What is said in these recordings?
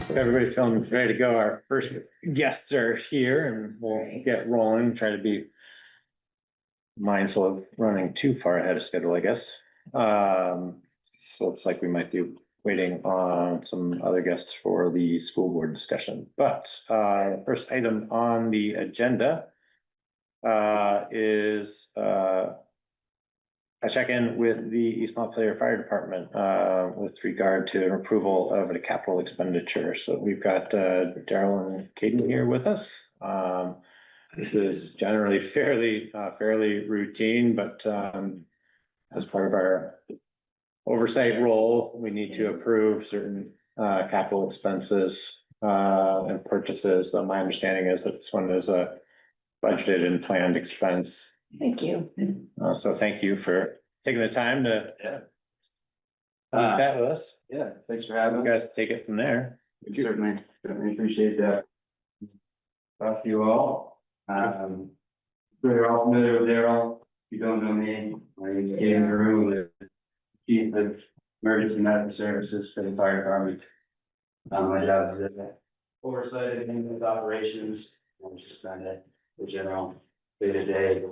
Everybody's feeling ready to go. Our first guests are here and we'll get rolling, try to be mindful of running too far ahead of schedule, I guess. So it's like we might be waiting on some other guests for the school board discussion. But first item on the agenda is a check-in with the East Montpelier Fire Department with regard to approval of a capital expenditure. So we've got Daryl and Caden here with us. This is generally fairly routine, but as part of our oversight role, we need to approve certain capital expenses and purchases. My understanding is that this one is a budgeted and planned expense. Thank you. So thank you for taking the time to chat with us. Yeah, thanks for having You us. guys take it from there. Certainly appreciate that. Talk to you all. You're all familiar with Daryl. If you don't know me, my name is Gabe Maroon, the Chief of Emergency Medical Services for the fire department. My job is oversight of ambulance operations, and just kind of the general day-to-day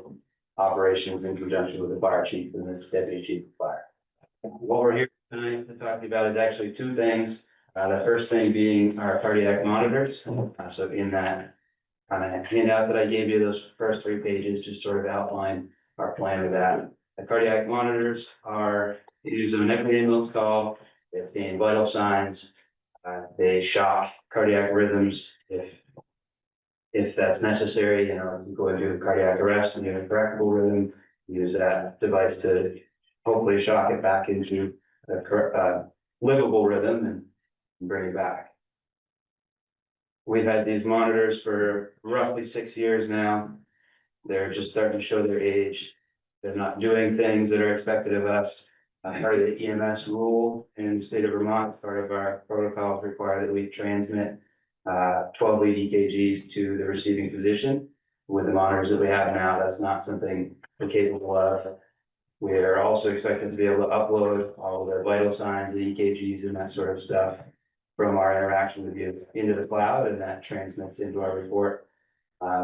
operations in conjunction with the fire chief and the deputy chief of fire. What we're here tonight to talk to you about is actually two things. The first thing being our cardiac monitors. So in that kind of handout that I gave you, those first 3 pages just sort of outline our plan with that. The cardiac monitors are used on every ambulance call. They obtain vital signs. They shock cardiac rhythms if that's necessary. You know, you go into cardiac arrest and you have a correctable rhythm, use that device to hopefully shock it back into a livable rhythm and bring it back. We've had these monitors for roughly 6 years now. They're just starting to show their age. They're not doing things that are expected of us. Part of the EMS rule in the state of Vermont, part of our protocols require that we transmit 12 lead EKGs to the receiving physician. With the monitors that we have now, that's not something we're capable of. We are also expected to be able to upload all of their vital signs, the EKGs and that sort of stuff from our interaction with you into the cloud, and that transmits into our report,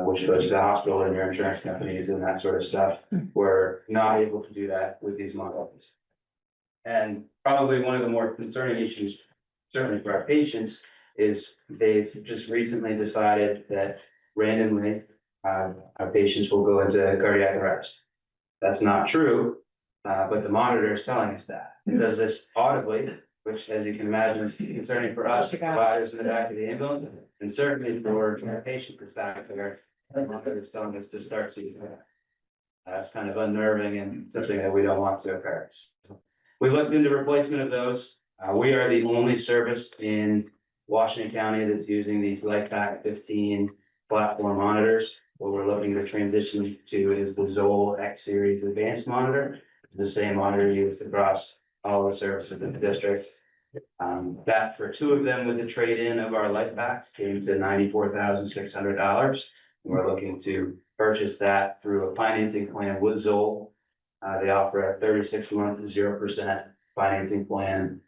which goes to the hospital and your insurance companies and that sort of stuff. We're not able to do that with these monitors. And probably one of the more concerning issues, certainly for our patients, is they've just recently decided that randomly our patients will go into cardiac arrest. That's not true, but the monitor is telling us that. It does this audibly, which, as you can imagine, is concerning for us, providers in the back of the ambulance, and certainly for our patient perspective, the monitor is telling us to start seeing that. That's kind of unnerving and something that we don't want to occur. So we looked into replacement of those. We are the only service in Washington County that's using these LifePak 15 platform monitors. What we're looking to transition to is the Zoll X Series Advanced Monitor, the same monitor used across all the services in the district. That for 2 of them with the trade-in of our LifePaks came to $94,600. We're looking to purchase that through a financing plan with Zoll. They offer a 36-month 0% financing plan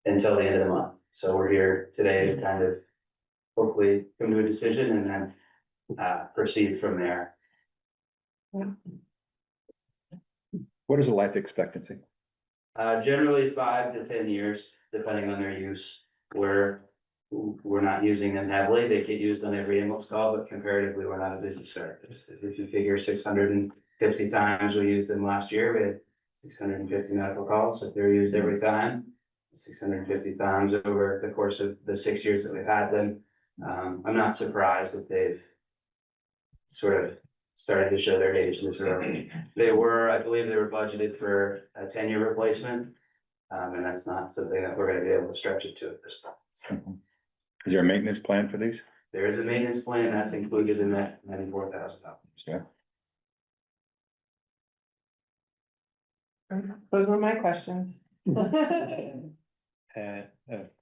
until the end of the month. So we're here today to kind of hopefully come to a decision and then proceed from there. What is the life expectancy? Generally 5 to 10 years, depending on their use. We're not using them heavily. They get used on every ambulance call, but comparatively, we're not a busy service. If you figure 650 times we used them last year, we had 650 medical calls. If they're used every time, 650 times over the course of the 6 years that we've had them. I'm not surprised that they've sort of started to show their age this early. They were, I believe they were budgeted for a 10-year replacement. And that's not something that we're going to be able to stretch it to at this point. Is there a maintenance plan for these? There is a maintenance plan that's included in that $94,000. Yeah. Those were my questions. And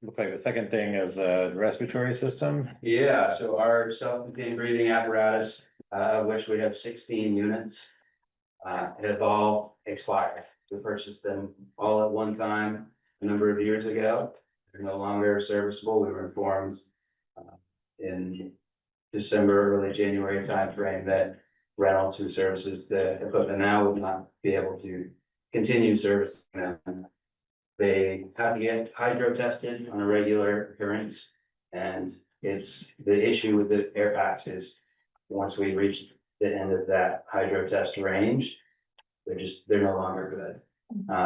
looks like the second thing is a respiratory system. Yeah, so our self-contained breathing apparatus, which we have 16 units, have all expired. We purchased them all at one time a number of years ago. they're no longer serviceable. We were informed in December, early January timeframe that Reynolds, who services the equipment now, would not be able to continue servicing them. They have to get hydro tested on a regular occurrence. And it's the issue with the air packs is once we reach the end of that hydro test range, they're no longer good.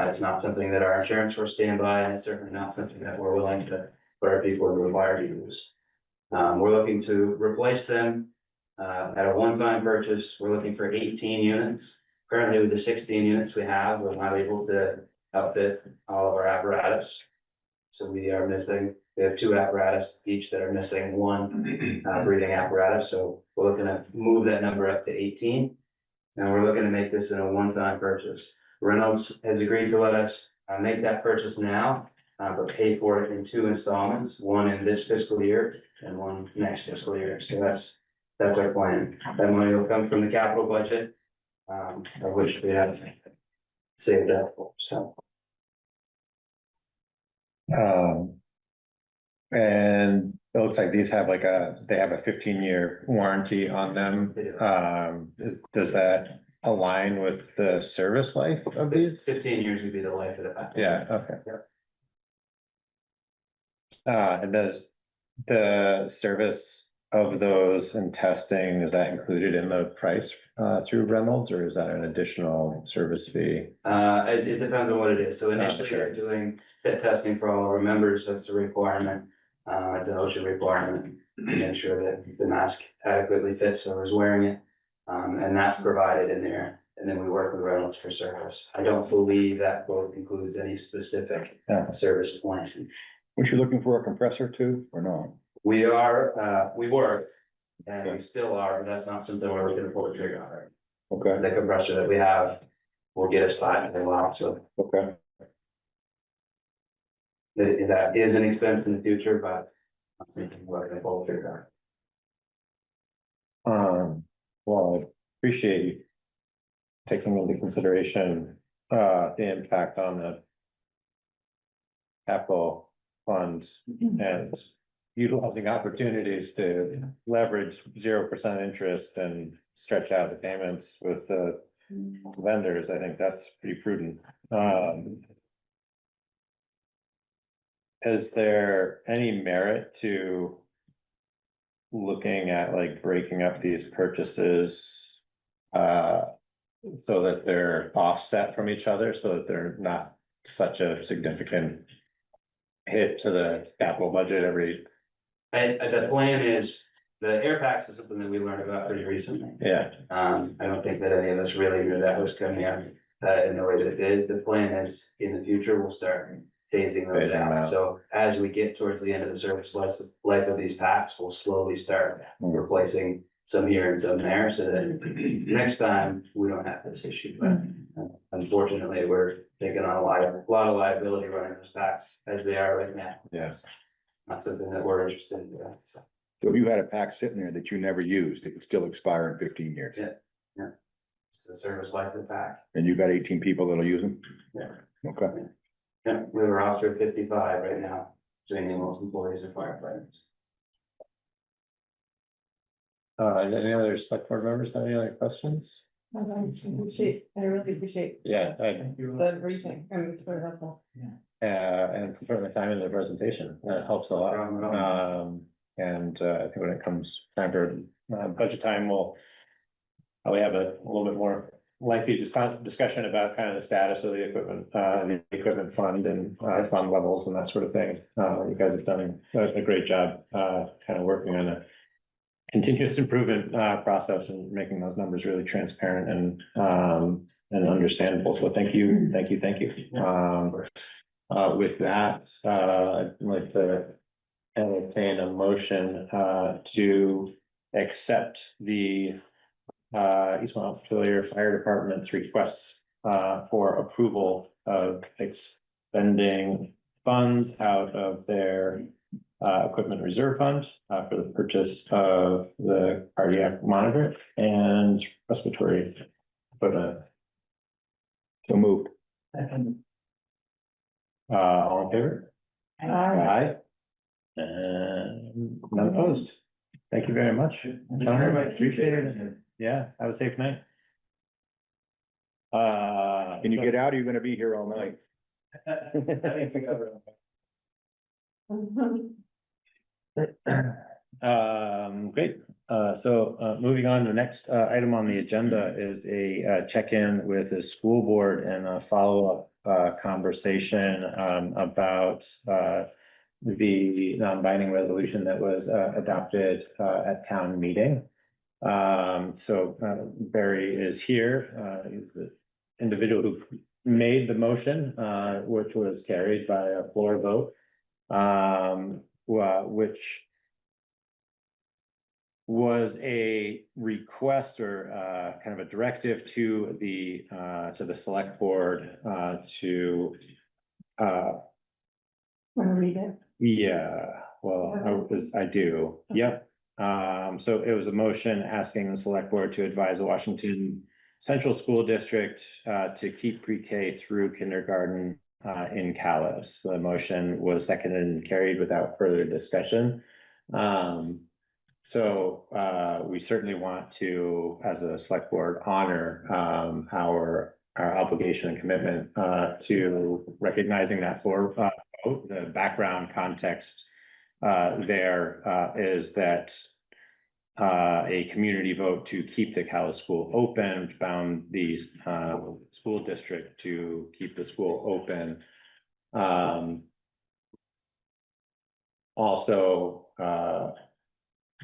It's not something that our insurance will stand by, and it's certainly not something that we're willing to put our people in the wire to use. We're looking to replace them at a one-time purchase. We're looking for 18 units. Currently, with the 16 units we have, we're not able to outfit all of our apparatus. So we have 2 apparatus each that are missing 1 breathing apparatus. So we're looking to move that number up to 18. And we're looking to make this in a one-time purchase. Reynolds has agreed to let us make that purchase now, but pay for it in 2 installments, 1 in this fiscal year and 1 next fiscal year. So that's our plan. That money will come from the capital budget, of which we have saved up, so. And it looks like these have they have a 15-year warranty on them. Does that align with the service life of these? 15 years would be the life of the package. Yeah, okay. And does the service of those and testing, is that included in the price through Reynolds, or is that an additional service fee? It depends on what it is. So initially, sure. we're doing fit testing for all our members. That's a requirement. It's an OSHA requirement to make sure that the mask adequately fits whoever's wearing it. And that's provided in there. And then we work with Reynolds for service. I don't believe that quote includes any specific service plan. Was you looking for a compressor too, or no? We are, we were, and we still are, but that's not something we're looking to pull the trigger on. Okay, The compressor that we have will get us 5 in a while, so okay. that is an expense in the future, but not something we're looking to pull the trigger Well, I appreciate you taking into consideration the impact on the capital funds and utilizing opportunities to leverage 0% interest and stretch out the payments with the vendors. I think that's pretty prudent. Is there any merit to looking at breaking up these purchases so that they're offset from each other, so that they're not such a significant hit to the capital budget every? And the plan is, the air packs is something that we learned about pretty recently. Yeah, I don't think that any of us really knew that was coming up in the way that it is. The plan is, in the future, we'll start phasing those Phasing them out. out. So as we get towards the end of the service life of these packs, we'll slowly start replacing some here and some there, so that next time we don't have this issue. But unfortunately, we're taking on a lot of liability running those packs as they are right now. yes. Not something that we're interested in doing, so. So if you had a pack sitting there that you never used, it would still expire in 15 years. Yeah. It's the service life of the pack. And you got 18 people that'll use them? Yeah. Okay. Yeah, we have a roster of 55 right now, between ambulance employees and firefighters. Any other select board members have any other questions? I really appreciate Yeah, the briefing, and it's very helpful. and for the time in the presentation, that helps a lot. And I think when it comes time for budget time, we'll probably have a little bit more lengthy discussion about kind of the status of the equipment fund and fund levels and that sort of thing. You guys have done a great job kind of working on a continuous improvement process and making those numbers really transparent and understandable. So thank you. With that, I'd like to entertain a motion to accept the East Montpelier Fire Department's requests for approval of expending funds out of their equipment reserve fund for the purchase of the cardiac monitor and respiratory equipment. So moved. All in favor? Aye. And none opposed. Thank you very much. John, appreciate it. Yeah, have a safe night. Can you get out? Or you're gonna be here all night? Great. So moving on, the next item on the agenda is a check-in with the school board and a follow-up conversation about the non-binding resolution that was adopted at town meeting. So Barry is here. He's the individual who made the motion, which was carried by a floor vote, which was a request or kind of a directive to the select board to Wanna read it? yeah, well, I do, yep. So it was a motion asking the select board to advise the Washington Central School District to keep pre-K through kindergarten in Calais. The motion was seconded and carried without further discussion. So we certainly want to, as a select board, honor our obligation and commitment to recognizing that floor vote. The background context there is that a community vote to keep the Calais school open, which bound the school district to keep the school open. Also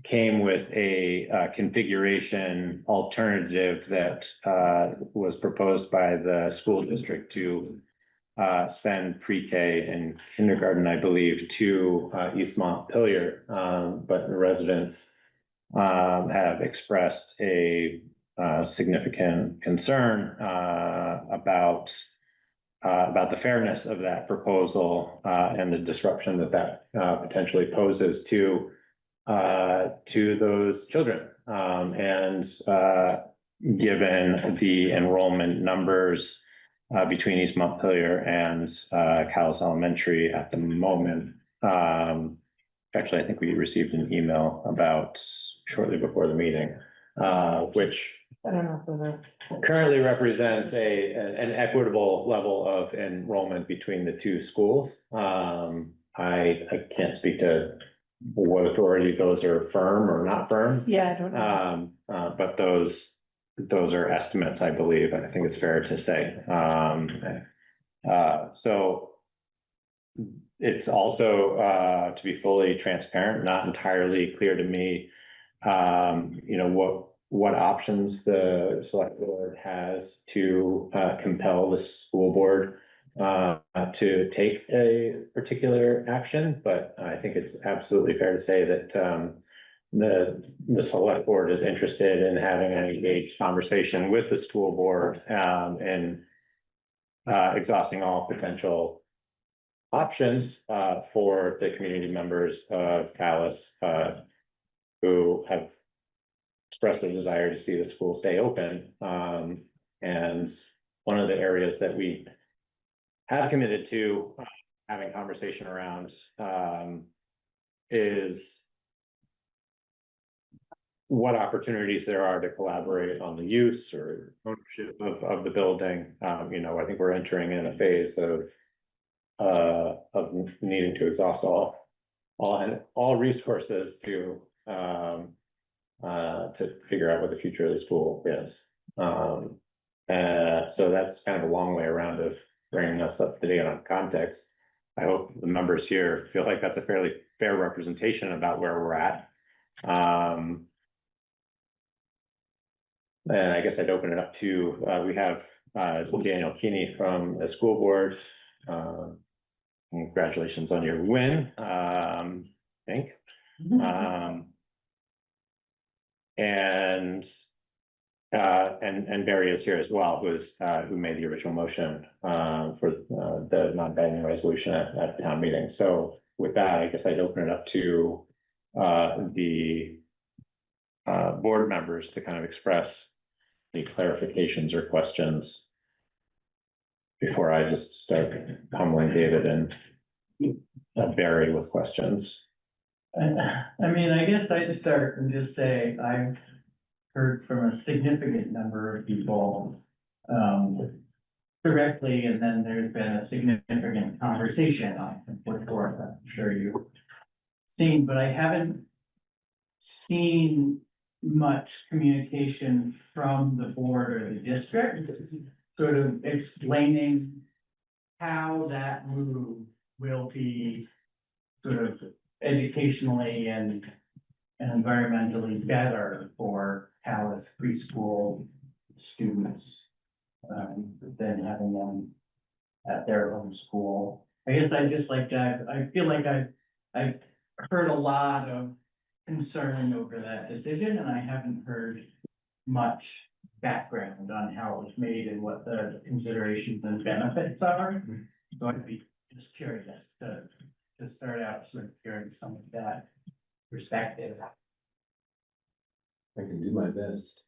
came with a configuration alternative that was proposed by the school district to send pre-K and kindergarten, I believe, to East Montpelier, but the residents have expressed a significant concern about the fairness of that proposal and the disruption that potentially poses to those children. And given the enrollment numbers between East Montpelier and Calais Elementary at the moment, actually, I think we received an email about shortly before the meeting, which I don't know for the. currently represents an equitable level of enrollment between the two schools. I can't speak to what authority those are firm or not firm. Yeah, I don't know. But those are estimates, I believe, and I think it's fair to say. So it's also, to be fully transparent, not entirely clear to me, what options the select board has to compel the school board to take a particular action, but I think it's absolutely fair to say that the select board is interested in having an engaged conversation with the school board and exhausting all potential options for the community members of Calais who have expressed a desire to see the school stay open. And one of the areas that we have committed to having conversation around is what opportunities there are to collaborate on the use or ownership of the building. I think we're entering in a phase of needing to exhaust all resources to figure out what the future of the school is. So that's kind of a long way around of bringing us up to date on context. I hope the members here feel like that's a fairly fair representation about where we're at. And I guess I'd open it up to, we have Daniel Keeney from the school board. Congratulations on your win, I think. And Barry is here as well, who made the original motion for the non-binding resolution at town meeting. So with that, I guess I'd open it up to the board members to kind of express any clarifications or questions before I just start pummeling David and Barry with questions. I mean, I guess I just start and just say, I've heard from a significant number of people, directly, and then there's been a significant conversation I can put forth, I'm sure you've seen, but I haven't seen much communication from the board or the district, sort of explaining how that move will be sort of educationally and environmentally better for Calais preschool students, than having them at their own school. I guess I just like to, I feel like I've heard a lot of concern over that decision, and I haven't heard much background on how it was made and what the considerations and benefits are. So I'd be just curious to start out sort of hearing some of that perspective. I can do my best.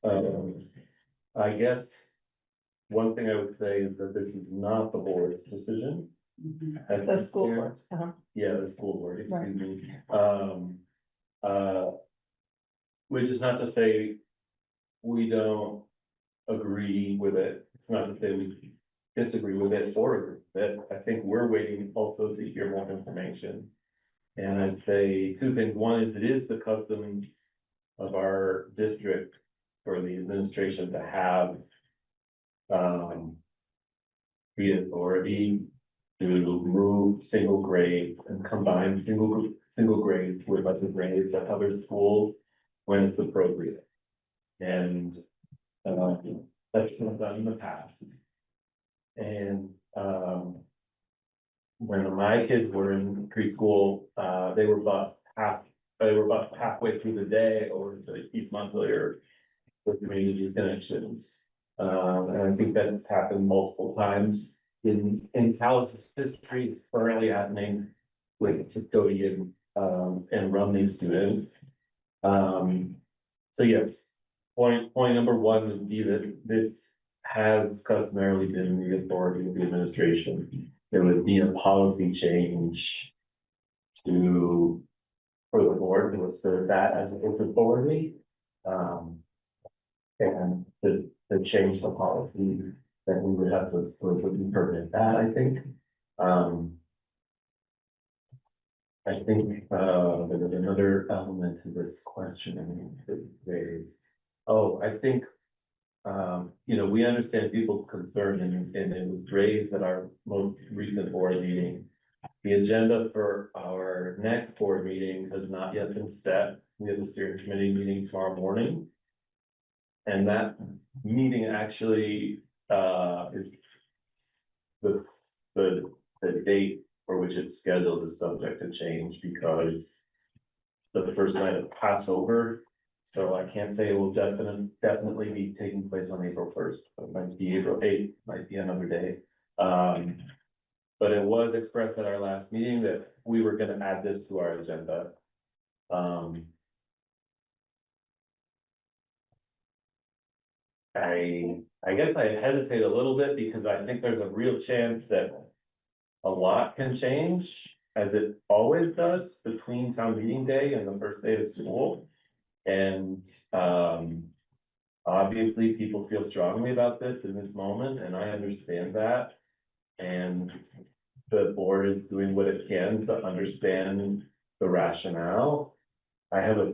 I guess one thing I would say is that this is not the board's decision. As The school chair- board. Yeah, the school board, excuse Right. me. Which is not to say we don't agree with it. It's not to say we disagree with it or agree with it. I think we're waiting also to hear more information. And I'd say two things. One is it is the custom of our district for the administration to have the authority to move single grades and combine single grades with other grades at other schools when it's appropriate. And that's been done in the past. And when my kids were in preschool, they were bused halfway through the day or to East Montpelier for community connections. And I think that's happened multiple times in Calais' history. It's currently happening with custodian and Rumney students. So yes, point number one would be that this has customarily been the authority of the administration. There would be a policy change for the board to assert that as its authority. And to change the policy, that we would have to explicitly permit that, I think. I think there was another element to this question that you raised. Oh, I think we understand people's concern and it was raised at our most recent board meeting. The agenda for our next board meeting has not yet been set. We have a steering committee meeting tomorrow morning. And that meeting actually is the date for which it's scheduled is subject to change because the first night of Passover. So I can't say it will definitely be taking place on April 1st, but it might be April 8th, might be another day. But it was expressed at our last meeting that we were gonna add this to our agenda. I guess I hesitate a little bit because I think there's a real chance that a lot can change, as it always does, between town meeting day and the first day of school. And obviously, people feel strongly about this in this moment, and I understand that. And the board is doing what it can to understand the rationale. I have a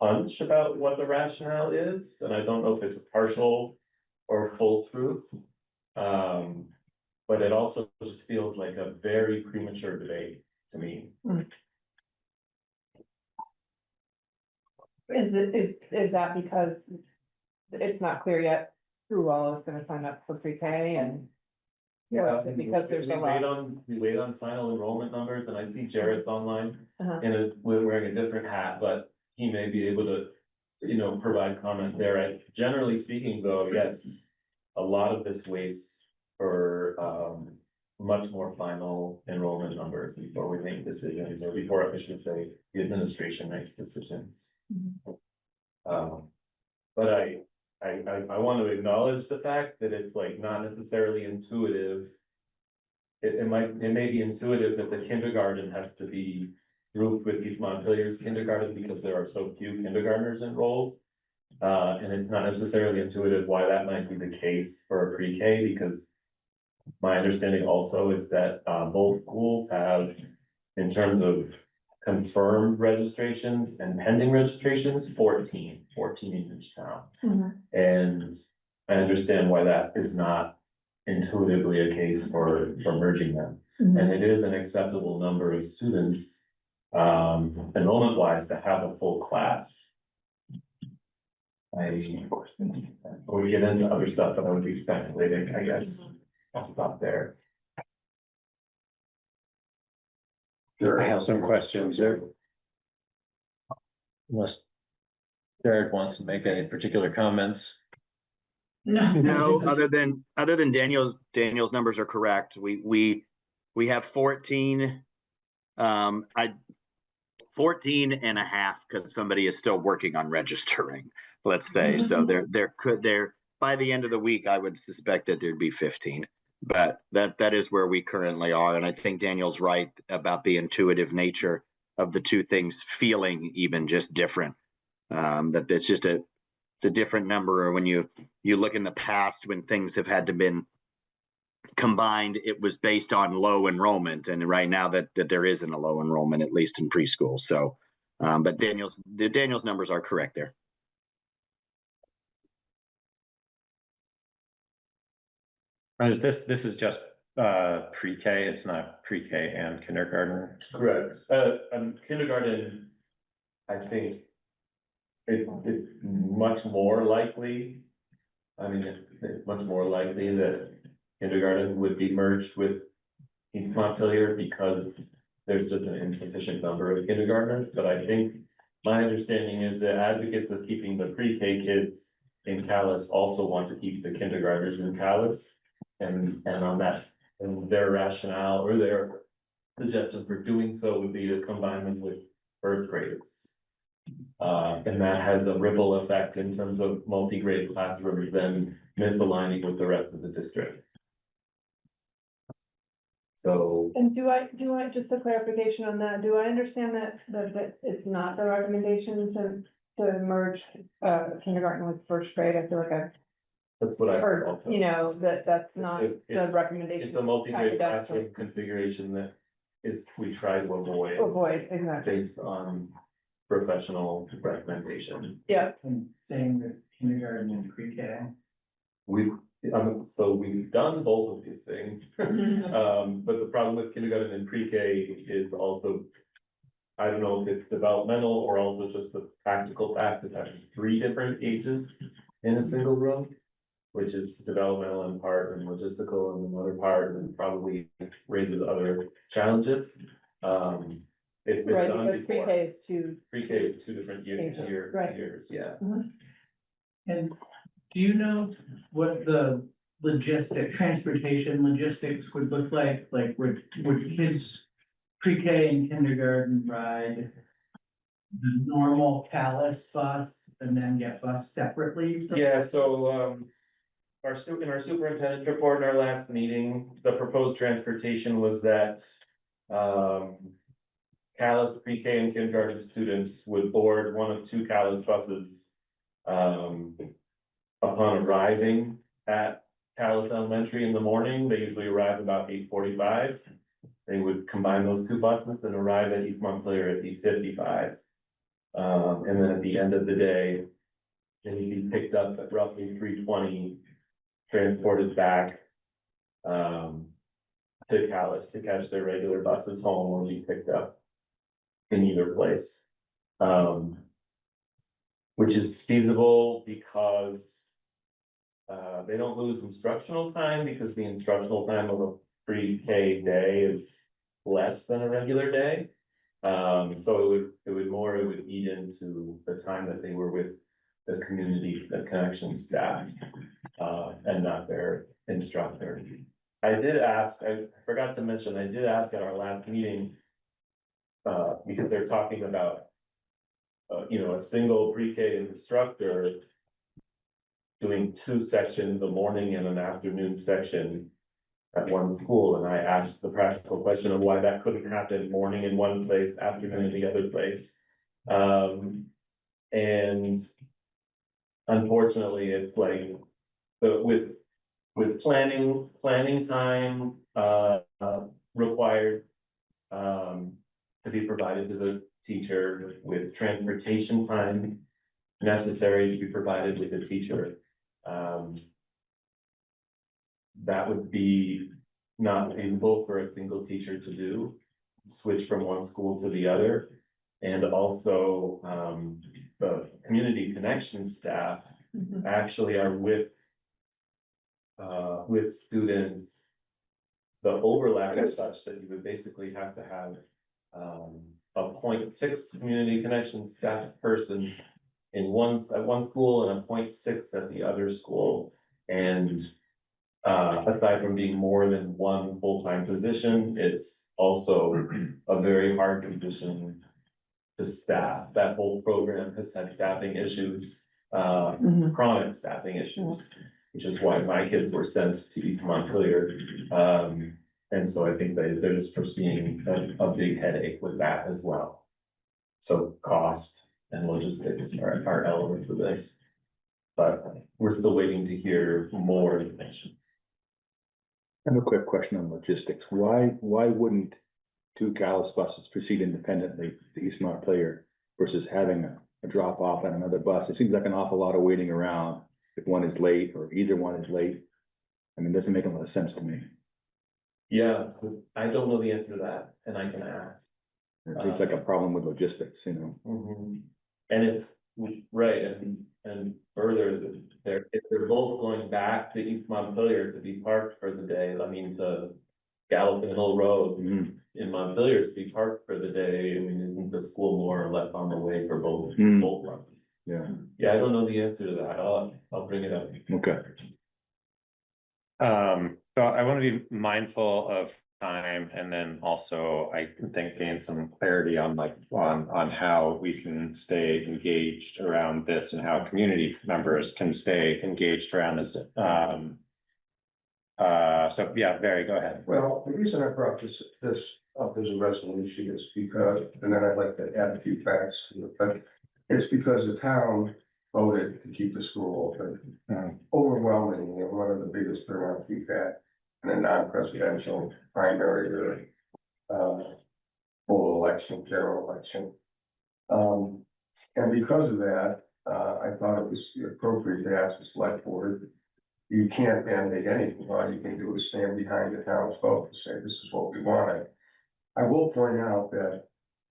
hunch about what the rationale is, and I don't know if it's partial or full truth. But it also just feels like a very premature debate to me. Is that because it's not clear yet who all is gonna sign up for pre-K and? Or is it because there's a lot? We wait on final enrollment numbers, and I see Jared's online Uh-huh. wearing a different hat, but he may be able to, provide comment there. Generally speaking, though, yes, a lot of this waits for, much more final enrollment numbers before we make decisions, or before, I should say, the administration makes decisions. But I want to acknowledge the fact that it's like not necessarily intuitive it may be intuitive that the kindergarten has to be grouped with East Montpelier's kindergarten because there are so few kindergartners enrolled. And it's not necessarily intuitive why that might be the case for a pre-K, because my understanding also is that, both schools have, in terms of confirmed registrations and pending registrations, 14 in each town. And I understand why that is not intuitively a case for merging them. And it is an acceptable number of students, enrollment wise, to have a full class. We get into other stuff, but I would be speculating, I guess. I'll stop there. I have some questions there. Unless Jared wants to make any particular comments. No, other than Daniel's numbers are correct. We have 14. 14 and a half, because somebody is still working on registering, let's say. So there by the end of the week, I would suspect that there'd be 15. But that is where we currently are. And I think Daniel's right about the intuitive nature of the two things feeling even just different. That it's a different number. Or when you look in the past, when things have had to been combined, it was based on low enrollment. And right now that there isn't a low enrollment, at least in preschool. So, but Daniel's numbers are correct there. This is just pre-K, it's not pre-K and kindergarten. Correct. Kindergarten, I think it's much more likely. I mean, it's much more likely that kindergarten would be merged with East Montpelier because there's just an insufficient number of kindergartners. But I think my understanding is that advocates of keeping the pre-K kids in Calais also want to keep the kindergartners in Calais. And on that, and their rationale or their suggestion for doing so would be to combine them with first graders. And that has a ripple effect in terms of multi-grade classrooms then misaligning with the rest of the district. So. And do I, just a clarification on that, do I understand that it's not the recommendation to merge kindergarten with first grade? I feel like I've That's what I've heard heard, also. you know, that's not the It's- recommendation. It's a multi-grade Kind of classroom configuration that we try to avoid Avoid, exactly. based on professional recommendation. Yeah, And same with kindergarten and pre-K. So we've done both of these things. But the problem with kindergarten and pre-K is also, I don't know if it's developmental or also just the practical fact that having 3 different ages in a single room, which is developmental in part and logistical in another part, and probably raises other challenges. It's been right, done because before. pre-K is two. Pre-K is 2 different Ages, right. years, yeah. And do you know what the transportation logistics would look like? Like would kids pre-K and kindergarten ride the normal Calais bus and then get bused separately? Yeah, so, in our superintendent report in our last meeting, the proposed transportation was that, Calais pre-K and kindergarten students would board one of 2 Calais buses, upon arriving at Calais Elementary in the morning. They usually arrive about 8:45. They would combine those 2 buses and arrive at East Montpelier at 8:55. And then at the end of the day, they would be picked up at roughly 3:20, transported back to Calais to catch their regular buses home or be picked up in either place. Which is feasible because they don't lose instructional time, because the instructional time of a pre-K day is less than a regular day. So it would eat into the time that they were with the community, the connection staff, and not their instructor. I forgot to mention, I did ask at our last meeting, because they're talking about, a single pre-K instructor doing 2 sections, a morning and an afternoon section. at one school, and I asked the practical question of why that couldn't happen morning in one place, afternoon in the other place. And unfortunately, it's like, but with planning time, required. To be provided to the teacher, with transportation time necessary to be provided with the teacher. That would be not feasible for a single teacher to do, switch from one school to the other. And also, the community connection staff Mhm. actually are with students. The overlap is such that you would basically have to have a 0.6 community connection staff person in at one school and a 0.6 at the other school. And aside from being more than one full-time position, it's also a very hard position to staff. That whole program has had staffing issues, Mhm. chronic staffing issues, which is why my kids were sent to East Montpelier. And so I think they're just foreseeing a big headache with that as well. So cost and logistics are elements of this. But we're still waiting to hear more information. I have a quick question on logistics. Why wouldn't two Calais buses proceed independently to East Montpelier versus having a drop off on another bus? It seems like an awful lot of waiting around if one is late or either one is late. I mean, it doesn't make a lot of sense to me. Yeah, I don't know the answer to that, and I can ask. It seems like a problem with logistics, you know? Mhm. And if, right, and further, if they're both going back to East Montpelier to be parked for the day, I mean, to Gallatin Hill Road in Montpelier to be parked for the day, I mean, isn't the school more or less on the way for both buses? Yeah, Yeah, I don't know the answer to that, I'll bring it up. okay. So I want to be mindful of time, and then also I think gain some clarity on on how we can stay engaged around this and how community members can stay engaged around this. So yeah, Barry, go ahead. Well, the reason I brought this up as a resolution is because, and then I'd like to add a few facts, but it's because the town voted to keep the school open. Overwhelmingly, one of the biggest turnouts we've had in a non-presidential primary or full election, general election. And because of that, I thought it was appropriate to ask the select board. You can't mandate anything, all you can do is stand behind the town's vote and say, this is what we wanted. I will point out that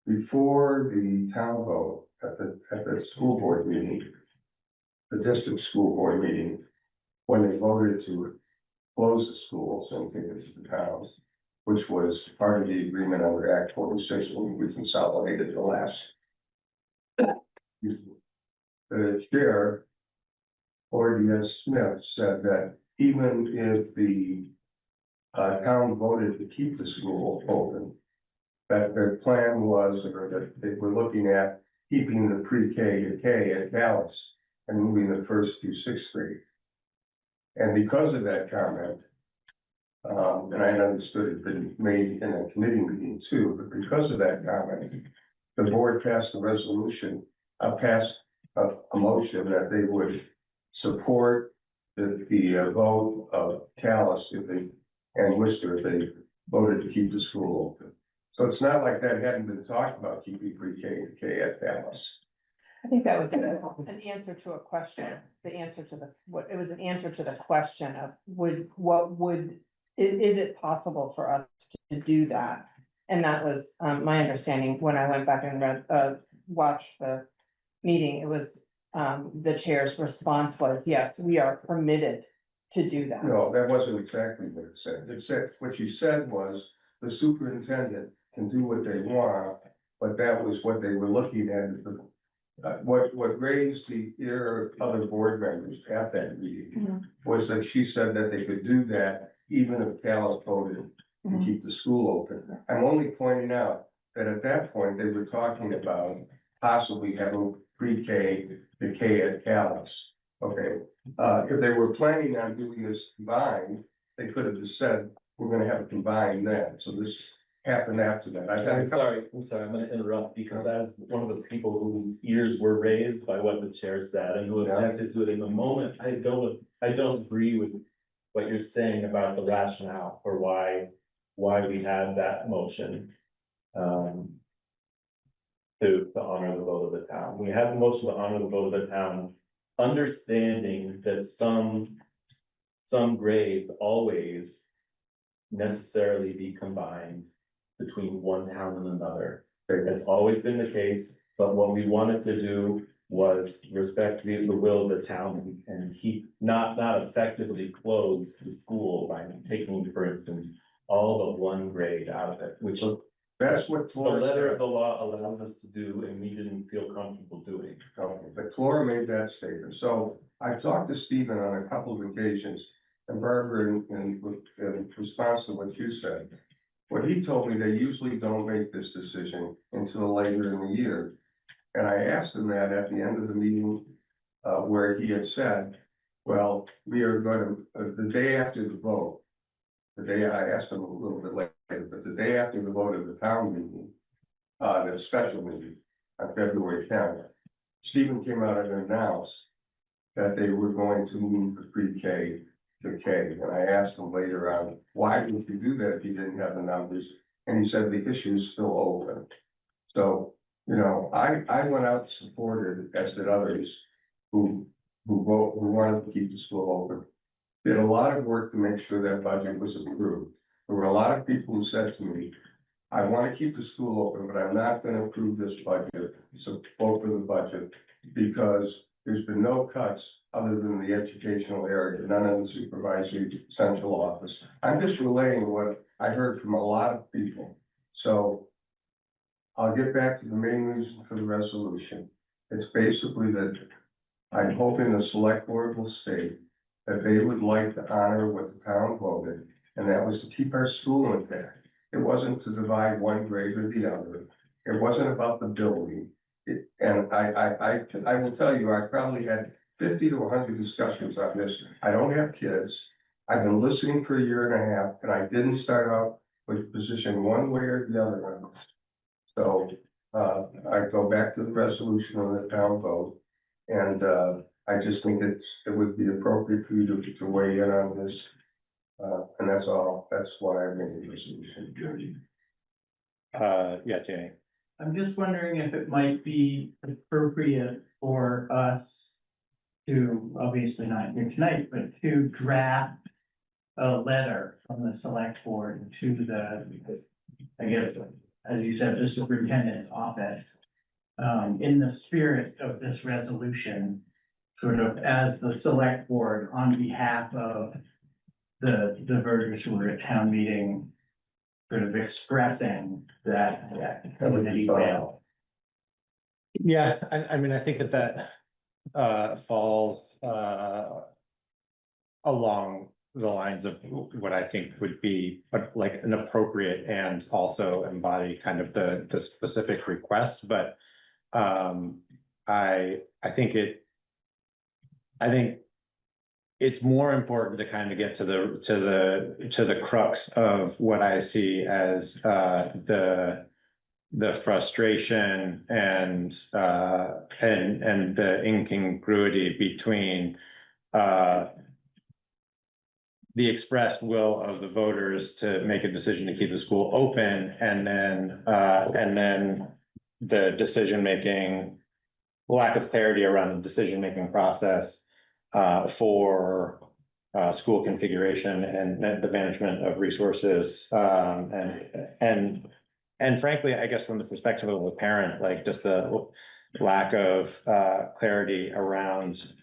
before the town vote at the school board meeting, the district school board meeting, when they voted to close the schools and give it to the towns, which was part of the agreement under Act 46 when we consolidated the last. The chair, R.D.S. Smith, said that even if the town voted to keep the school open, that their plan was, or that they were looking at keeping the pre-K to K at Calais and moving the first through sixth grade. And because of that comment, and I understood it been made in a committee meeting too, but because of that comment, the board passed a resolution, passed a motion that they would support the vote of Calais and Worcester if they voted to keep the school open. So it's not like that hadn't been talked about keeping pre-K to K at Calais. I think that was an answer to a question, the answer to it was an answer to the question of is it possible for us to do that? And that was, my understanding when I went back and watched the meeting, it was, the chair's response was, yes, we are permitted to do that. No, that wasn't exactly what it said. It said, what you said was the superintendent can do what they want, but that was what they were looking at. What raised the ear of other board members at that meeting was that she said that they could do that even if Calais voted to keep the school open. I'm only pointing out that at that point, they were talking about possibly having pre-K to K at Calais. Okay, if they were planning on doing this combined, they could have just said, we're gonna have a combined then, so this happened after that. I got a couple. I'm sorry, I'm gonna interrupt because as one of the people whose ears were raised by what the chair said and who objected to it in the moment, I don't agree with what you're saying about the rationale for why we had that motion. To honor the vote of the town. We had the motion to honor the vote of the town, understanding that some grades always necessarily be combined between one town and another. That's always been the case, but what we wanted to do was respect the will of the town and keep, not effectively close the school by taking, for instance, all but one grade out of it, which That's what. the letter of the law allows us to do, and we didn't feel comfortable doing. But Clara made that statement, so I talked to Stephen on a couple of occasions, and Barbara, in response to what you said. What he told me, they usually don't make this decision until later in the year. And I asked him that at the end of the meeting, where he had said, well, we are going to, the day after the vote. The day, I asked him a little bit later, but the day after the vote of the town meeting, the special meeting on February 10th, Stephen came out and announced that they were going to move the pre-K to K. And I asked him later on, why would you do that if you didn't have the numbers? And he said the issue is still open. So, you know, I went out and supported, as did others, who wanted to keep the school open. Did a lot of work to make sure that budget was approved. There were a lot of people who said to me, I want to keep the school open, but I'm not going to approve this budget, so vote for the budget, because there's been no cuts other than the educational area, none in the supervisory central office. I'm just relaying what I heard from a lot of people. So I'll get back to the main reason for the resolution. It's basically that I'm hoping the select board will state that they would like to honor what the town voted, and that was to keep our school intact. It wasn't to divide one grade or the other. It wasn't about the building. And I will tell you, I probably had 50 to 100 discussions on this. I don't have kids. I've been listening for a year and a half, and I didn't start out with position one way or the other on this. So I go back to the resolution on the town vote, and I just think it would be appropriate for you to weigh in on this. And that's all. That's why I made the resolution, Jody. Yeah, Jamie. I'm just wondering if it might be appropriate for us to, obviously not here tonight, but to draft a letter from the select board to the, I guess, as you said, the superintendent's office, in the spirit of this resolution, sort of as the select board on behalf of the voters who were at town meeting, sort of expressing that community will. Yeah, I mean, I think that falls along the lines of what I think would be like an appropriate and also embody kind of the specific request, but I think it's more important to kind of get to the crux of what I see as the frustration and the incongruity between the expressed will of the voters to make a decision to keep the school open, and then the decision-making, lack of clarity around the decision-making process for school configuration and the management of resources, and frankly, I guess from the perspective of a parent, like just the lack of clarity around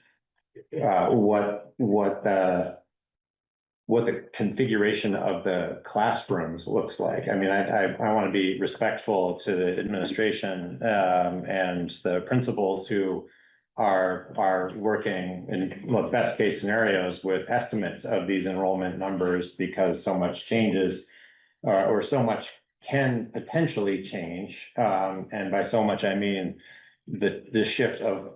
what the configuration of the classrooms looks like. I mean, I want to be respectful to the administration and the principals who are working in best case scenarios with estimates of these enrollment numbers, because so much changes or so much can potentially change. And by so much, I mean the shift of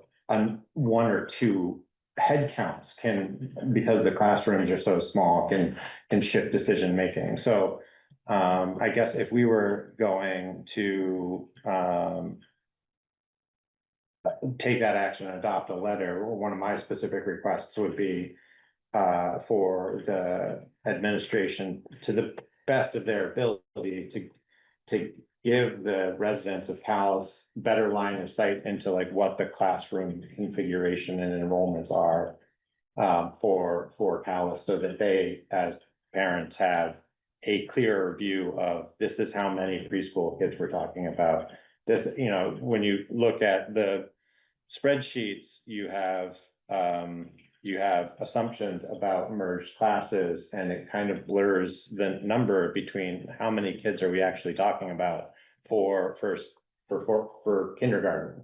one or two head counts can, because the classrooms are so small, can shift decision making. So I guess if we were going to take that action and adopt a letter, one of my specific requests would be for the administration, to the best of their ability, to give the residents of Calais better line of sight into like what the classroom configuration and enrollments are for Calais, so that they, as parents, have a clearer view of this is how many preschool kids we're talking about. This, you know, when you look at the spreadsheets, you have assumptions about merged classes, and it kind of blurs the number between how many kids are we actually talking about for kindergarten,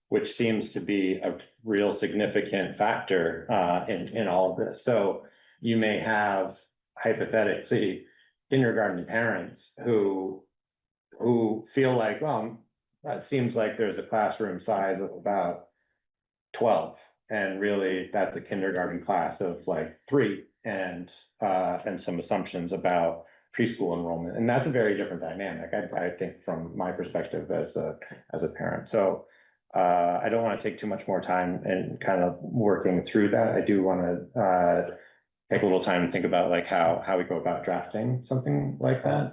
which seems to be a real significant factor in all of this. So you may have hypothetically kindergarten parents who feel like, well, that seems like there's a classroom size of about 12. And really, that's a kindergarten class of like 3, and some assumptions about preschool enrollment. And that's a very different dynamic, I think, from my perspective as a parent. So I don't want to take too much more time in kind of working through that. I do want to take a little time to think about like how we go about drafting something like that.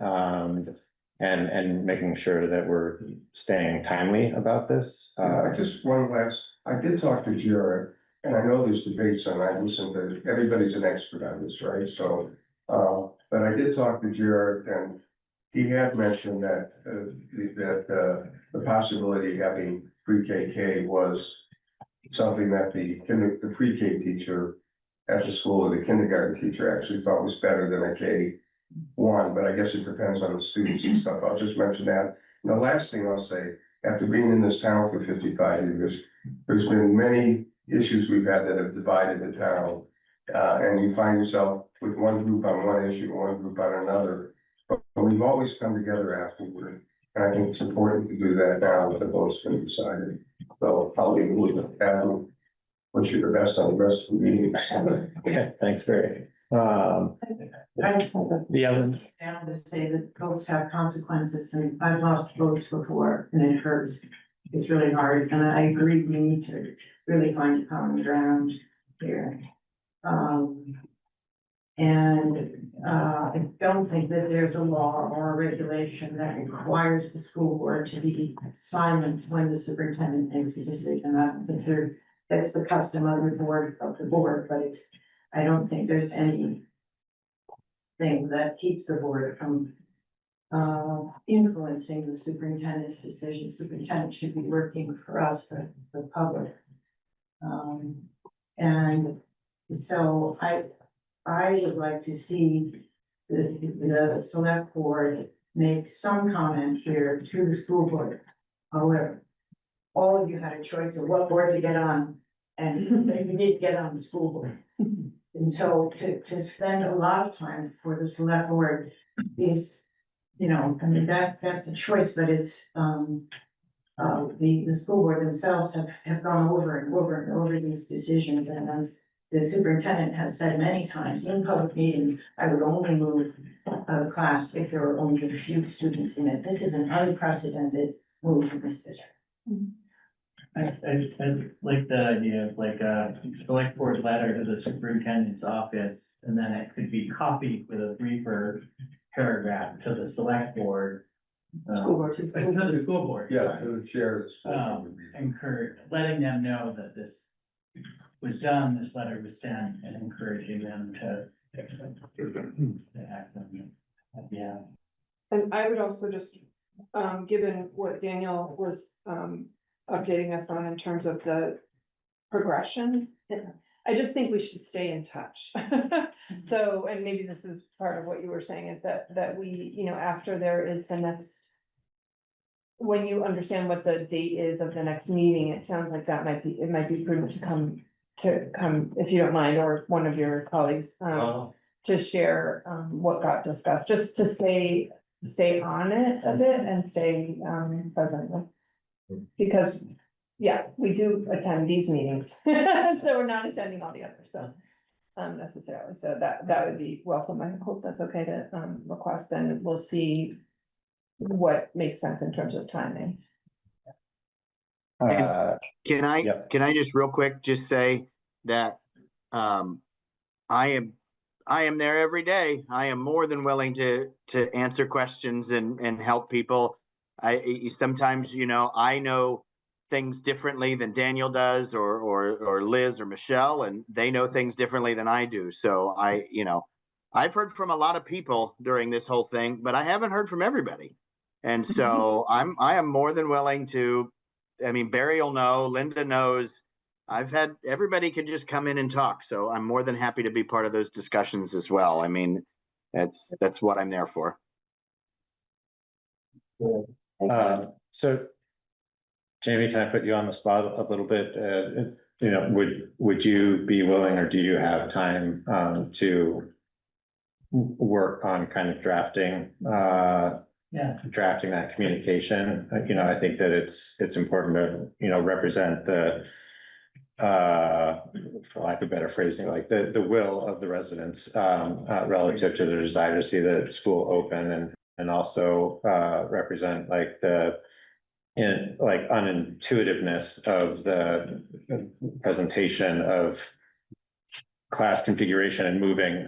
And making sure that we're staying timely about this. I just one last, I did talk to Jared, and I know there's debates, and I listen to, everybody's an expert on this, right? So, but I did talk to Jared, and he had mentioned that, the possibility of having pre-KK was something that the pre-K teacher at the school, or the kindergarten teacher, actually thought was better than a K1, but I guess it depends on the students and stuff. I'll just mention that. And the last thing I'll say, after being in this town for 55 years, there's been many issues we've had that have divided the town. And you find yourself with one group on one issue, one group on another. But we've always come together afterward. And I think it's important to do that now that the vote's been decided. So I'll leave it with that. Wish you the best on the rest of the meeting. Okay, thanks, Barry. Yeah, Down to say that votes have consequences, and I've lost votes before, and it hurts. It's really hard, and I agree, we need to really find a common ground here. I don't think that there's a law or a regulation that requires the school board to be silent when the superintendent makes a decision. I don't think that's the custom of the board, but I don't think there's any thing that keeps the board from influencing the superintendent's decisions. Superintendent should be working for us, the public. And so I would like to see the select board make some comment here to the school board. However, all of you had a choice of what board to get on, and you need to get on the school board. And so to spend a lot of time for the select board is, I mean, that's a choice, but it's, the school board themselves have gone over and over and over these decisions, and the superintendent has said many times in public meetings, I would only move a class if there were only a few students in it. This is an unprecedented move in this district. I like the idea of like a select board letter to the superintendent's office, and then it could be copied with a briefer paragraph to the select board. School board. To the school board. Yeah, to the chairs. Letting them know that this was done, this letter was sent, and encouraging them to act on it. Yeah. And I would also just, given what Daniel was, updating us on in terms of the progression, I just think we should stay in touch. So, and maybe this is part of what you were saying, is that we, after there is the next, when you understand what the date is of the next meeting, it sounds like it might be prudent to come, if you don't mind, or one of your colleagues, to share, what got discussed, just to stay on it a bit and stay, present. Because yeah, we do attend these meetings, so we're not attending all the others, so. Necessarily, so that would be welcome. I hope that's okay to request, and we'll see what makes sense in terms of timing. Can Yep. I just real quick just say that, I am there every day. I am more than willing to answer questions and help people. Sometimes, I know things differently than Daniel does, or Liz or Michelle, and they know things differently than I do. So I've heard from a lot of people during this whole thing, but I haven't heard from everybody. And so I am more than willing to, Barry will know, Linda knows. Everybody could just come in and talk. So I'm more than happy to be part of those discussions as well. That's what I'm there for. So Jamie, can I put you on the spot a little bit? Would you be willing, or do you have time to work on kind of drafting that communication? I think that it's important to, represent the for lack of better phrasing, like the will of the residents relative to their desire to see the school open, and also represent like unintuitiveness of the presentation of class configuration and moving,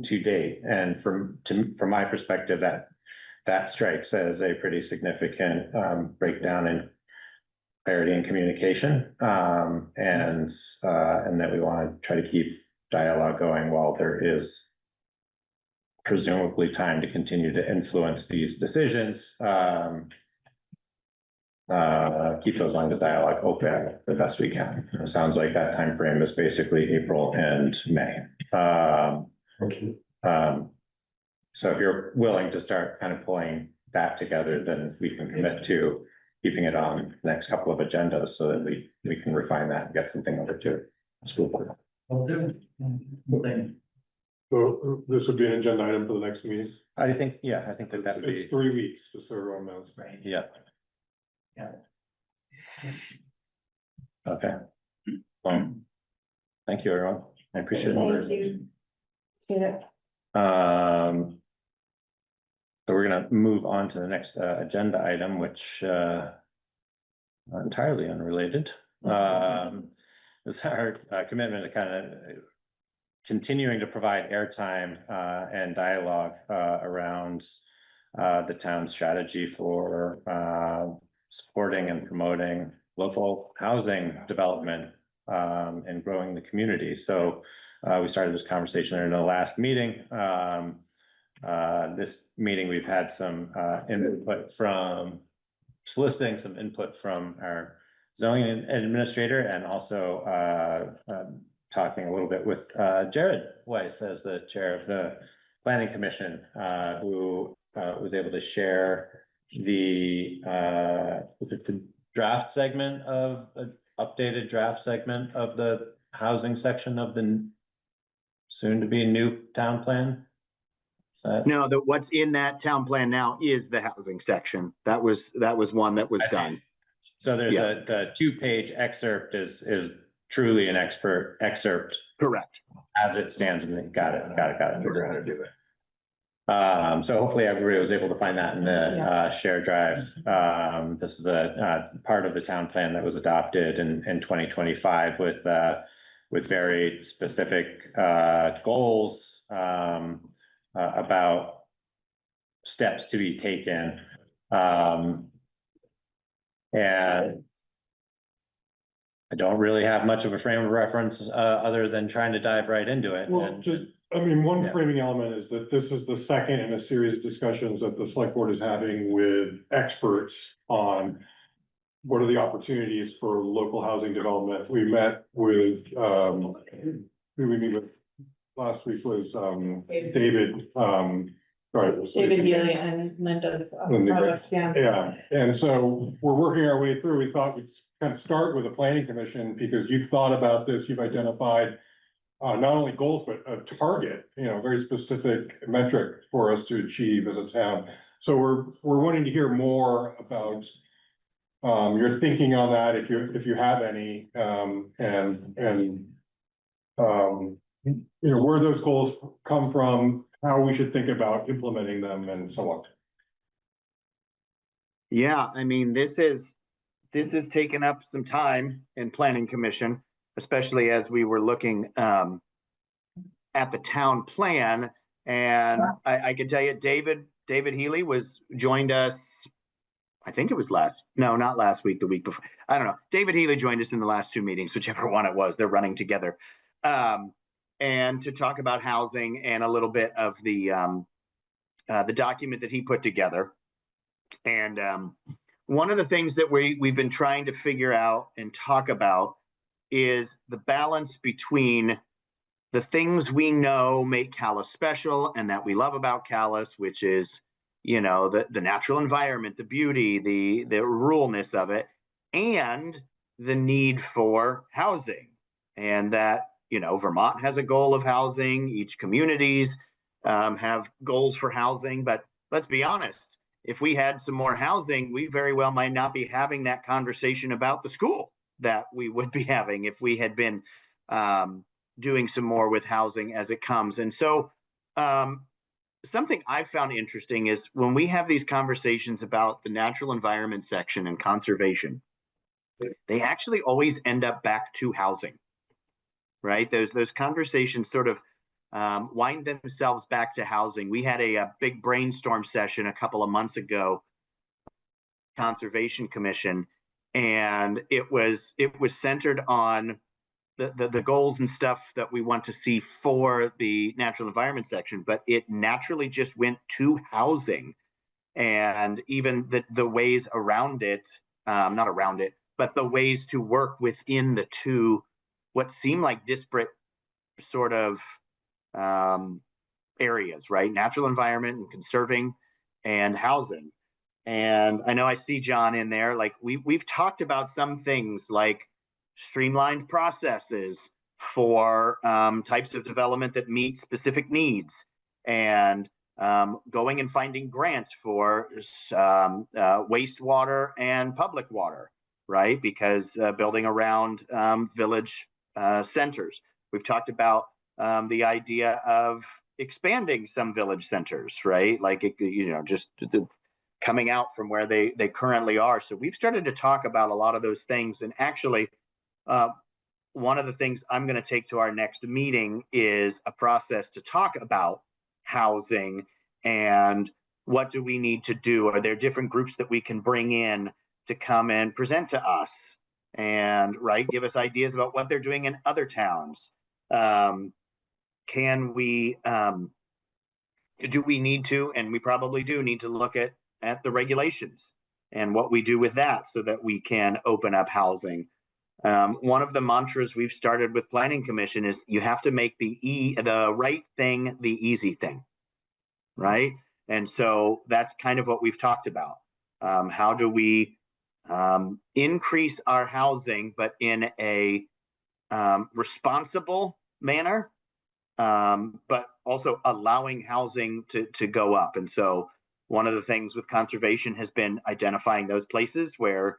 to date. And from my perspective, that strikes as a pretty significant breakdown in clarity and communication, and that we want to try to keep dialogue going while there is presumably time to continue to influence these decisions. Keep those lines of dialogue open the best we can. It sounds like that time frame is basically April and May. So if you're willing to start kind of pulling that together, then we can commit to keeping it on the next couple of agendas so that we can refine that and get something over to the school board. I'll do it. So this would be an agenda item for the next meeting? I think that would It's be, 3 weeks, just so everyone knows. Right. yeah. Yeah. Okay. Well, thank you, everyone. I appreciate Thank it. you. So we're gonna move on to the next agenda item, which entirely unrelated. Is our commitment to kind of continuing to provide airtime and dialogue around the town's strategy for supporting and promoting local housing development and growing the community. So we started this conversation in the last meeting. This meeting, we've had some input from soliciting some input from our zoning administrator, and also talking a little bit with Jared Weiss as the chair of the planning commission, who was able to share the was it the draft segment of updated draft segment of the housing section of the soon to be new town plan. No, what's in that town plan now is the housing section. That was one that was done. So there's the 2-page excerpt is truly an expert excerpt. Correct. As it stands, and got it. Figure out how to do it. So hopefully everybody was able to find that in the shared drive. This is a part of the town plan that was adopted in 2025 with very specific goals about steps to be taken. And I don't really have much of a frame of reference other than trying to dive right into it. Well, one framing element is that this is the second in a series of discussions that the select board is having with experts on what are the opportunities for local housing development. We met with, who we meet with last week was David, David Healy and Linda's Linda, project, yeah. yeah, and so we're working our way through. We thought we'd kind of start with the planning commission, because you've thought about this, you've identified not only goals, but a target, very specific metric for us to achieve as a town. So we're wanting to hear more about your thinking on that, if you have any, where those goals come from, how we should think about implementing them and so on. Yeah, I mean, this has taken up some time in planning commission, especially as we were looking at the town plan. And I can tell you, David Healy joined us, I think it was not last week, the week before. I don't know. David Healy joined us in the last two meetings, whichever one it was. They're running together. And to talk about housing and a little bit of the document that he put together. And one of the things that we've been trying to figure out and talk about is the balance between the things we know make Calais special and that we love about Calais, which is, the natural environment, the beauty, the ruralness of it, and the need for housing. And that, Vermont has a goal of housing, each communities have goals for housing, but let's be honest, if we had some more housing, we very well might not be having that conversation about the school that we would be having if we had been doing some more with housing as it comes. And so something I found interesting is when we have these conversations about the natural environment section and conservation, they actually always end up back to housing, right? Those conversations sort of wind themselves back to housing. We had a big brainstorm session a couple of months ago, Conservation Commission, and it was centered on the goals and stuff that we want to see for the natural environment section, but it naturally just went to housing and even the ways around it, not around it, but the ways to work within the two, what seemed like disparate sort of areas, right? Natural environment and conserving and housing. And I know I see John in there, like we've talked about some things like streamlined processes for types of development that meet specific needs, and going and finding grants for wastewater and public water, right? Because building around village centers. We've talked about the idea of expanding some village centers, right? Like, just coming out from where they currently are. So we've started to talk about a lot of those things. And actually, one of the things I'm going to take to our next meeting is a process to talk about housing and what do we need to do? Are there different groups that we can bring in to come and present to us and, right, give us ideas about what they're doing in other towns? Can we, do we need to, and we probably do need to look at the regulations and what we do with that so that we can open up housing. One of the mantras we've started with Planning Commission is you have to make the right thing the easy thing, right? And so that's kind of what we've talked about. How do we increase our housing, but in a responsible manner, but also allowing housing to go up. And so one of the things with conservation has been identifying those places where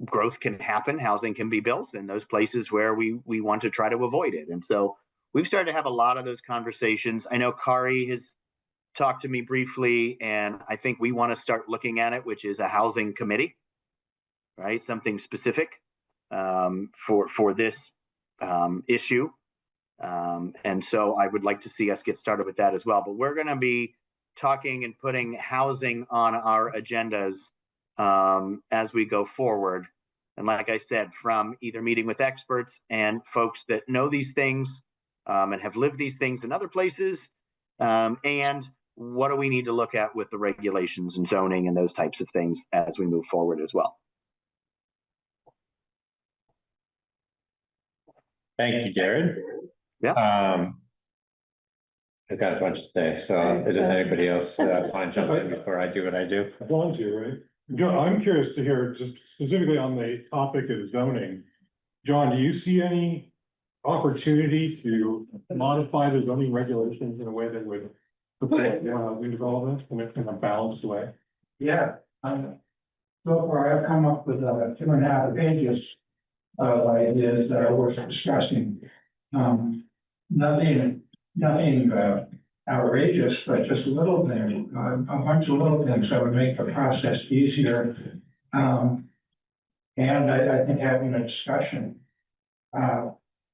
growth can happen, housing can be built, and those places where we want to try to avoid it. And so we've started to have a lot of those conversations. I know Kari has talked to me briefly, and I think we want to start looking at it, which is a housing committee, right? Something specific for this issue. And so I would like to see us get started with that as well. But we're going to be talking and putting housing on our agendas as we go forward. And like I said, from either meeting with experts and folks that know these things and have lived these things in other places, and what do we need to look at with the regulations and zoning and those types of things as we move forward as well. Thank you, Jared. Yeah. I've got a bunch to say, so does anybody else want to jump in before I do what I do? John's here, right? John, I'm curious to hear just specifically on the topic of zoning. John, do you see any opportunity to modify the zoning regulations in a way that would support housing development in a balanced way? Yeah, So far, I've come up with 2.5 pages of ideas that are worth discussing. Nothing outrageous, but just little things, a bunch of little things that would make the process easier. And I think having a discussion,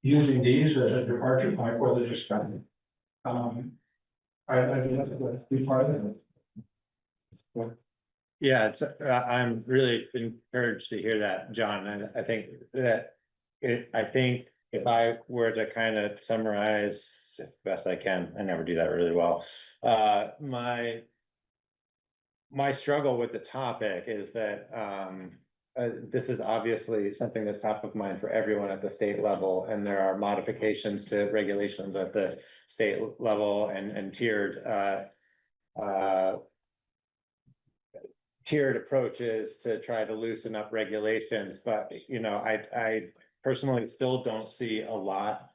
using these as a departure point for the discussion. I'd love to be part of it. Yeah, it's, I'm really encouraged to hear that, John, and I think that I think if I were to kind of summarize best I can, I never do that really well. My struggle with the topic is that, this is obviously something that's top of mind for everyone at the state level, and there are modifications to regulations at the state level and tiered approaches to try to loosen up regulations, but I personally still don't see a lot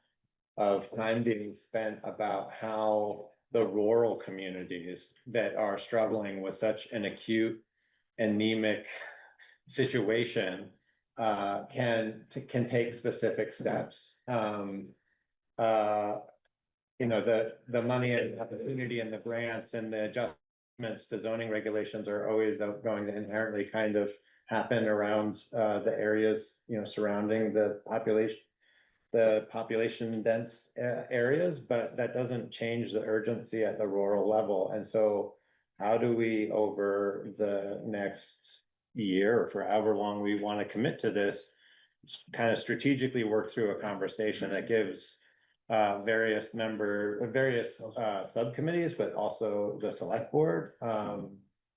of time being spent about how the rural communities that are struggling with such an acute, anemic situation can take specific steps. The money and opportunity and the grants and the adjustments to zoning regulations are always going to inherently kind of happen around the areas, surrounding the population dense areas, but that doesn't change the urgency at the rural level. And so how do we, over the next year or for however long we want to commit to this, kind of strategically work through a conversation that gives various subcommittees, but also the select board,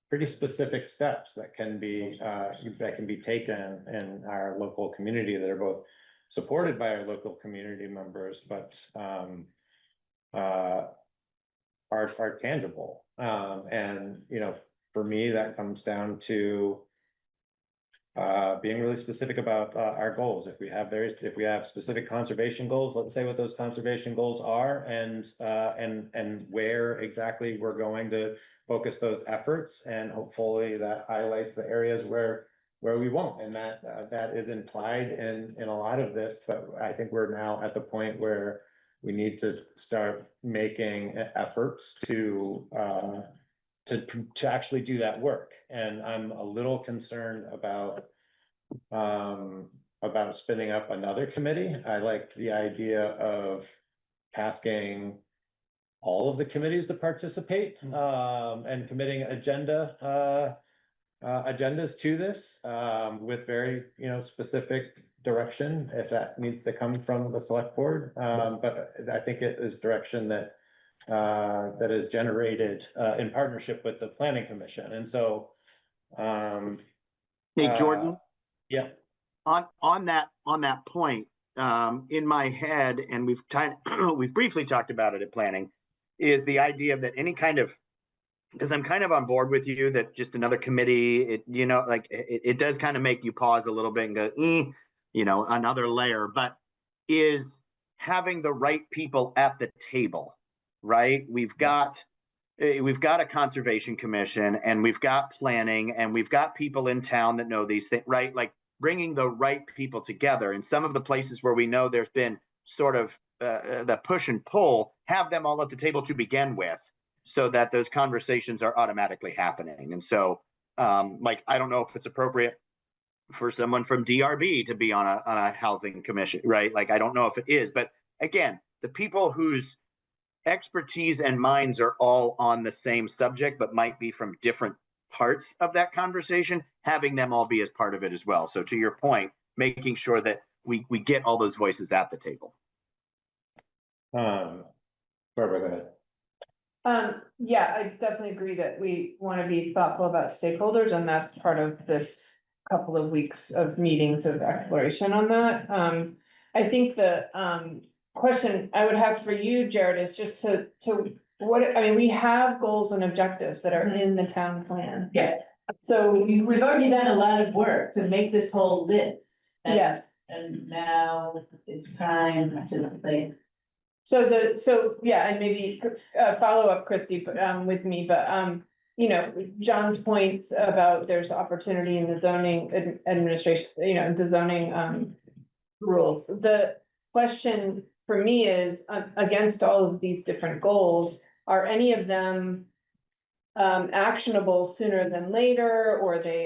pretty specific steps that can be taken in our local community that are both supported by our local community members, but are tangible. And for me, that comes down to being really specific about our goals. If we have specific conservation goals, let's say what those conservation goals are and where exactly we're going to focus those efforts, and hopefully that highlights the areas where we won't, and that is implied in a lot of this. But I think we're now at the point where we need to start making efforts to actually do that work. And I'm a little concerned about spinning up another committee. I like the idea of tasking all of the committees to participate, and committing agendas to this, with very, specific direction, if that needs to come from the select board. But I think it is direction that is generated in partnership with the planning commission. And so Hey, Jordan. Yeah. On that point, in my head, and we've briefly talked about it at planning, is the idea that any kind of, because I'm kind of on board with you that just another committee, it does kind of make you pause a little bit and go, another layer, but is having the right people at the table, right? We've got a conservation commission, and we've got planning, and we've got people in town that know these things, right? Like bringing the right people together. In some of the places where we know there's been sort of the push and pull, have them all at the table to begin with, so that those conversations are automatically happening. And so, I don't know if it's appropriate for someone from DRB to be on a housing commission, right? Like, I don't know if it is, but again, the people whose expertise and minds are all on the same subject, but might be from different parts of that conversation, having them all be as part of it as well. So to your point, making sure that we get all those voices at the table. Barbara, go ahead. Yeah, I definitely agree that we want to be thoughtful about stakeholders, and that's part of this couple of weeks of meetings of exploration on that. I think the question I would have for you, Jared, is just to we have goals and objectives that are in the town plan. Yeah. So We've already done a lot of work to make this whole list. yes. And now it's time to like. So and maybe follow up, Christy, with me, but you know, John's points about there's opportunity in the zoning administration, you know, the zoning, rules. The question for me is, against all of these different goals, are any of them actionable sooner than later, or they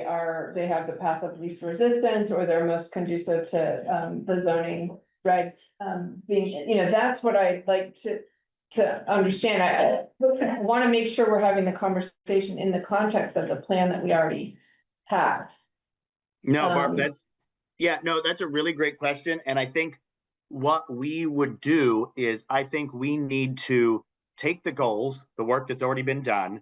have the path of least resistance, or they're most conducive to, the zoning regs, being, you know, that's what I'd like to understand. I want to make sure we're having the conversation in the context of the plan that we already have. No, Barb, Um, that's a really great question. And I think what we would do is, I think we need to take the goals, the work that's already been done,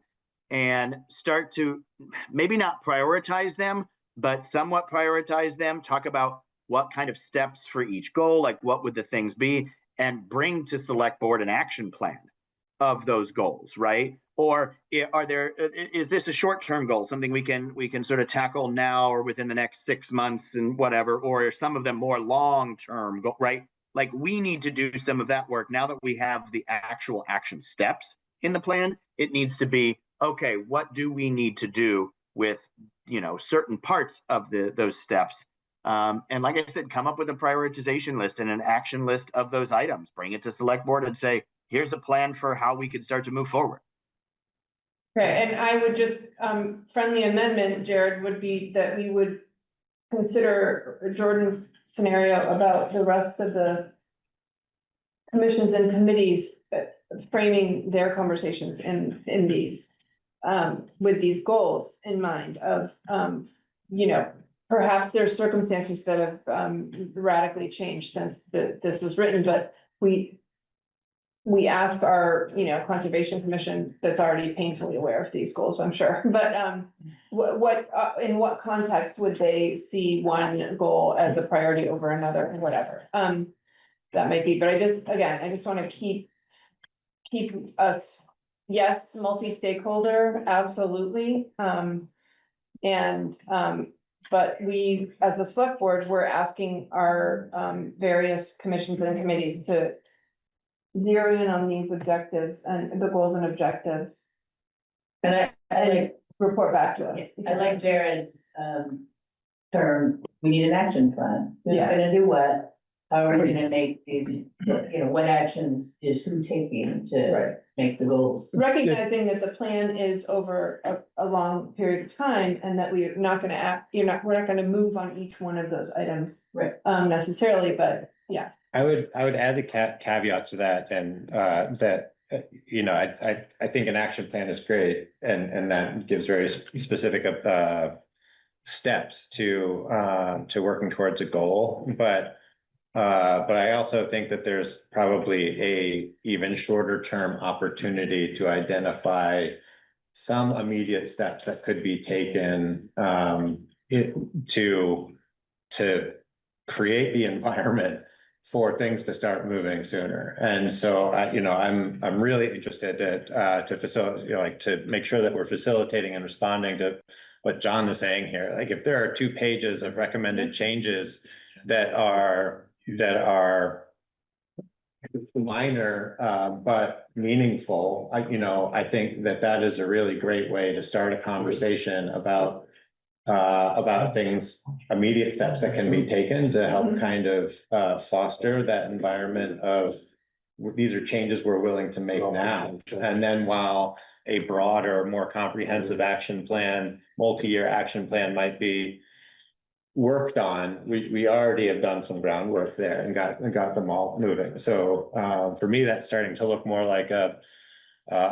and start to maybe not prioritize them, but somewhat prioritize them, talk about what kind of steps for each goal, like what would the things be, and bring to select board an action plan of those goals, right? Or is this a short-term goal, something we can sort of tackle now or within the next 6 months and whatever, or are some of them more long-term, right? Like, we need to do some of that work now that we have the actual action steps in the plan. It needs to be, okay, what do we need to do with, you know, certain parts of those steps? And like I said, come up with a prioritization list and an action list of those items, bring it to select board and say, here's a plan for how we could start to move forward. Okay, and I would just, friendly amendment, Jared, would be that we would consider Jordan's scenario about the rest of the commissions and committees framing their conversations in these, with these goals in mind of, you know, perhaps there's circumstances that have, radically changed since this was written, but we ask our, you know, Conservation Commission that's already painfully aware of these goals, I'm sure, but, in what context would they see one goal as a priority over another or whatever? That might be, but I just want to keep us, yes, multi-stakeholder, absolutely. But we, as a select board, we're asking our, various commissions and committees to zero in on these objectives and the goals and objectives And I and like, report back to us. I like Jared's, term, we need an action plan. Who's Yeah. gonna do what? How are we gonna make these, you know, what actions is who taking to Right. make the goals? Recognizing that the plan is over a long period of time and that we're not gonna we're not gonna move on each one of those items. Right. Necessarily, but yeah. I would add the caveat to that, and that, you know, I think an action plan is great, and that gives very specific steps to working towards a goal, but I also think that there's probably a even shorter term opportunity to identify some immediate steps that could be taken to create the environment for things to start moving sooner. And so I'm really interested to facilitate, like, to make sure that we're facilitating and responding to what John is saying here. Like, if there are 2 pages of recommended changes that are minor but meaningful, I think that is a really great way to start a conversation about things, immediate steps that can be taken to help kind of foster that environment of, these are changes we're willing to make now. And then while a broader, more comprehensive action plan, multi-year action plan might be worked on, we already have done some groundwork there and got them all moving. So for me, that's starting to look more like a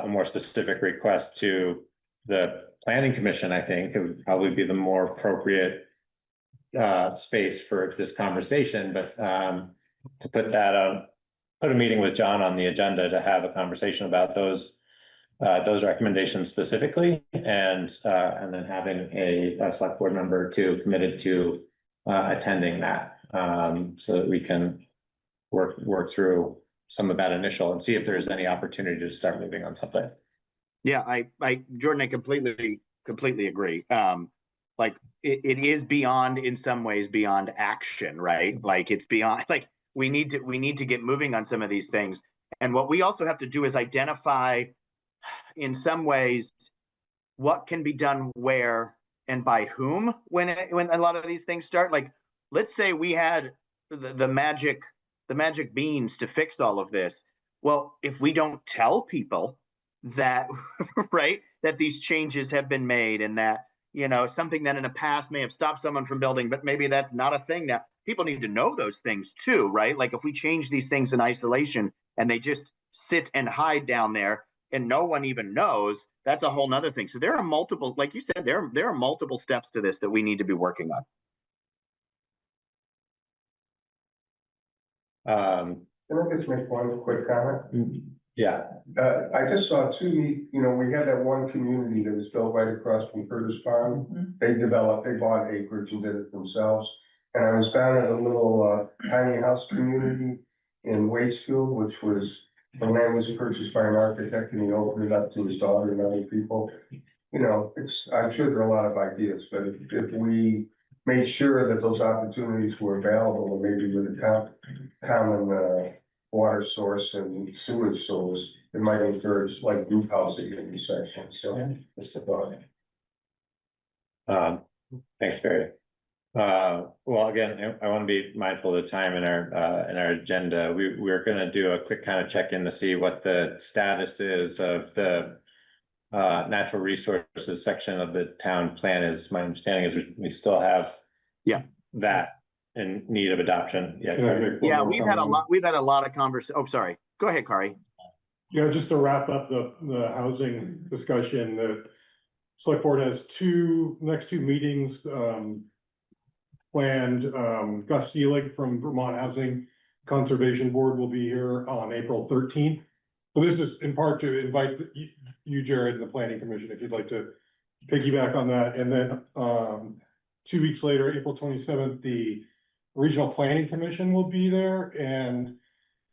more specific request to the Planning Commission. I think it would probably be the more appropriate space for this conversation, but to put a meeting with John on the agenda to have a conversation about those recommendations specifically, and then having a select board member committed to attending that, so that we can work through some of that initial and see if there's any opportunity to start moving on something. Yeah, Jordan, I completely agree. Like, it is beyond, in some ways, beyond action, right? Like, it's beyond, like, we need to get moving on some of these things. And what we also have to do is identify, in some ways, what can be done where and by whom when a lot of these things start. Like, let's say we had the magic beans to fix all of this. Well, if we don't tell people that, right, that these changes have been made and that, you know, something that in the past may have stopped someone from building, but maybe that's not a thing now. People need to know those things too, right? Like if we change these things in isolation and they just sit and hide down there and no one even knows, that's a whole nother thing. So there are multiple, like you said, there are multiple steps to this that we need to be working on. Can I just make one quick comment? Yeah, I just saw we had that one community that was built right across from Curtis Farm. They bought acreage and did it themselves. And I was down at a little tiny house community in Waitsfield, which was, the land was purchased by an architect and he opened it up to his daughter and other people. You know, I'm sure there are a lot of ideas, but if we made sure that those opportunities were available, and maybe with a common water source and sewage source, it might encourage like group housing in these sections, so that's the thought. thanks, Barry. Well, again, I want to be mindful of the time in our agenda. We're gonna do a quick kind of check-in to see what the status is of the natural resources section of the town plan. Is my understanding is we still have that in need of adoption. Yeah, we've had a lot of conversation. Oh, sorry. Go ahead, Kari. Yeah, just to wrap up the housing discussion, the select board has next two meetings, planned. Gus Seelig from Vermont Housing Conservation Board will be here on April 13th. So this is in part to invite you, Jared, and the planning commission, if you'd like to piggyback on that. And then, 2 weeks later, April 27th, the Regional Planning Commission will be there and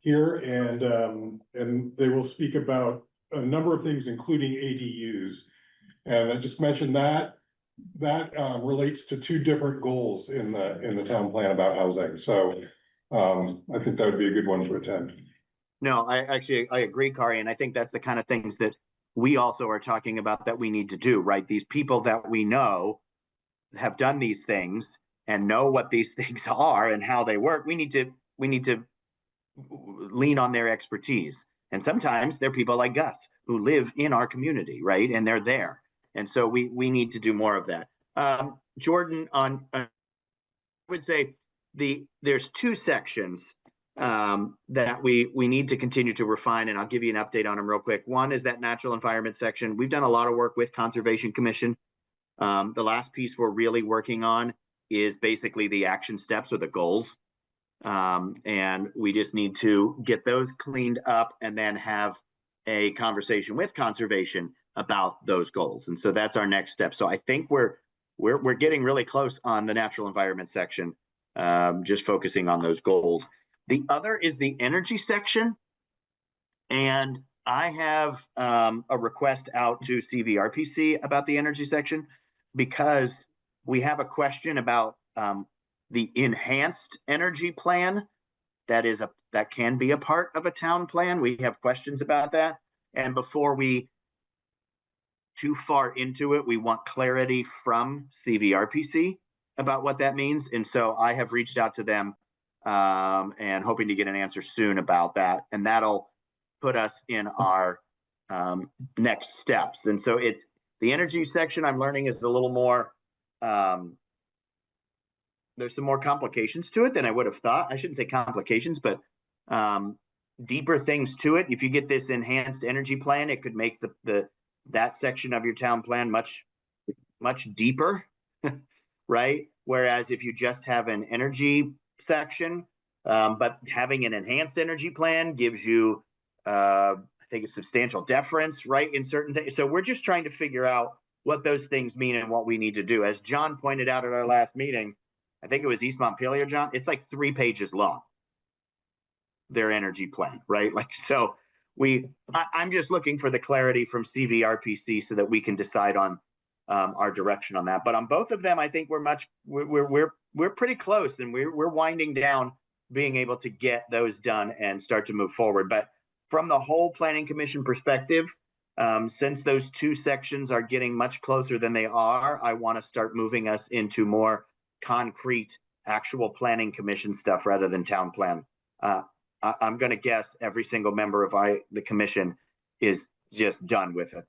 here, and they will speak about a number of things, including ADUs. And I just mentioned that relates to two different goals in the town plan about housing. So I think that would be a good one to attend. No, I agree, Kari, and I think that's the kind of things that we also are talking about that we need to do, right? These people that we know have done these things and know what these things are and how they work. We need to lean on their expertise. And sometimes they're people like Gus who live in our community, right? And they're there. And so we need to do more of that. Jordan, I would say there's two sections that we need to continue to refine, and I'll give you an update on them real quick. One is that natural environment section. We've done a lot of work with Conservation Commission. The last piece we're really working on is basically the action steps or the goals. And we just need to get those cleaned up and then have a conversation with conservation about those goals. And so that's our next step. So I think we're getting really close on the natural environment section, just focusing on those goals. The other is the energy section. And I have a request out to CVRPC about the energy section because we have a question about the enhanced energy plan that can be a part of a town plan. We have questions about that. And before we too far into it, we want clarity from CVRPC about what that means. And so I have reached out to them and hoping to get an answer soon about that. And that'll put us in our next steps. And so it's the energy section I'm learning is a little more, there's some more complications to it than I would have thought. I shouldn't say complications, but deeper things to it. If you get this enhanced energy plan, it could make that section of your town plan much deeper, right? Whereas if you just have an energy section, but having an enhanced energy plan gives you, I think, a substantial deference, right, in certain things. So we're just trying to figure out what those things mean and what we need to do. As John pointed out at our last meeting, I think it was East Montpelier, John, it's like 3 pages long, their energy plan, right? Like, so I'm just looking for the clarity from CVRPC so that we can decide on our direction on that. But on both of them, I think we're pretty close, and we're winding down being able to get those done and start to move forward. But from the whole planning commission perspective, Since those two sections are getting much closer than they are, I want to start moving us into more concrete, actual planning commission stuff rather than town plan. I'm gonna guess every single member of the commission is just done with it.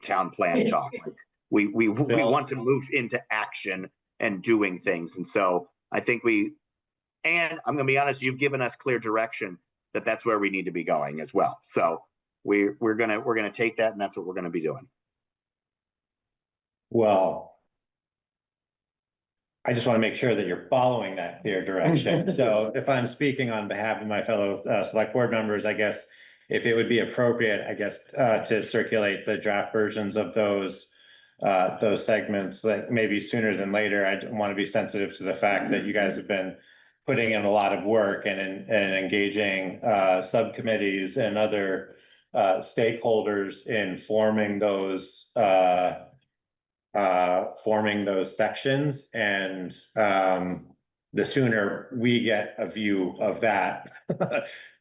Town plan talk. Like we want to move into action and doing things. And so I think and I'm gonna be honest, you've given us clear direction that that's where we need to be going as well. So we're gonna take that, and that's what we're gonna be doing. Well, I just want to make sure that you're following that clear direction. So if I'm speaking on behalf of my fellow select board members, I guess if it would be appropriate, I guess, to circulate the draft versions of those segments, like maybe sooner than later. I want to be sensitive to the fact that you guys have been putting in a lot of work and engaging subcommittees and other stakeholders in forming those sections, and the sooner we get a view of that,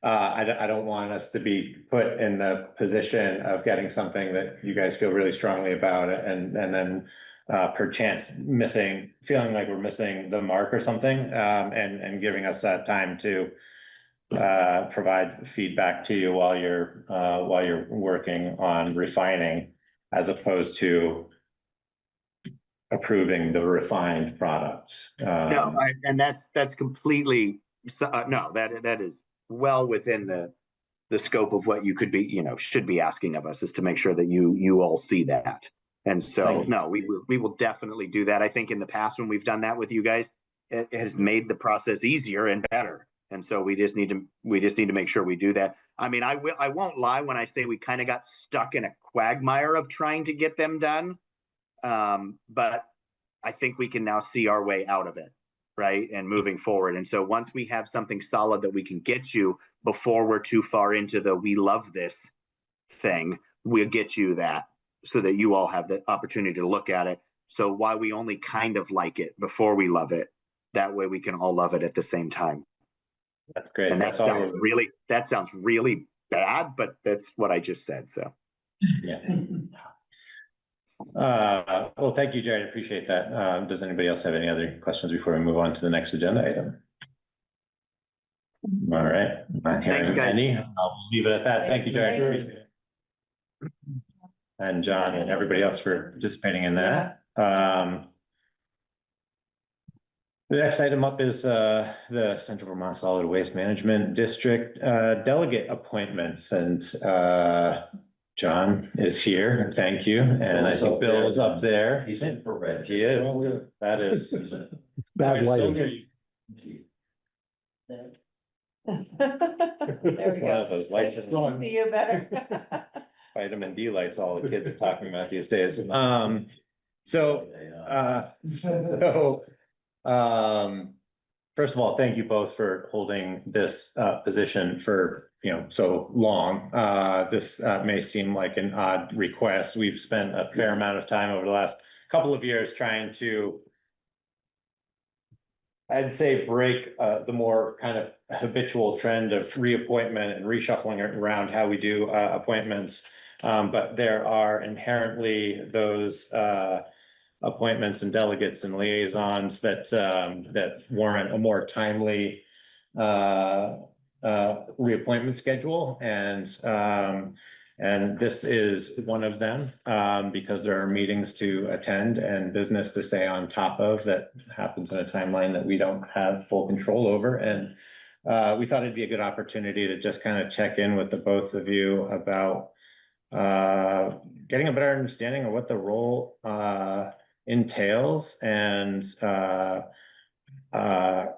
I don't want us to be put in the position of getting something that you guys feel really strongly about, and then perchance feeling like we're missing the mark or something, and giving us that time to provide feedback to you while you're working on refining, as opposed to approving the refined products. No, and that's completely, no, that is well within the scope of what you could be, should be asking of us, is to make sure that you all see that. And so, no, we will definitely do that. I think in the past, when we've done that with you guys, it has made the process easier and better. And so we just need to make sure we do that. I mean, I won't lie when I say we kind of got stuck in a quagmire of trying to get them done. But I think we can now see our way out of it, right? And moving forward. And so once we have something solid that we can get you before we're too far into the we love this thing, we'll get you that so that you all have the opportunity to look at it. So why we only kind of like it before we love it, that way we can all love it at the same time. That's great. And that sounds really bad, but that's what I just said. So yeah. Well, thank you, Jared. I appreciate that. Does anybody else have any other questions before we move on to the next agenda item? All right. Not hearing Thanks, guys. any. I'll leave it at that. Thank you, Jared. Appreciate it. And John and everybody else for participating in that. The next item up is the Central Vermont Solid Waste Management District delegate appointments, and John is here. Thank you. And I think Bill's up there. He's in for red. He is. That is Bad lighting. There It's we one of go. those lights. See you better. Vitamin D lights all the kids are talking about these days. First of all, thank you both for holding this position for so long. This may seem like an odd request. We've spent a fair amount of time over the last couple of years trying to, I'd say, break the more kind of habitual trend of reappointment and reshuffling around how we do appointments. But there are inherently those appointments and delegates and liaisons that warrant a more timely reappointment schedule, and this is one of them, because there are meetings to attend and business to stay on top of that happens in a timeline that we don't have full control over. And we thought it'd be a good opportunity to just kind of check in with the both of you about getting a better understanding of what the role entails, and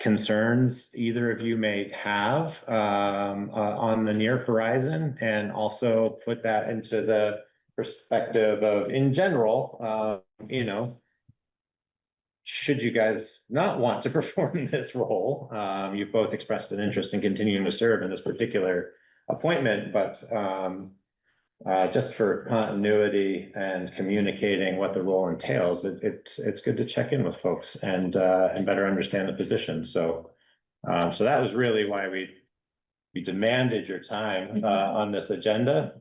concerns either of you may have on the near horizon, and also put that into the perspective of, in general, should you guys not want to perform this role, you've both expressed an interest in continuing to serve in this particular appointment, but just for continuity and communicating what the role entails, it's good to check in with folks and better understand the position. So that was really why we demanded your time on this agenda.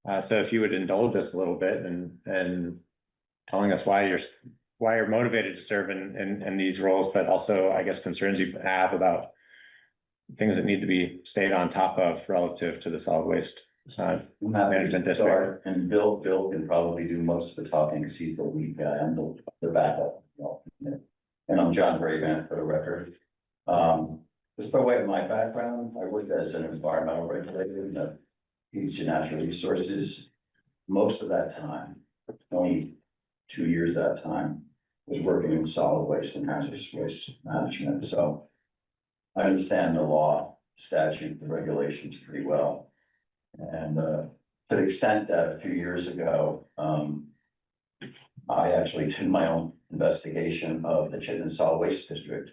So if you would indulge us a little bit and telling us why you're motivated to serve in these roles, but also, I guess, concerns you have about things that need to be stayed on top of relative to the solid waste management district. And Bill can probably do most of the talking because he's the lead guy. I'm the backup. And I'm John Braven for the record. Just by way of my background, I worked as an environmental regulator in the Houston Natural Resources. Most of that time, 22 years that time, was working in solid waste and hazardous waste management. So I understand the law, statute, the regulations pretty well. And to the extent that a few years ago, I actually did my own investigation of the Chittenden Solid Waste District,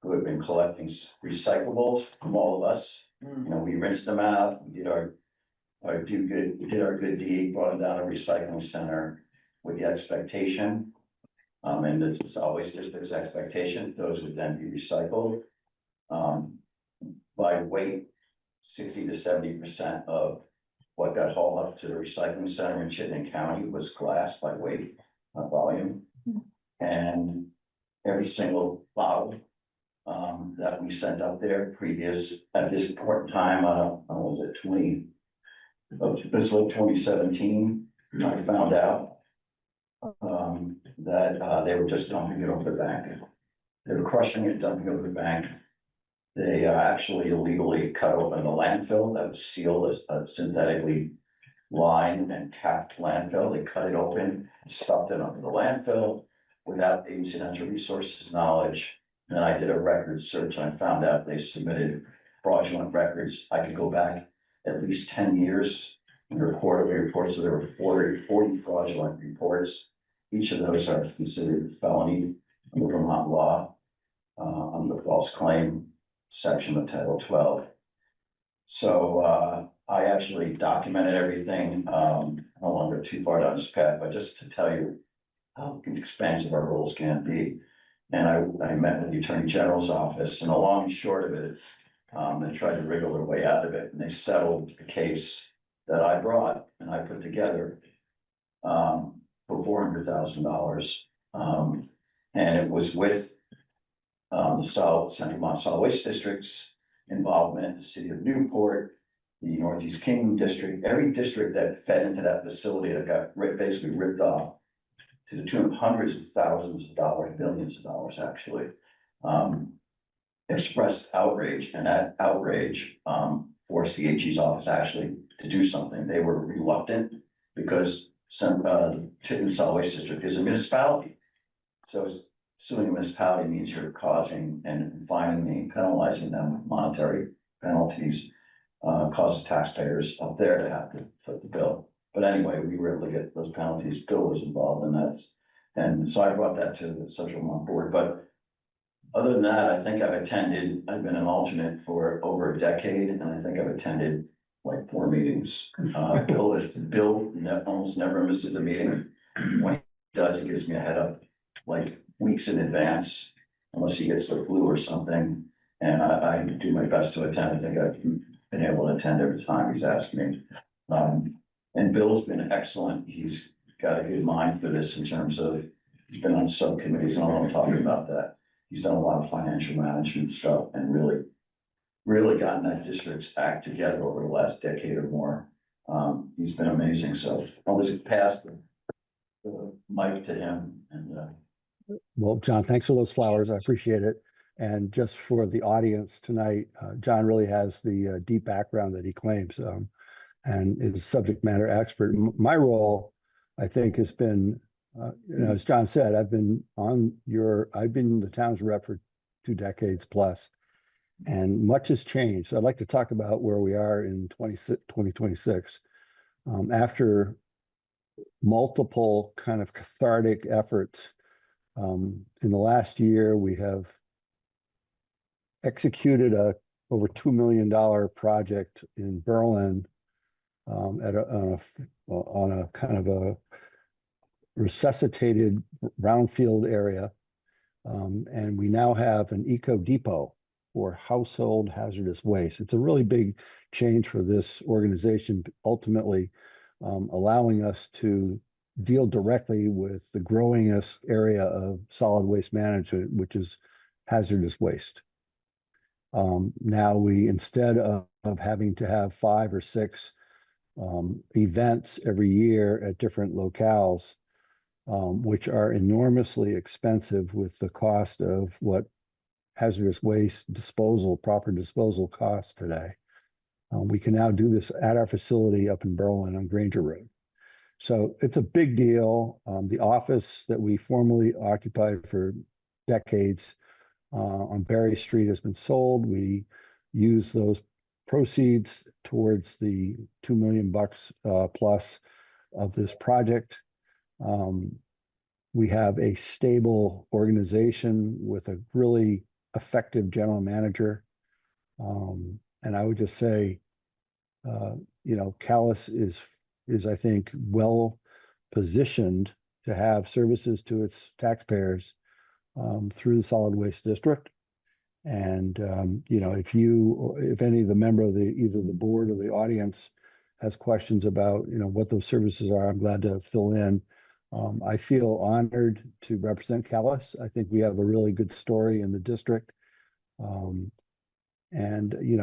who had been collecting recyclables from all of us. You know, we rinsed them out, we did our good deed, brought them down to a recycling center with the expectation, and the solid waste district's expectation, those would then be recycled. By weight, 60 to 70% of what got hauled up to the recycling center in Chittenden County was glass by weight, volume. And every single bottle that we sent up there at this point in time, was it 2017, I found out that they were just dumping it over the bank. They were crushing it, dumping it over the bank. They actually illegally cut open the landfill that was sealed as a synthetically lined and capped landfill. They cut it open, stuffed it under the landfill without Agency Natural Resources knowledge. And then I did a record search and I found out they submitted fraudulent records. I could go back at least 10 years and report reports. So there were 40 fraudulent reports. Each of those are considered felony under Vermont law, under the false claim section of Title 12. So I actually documented everything. I don't want to go too far down this path, but just to tell you how expansive our roles can be. And I met with the Attorney General's office, and the long and short of it, they tried to wriggle their way out of it, and they settled the case that I brought and I put together for $400,000. And it was with the Central Vermont Solid Waste District's involvement, the city of Newport, the Northeast Kingdom District, every district that fed into that facility that got basically ripped off to the tune of hundreds of thousands of dollars, billions of dollars actually, expressed outrage, and that outrage forced the AG's office actually to do something. They were reluctant because Chittenden Solid Waste District is a municipality. So suing a municipality means you're causing and fining and penalizing them with monetary penalties, causes taxpayers up there to have to foot the bill. But anyway, we were able to get those penalties. Bill was involved in and so I brought that to the Central Vermont Board. But other than that, I think I've been an alternate for over a decade, and I think I've attended like 4 meetings. Bill almost never misses a meeting. When he does, he gives me a head up like weeks in advance, unless he gets the flu or something. And I do my best to attend. I think I've been able to attend every time he's asked me. And Bill's been excellent. He's got a good mind for this in terms of, he's been on subcommittees, and I want to talk about that. He's done a lot of financial management stuff and really gotten that district's act together over the last decade or more. He's been amazing. So I'll just pass the mic to him. And well, John, thanks for those flowers. I appreciate it. And just for the audience tonight, John really has the deep background that he claims, and is a subject matter expert. My role, I think, has been, as John said, I've been the town's rep for 2 decades plus, and much has changed. So I'd like to talk about where we are in 2026. After multiple kind of cathartic efforts, in the last year, we have executed over $2 million project in Berlin, on a kind of a resuscitated brownfield area. And we now have an eco depot for household hazardous waste. It's a really big change for this organization. Ultimately, allowing us to deal directly with the growingest area of solid waste management, which is hazardous waste. Now we, instead of having to have 5 or 6 events every year at different locales, which are enormously expensive with the cost of what hazardous waste disposal, proper disposal costs today. We can now do this at our facility up in Berlin on Granger Road. So it's a big deal. The office that we formerly occupied for decades on Berry Street has been sold. We use those proceeds towards the $2 million plus of this project. We have a stable organization with a really effective general manager. And I would just say, Calais is, I think, well positioned to have services to its taxpayers through the solid waste district. And, if any of the member of either the board or the audience has questions about, what those services are, I'm glad to fill in. I feel honored to represent Calais. I think we have a really good story in the district.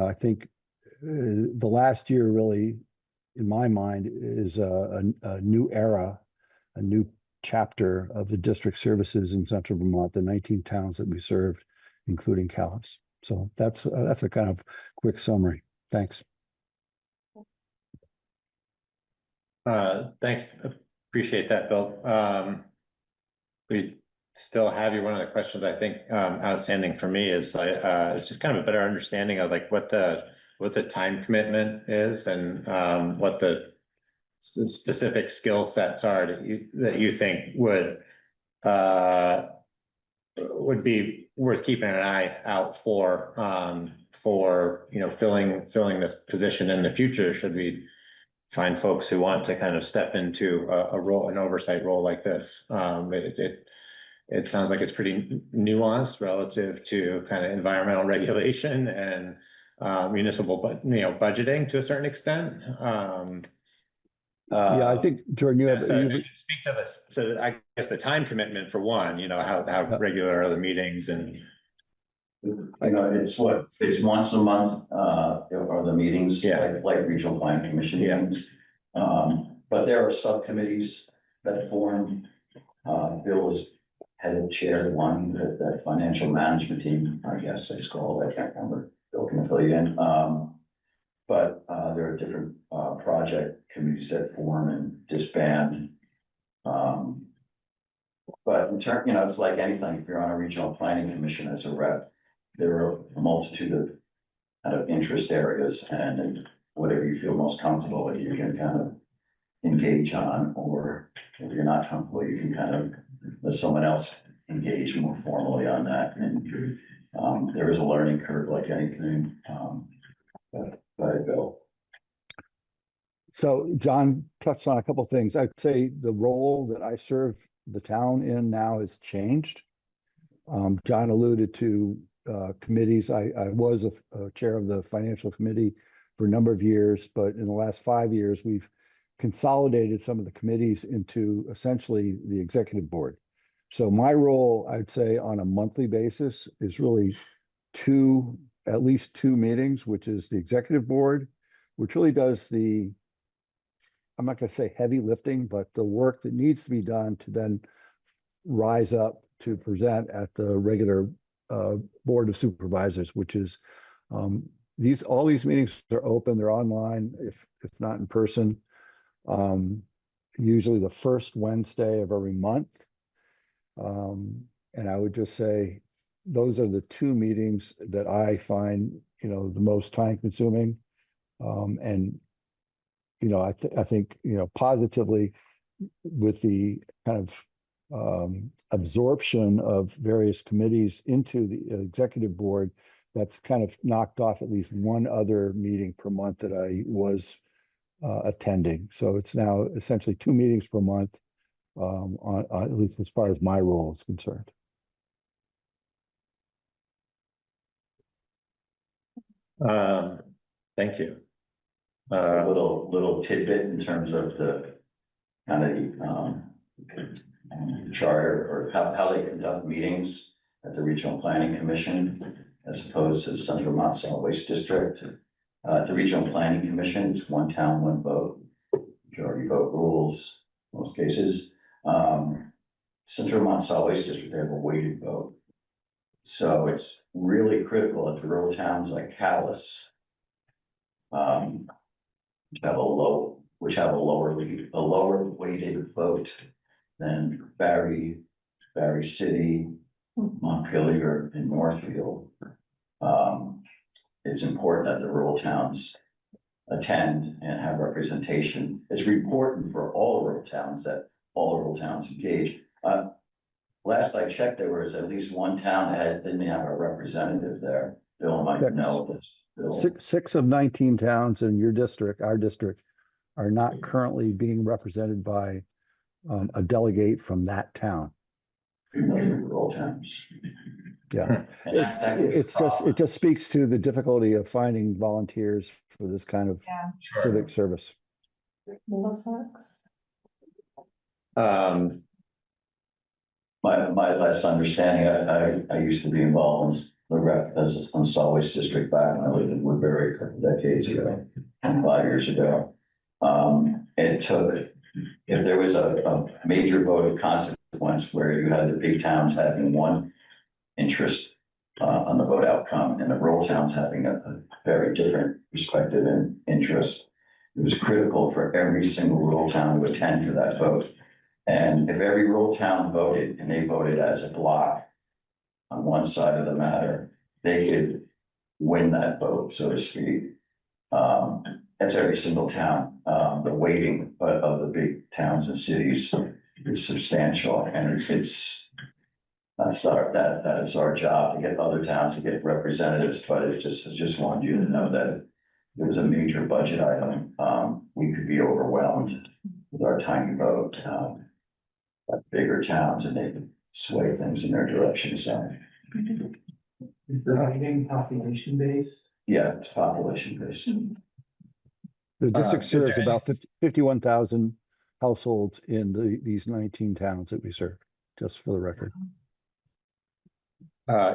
I think the last year really, in my mind, is a new era, a new chapter of the district services in central Vermont, the 19 towns that we served, including Calais. So that's a kind of quick summary. Thanks. Thanks. Appreciate that, Bill. We still have you. One of the questions I think outstanding for me is it's just kind of a better understanding of like what the time commitment is and what the specific skill sets are that you think would be worth keeping an eye out for filling this position in the future, should we find folks who want to kind of step into an oversight role like this. It sounds like it's pretty nuanced relative to kind of environmental regulation and municipal, budgeting to a certain extent. I think, Jordan, you have. Speak to this. So I guess the time commitment for one, how regular are the meetings and. It's once a month, are the meetings, like regional planning commission meetings. But there are subcommittees that form, Bill was head chair one, that financial management team, I guess it's called, I can't remember, Bill can fill you in. But there are different project committees that form and disband. But in turn, it's like anything, if you're on a regional planning commission as a rep, there are a multitude of kind of interest areas, and whatever you feel most comfortable with, you can kind of engage on, or if you're not comfortable, you can kind of let someone else engage more formally on that. And there is a learning curve like anything. But Bill. So John touched on a couple of things. I'd say the role that I serve the town in now has changed. John alluded to committees. I was a chair of the financial committee for a number of years, but in the last 5 years, we've consolidated some of the committees into essentially the executive board. So my role, I'd say on a monthly basis, is really at least two meetings, which is the executive board, which really does I'm not going to say heavy lifting, but the work that needs to be done to then rise up to present at the regular board of supervisors, which is all these meetings are open, they're online, if not in person, usually the first Wednesday of every month. And I would just say those are the two meetings that I find, the most time consuming. And, I think, positively with the kind of absorption of various committees into the executive board, that's kind of knocked off at least one other meeting per month that I was attending. So it's now essentially 2 meetings per month, on at least as far as my role is concerned. Thank you. A little tidbit in terms of the kind of, charter or how they conduct meetings at the Regional Planning Commission as opposed to the Central Vermont Solid Waste District. The Regional Planning Commission is one town, one vote, majority vote rules, most cases. Central Vermont Solid Waste District, they have a weighted vote. So it's really critical that the rural towns like Calais, which have a lower weighted vote than Barry City, Montpelier, and Northfield. It's important that the rural towns attend and have representation. It's important for all rural towns that all rural towns engage. Last I checked, there was at least one town that didn't have a representative there. Bill might know this. Bill. Six of 19 towns in your district, our district, are not currently being represented by a delegate from that town. Rural towns. Yeah, it just speaks to the difficulty of finding volunteers for this kind of civic service. My last understanding, I used to be involved in the rep as on Solid Waste District back when I lived in Woodbury a couple of decades ago, 5 years ago. It took, if there was a major vote of consequence where you had the big towns having one interest on the vote outcome and the rural towns having a very different perspective and interest, it was critical for every single rural town to attend for that vote. And if every rural town voted and they voted as a block on one side of the matter, they could win that vote, so to speak. That's every single town. The weighting of the big towns and cities is substantial, and that is our job to get other towns to get representatives. But I just wanted you to know that if there was a major budget item, we could be overwhelmed with our tiny vote. Bigger towns and they can sway things in their direction. So Is the voting population based? yeah, it's population based. The district Is serves there about 51,000 households in these 19 towns that we serve, just for the record.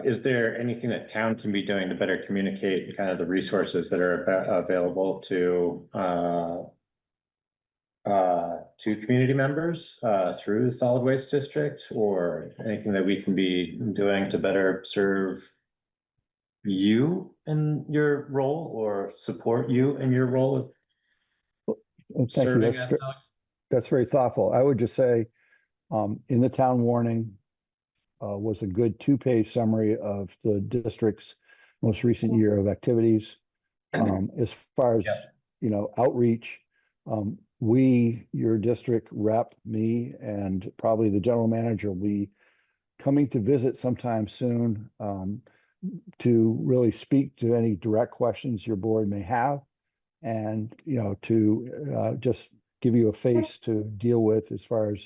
Is there anything that town can be doing to better communicate kind of the resources that are available to community members through the solid waste district, or anything that we can be doing to better serve you in your role or support you in your role of Thank you. serving as delegate? That's very thoughtful. I would just say, in the town warning was a good 2-page summary of the district's most recent year of activities. As far as, outreach, your district rep, me, and probably the general manager will be coming to visit sometime soon to really speak to any direct questions your board may have, and to just give you a face to deal with as far as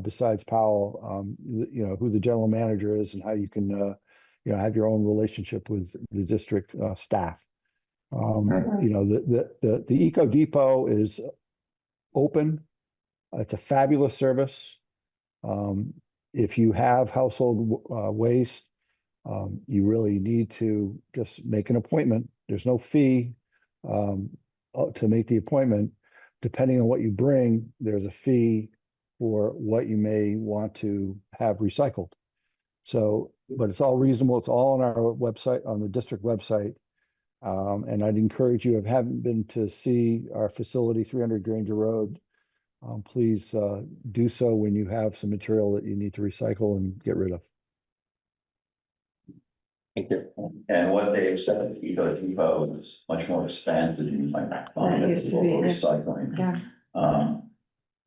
besides Powell, who the general manager is and how you can have your own relationship with the district staff. The Eco Depot is open. It's a fabulous service. If you have household waste, you really need to just make an appointment. There's no fee to make the appointment. Depending on what you bring, there's a fee for what you may want to have recycled. So, but it's all reasonable. It's all on our website, on the district website. And I'd encourage you, if you haven't been to see our facility, 300 Granger Road, please do so when you have some material that you need to recycle and get rid of. Thank you. And what they have said at Eco Depot is much more expansive than you might find at used to local be, yeah. recycling. Yeah.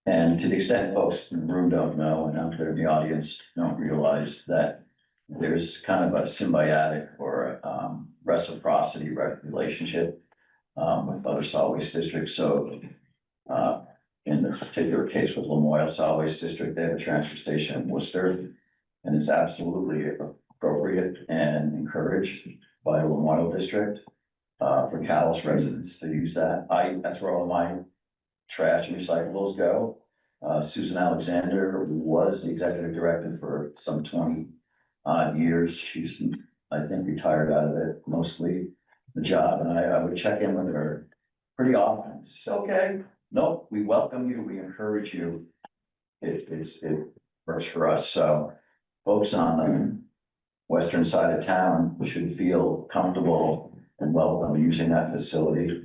And to the extent folks in the room don't know, and out there in the audience don't realize that there's kind of a symbiotic or reciprocity relationship with other solid waste districts. So in the particular case with Lamoille Solid Waste District, they have a transfer station in Worcester, and it's absolutely appropriate and encouraged by Lamoille District. for Calais residents to use that. That's where all my trash and recyclables go. Susan Alexander was the executive director for some 20 years. She's, I think, retired out of it, mostly the job, and I would check in with her pretty often. It's okay, no, we welcome you, we encourage you. It works for us, so folks on the western side of town should feel comfortable and welcome using that facility.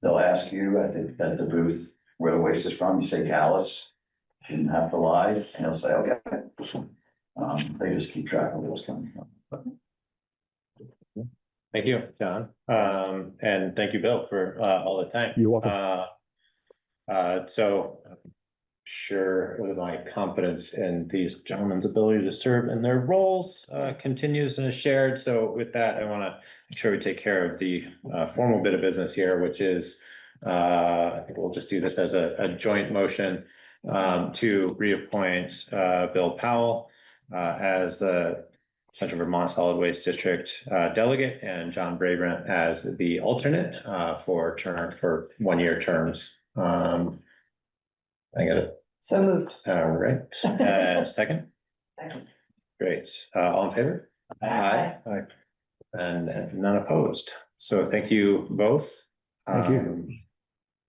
They'll ask you at the booth where the waste is from, you say Calais, shouldn't have to lie, and they'll say, okay. They just keep track of what's coming from. Thank you, John. And thank you, Bill, for all the time. You're welcome. So sure with my confidence in these gentlemen's ability to serve in their roles continues and is shared. So with that, I want to make sure we take care of the formal bit of business here, which is I think we'll just do this as a joint motion to reappoint Bill Powell as the Central Vermont Solid Waste District delegate and John Brabrant as the alternate for 1-year terms. I got it. So moved. All right, second? Second. Great, all in favor? Aye. Aye. And none opposed, so thank you both. Thank you.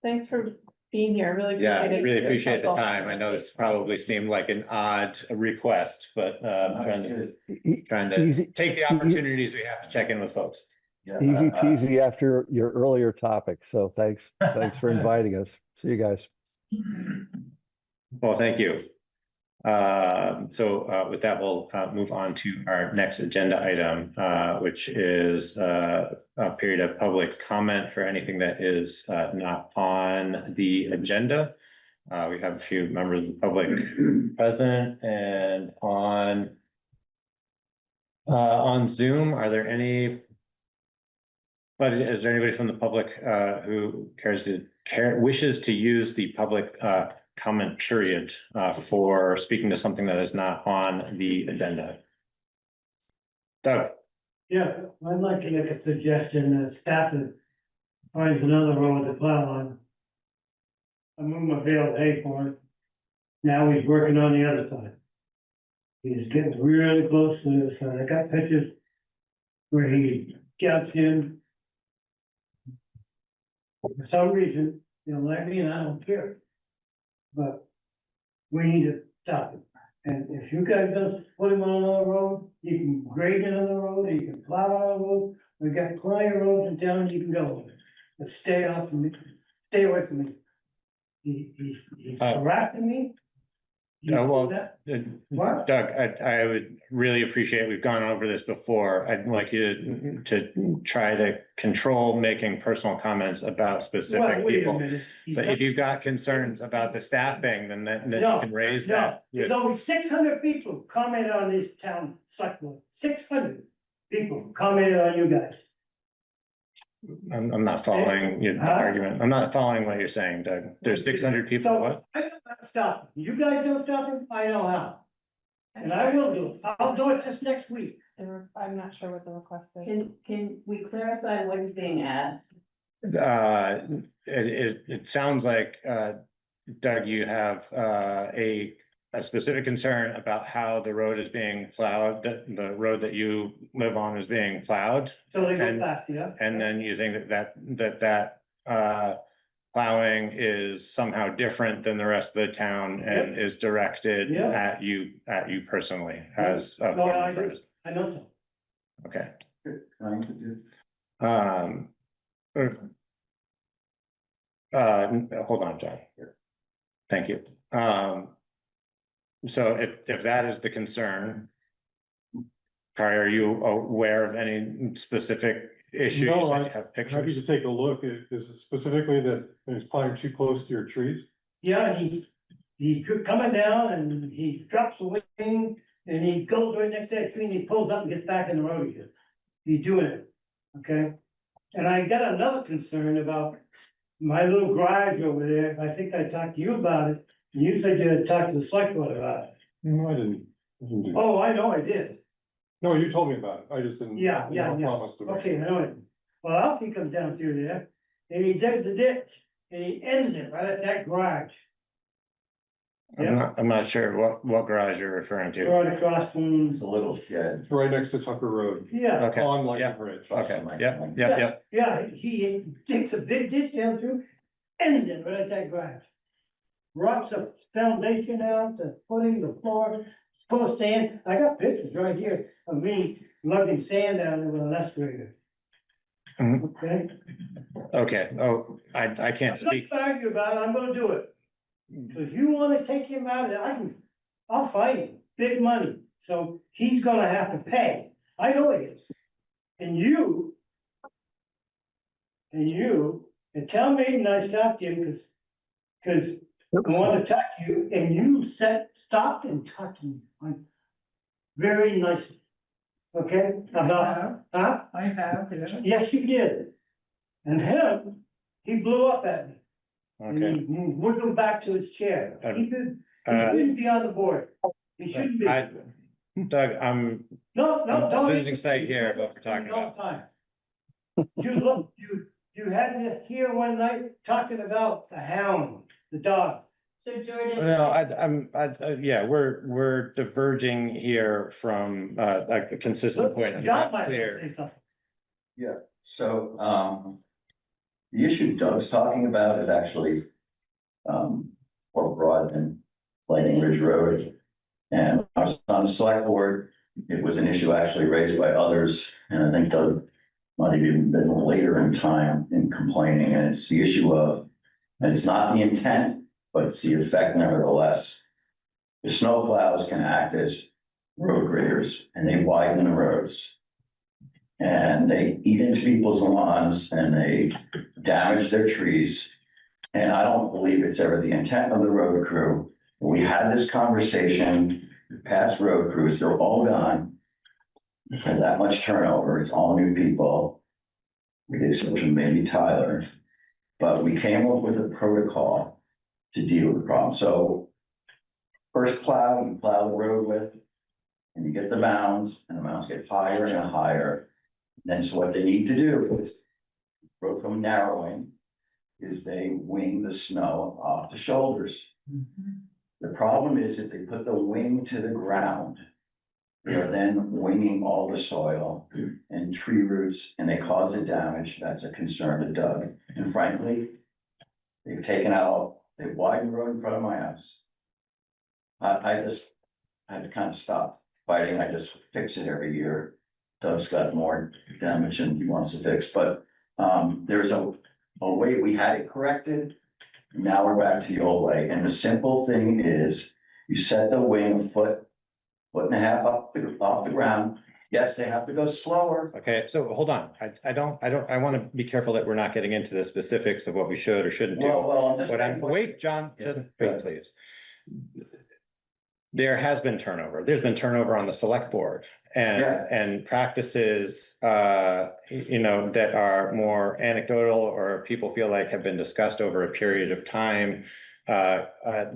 Thanks for being here. I really Yeah, I appreciate it. really appreciate the That's all. time. I know this probably seemed like an odd request, but I'm trying to Easy, take the opportunities we have to check in with folks. easy peasy after your earlier topic. So thanks for inviting us. See you guys. Well, thank you. So with that, we'll move on to our next agenda item, which is a period of public comment for anything that is not on the agenda. We have a few members of the public present, and on Zoom, are there any? But is there anybody from the public who wishes to use the public comment period for speaking to something that is not on the agenda? Doug? Yeah, I'd like to make a suggestion that Stafford finds another road to plow on. I moved my bale of hay for him. Now he's working on the other side. He's getting really close to the other side. I got pictures where he gets in. For some reason, you know, like me, and I don't care. But we need to stop it. And if you guys just put him on another road, you can grade another road, you can plow another road. We've got plenty of roads in town you can go with. But stay off from me, stay away from me. He's harassing me. Well, What? Doug, I would really appreciate, we've gone over this before. I'd like you to try to control making personal comments about specific Wait a people. minute. But if you've got concerns about the staffing, then you No, can raise No, that. there's over 600 people commented on this town select board. 600 people commented on you guys. I'm not following your Huh? argument. I'm not following what you're saying, Doug. There's 600 people, So, what? I know how to stop it. You guys don't stop it, I know how. And I will do it. I'll do it this next week. I'm not sure what the request is. Can we clarify what is being asked? It sounds like, Doug, you have, a specific concern about how the road is being plowed, that the road that you live on is being plowed. So they go And- fast, yeah? And then you think that plowing is somehow different than the rest of the town and is directed Yeah. at you personally as a No, I former do. president. I know so. Okay. Trying to do. Hold on, John. Thank you. So if that is the concern, Kari, are you aware of any specific issues No, that you have Happy pictures? to take a look. Is it specifically that it's plowing too close to your trees? Yeah, he's coming down and he drops the wing and he goes right next to that tree and he pulls up and gets back in the road again. He's doing it, okay? And I got another concern about my little garage over there. I think I talked to you about it. And you said you had talked to the select board about it. No, I didn't do that. Oh, I know I did. No, you told me about it. I just didn't. Yeah. promise to. Okay, I know it. Well, Alfie comes down through there, and he digs the ditch, and he ends it right at that garage. I'm not sure what garage you're referring to. Right across from, It's a little shed. It's right next to Tucker Road, yeah, Okay, on yeah, Lightning Bridge. okay, yep. yeah, he digs a big ditch down through, ends it right at that garage. Rocks the foundation out, the footing, the floor, full of sand, I got pictures right here of me lugging sand down there with an excavator. Mhm. Okay? Okay, oh, I can't I'm speak. not arguing about it, I'm gonna do it. So if you wanna take him out of there, I'll fight him, big money, so he's gonna have to pay, I know he is. And you, tell me, and I stopped him, cause I wanted to touch you, and you stopped and touched me, very nicely. Okay, about, huh? I have, yeah. Yes, you did. And him, he blew up at me. And Okay, he wiggled back to his chair. He shouldn't be on the board. He shouldn't be. Doug, I'm No, don't. losing sight here of what we're talking about. Time. You had me here one night talking about the hound, the dog. So Jordan. No, yeah, we're diverging here from a consistent point. I'm John not might clear. say something. Yeah, so, the issue Doug's talking about is actually, more broad than Lightning Ridge Road. And I was on the select board, it was an issue actually raised by others, and I think Doug might have even been later in time in complaining, and it's the issue of, and it's not the intent, but it's the effect nevertheless. The snow plows can act as road graders, and they widen the roads. And they eat into people's lawns and they damage their trees. And I don't believe it's ever the intent of the road crew. We had this conversation, past road crews, they're all gone. Had that much turnover, it's all new people. With the exception of maybe Tyler. But we came up with a protocol to deal with the problem. So first plow, you plow the road with, and you get the mounds, and the mounds get higher and higher. Then so what they need to do is, road from narrowing, is they wing the snow off the shoulders. The problem is if they put the wing to the ground, they are then winging all the soil and tree roots, and they cause a damage. That's a concern to Doug. And frankly, they've widened the road in front of my house. I had to kind of stop fighting. I just fix it every year. Doug's got more damage than he wants to fix, but there's a way we had it corrected. Now we're back to the old way, and the simple thing is you set the wing a foot and a half off the ground. Yes, they have to go slower. Okay, so hold on. I want to be careful that we're not getting into the specifics of what we should or shouldn't do. Well, Wait, John, Yeah, wait, please. There has been turnover. There's been turnover on the select board and practices, that are more anecdotal or people feel like have been discussed over a period of time,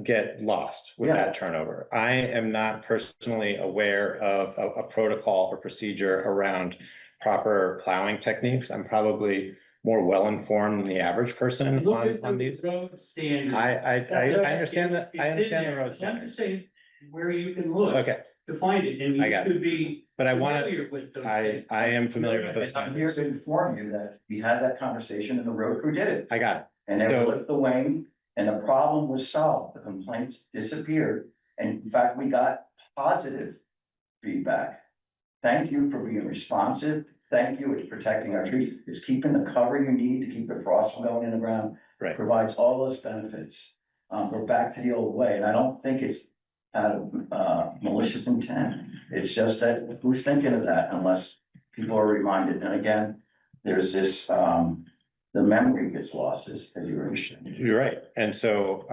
get lost with that turnover. I am not personally aware of a protocol or procedure around proper plowing techniques. I'm probably more well-informed than the average person on these. Road standards. I understand that. I understand the road I'm just standards. saying where you can look. Okay, To find it, and I you got it. should be but I want familiar with those I things. am familiar with those I'm here standards. to inform you that we had that conversation and the road crew did it. I got it. And they So- lift the wing and the problem was solved. The complaints disappeared. And in fact, we got positive feedback. Thank you for being responsive. Thank you. It's protecting our trees. It's keeping the cover you need to keep the frost from going in the ground. Right. Provides all those benefits. We're back to the old way, and I don't think it's out of malicious intent. It's just that who's thinking of that unless people are reminded. And again, there's this, the memory gets lost as you were mentioning. You're right. And so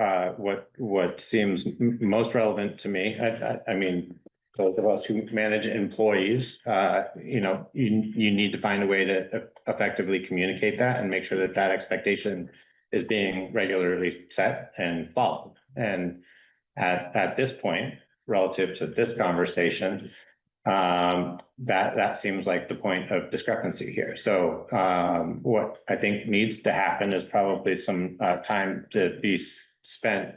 what seems most relevant to me, I mean, those of us who manage employees, you need to find a way to effectively communicate that and make sure that that expectation is being regularly set and followed. And at this point, relative to this conversation, That seems like the point of discrepancy here. So, what I think needs to happen is probably some, time to be spent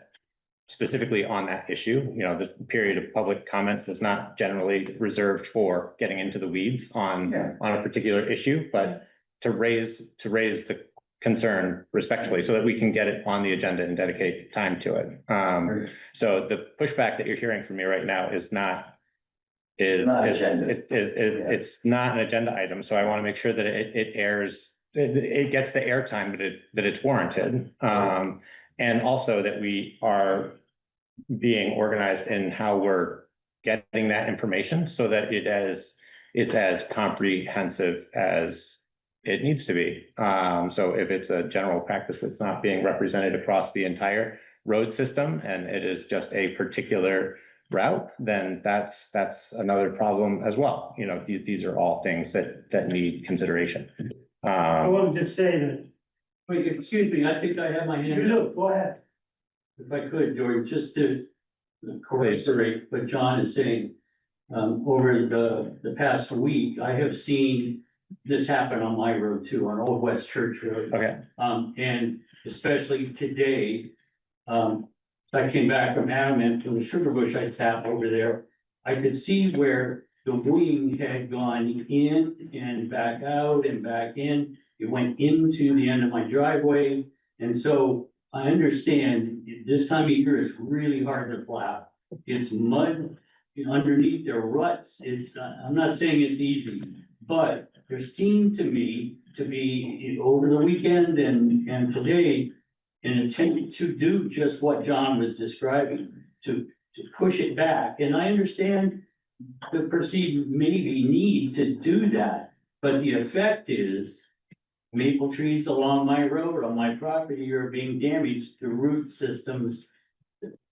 specifically on that issue. You know, the period of public comment is not generally reserved for getting into the weeds on a particular issue, but to raise the concern respectfully so that we can get it on the agenda and dedicate time to it. So the pushback that you're hearing from me right now is not it's not an agenda item. So I want to make sure that it airs, it gets the airtime that it's warranted. And also that we are being organized in how we're getting that information so that it's as comprehensive as it needs to be. So if it's a general practice that's not being represented across the entire road system and it is just a particular route, then that's another problem as well. You know, these are all things that need consideration. I want to just say that, Wait, excuse me, I think I have my you hand up. do, go ahead. If I could, George, just to corroborate what John is saying. Over the past week, I have seen this happen on my road too, on Old West Church Road. Okay. And especially today, I came back from Adamant to a sugar bush I tapped over there. I could see where the wing had gone in and back out and back in. It went into the end of my driveway. And so I understand this time of year is really hard to plow. It's mud underneath their ruts. I'm not saying it's easy, but there seemed to me to be over the weekend and today an attempt to do just what John was describing, to push it back. And I understand the perceived maybe need to do that, but the effect is maple trees along my road, on my property are being damaged, the root systems,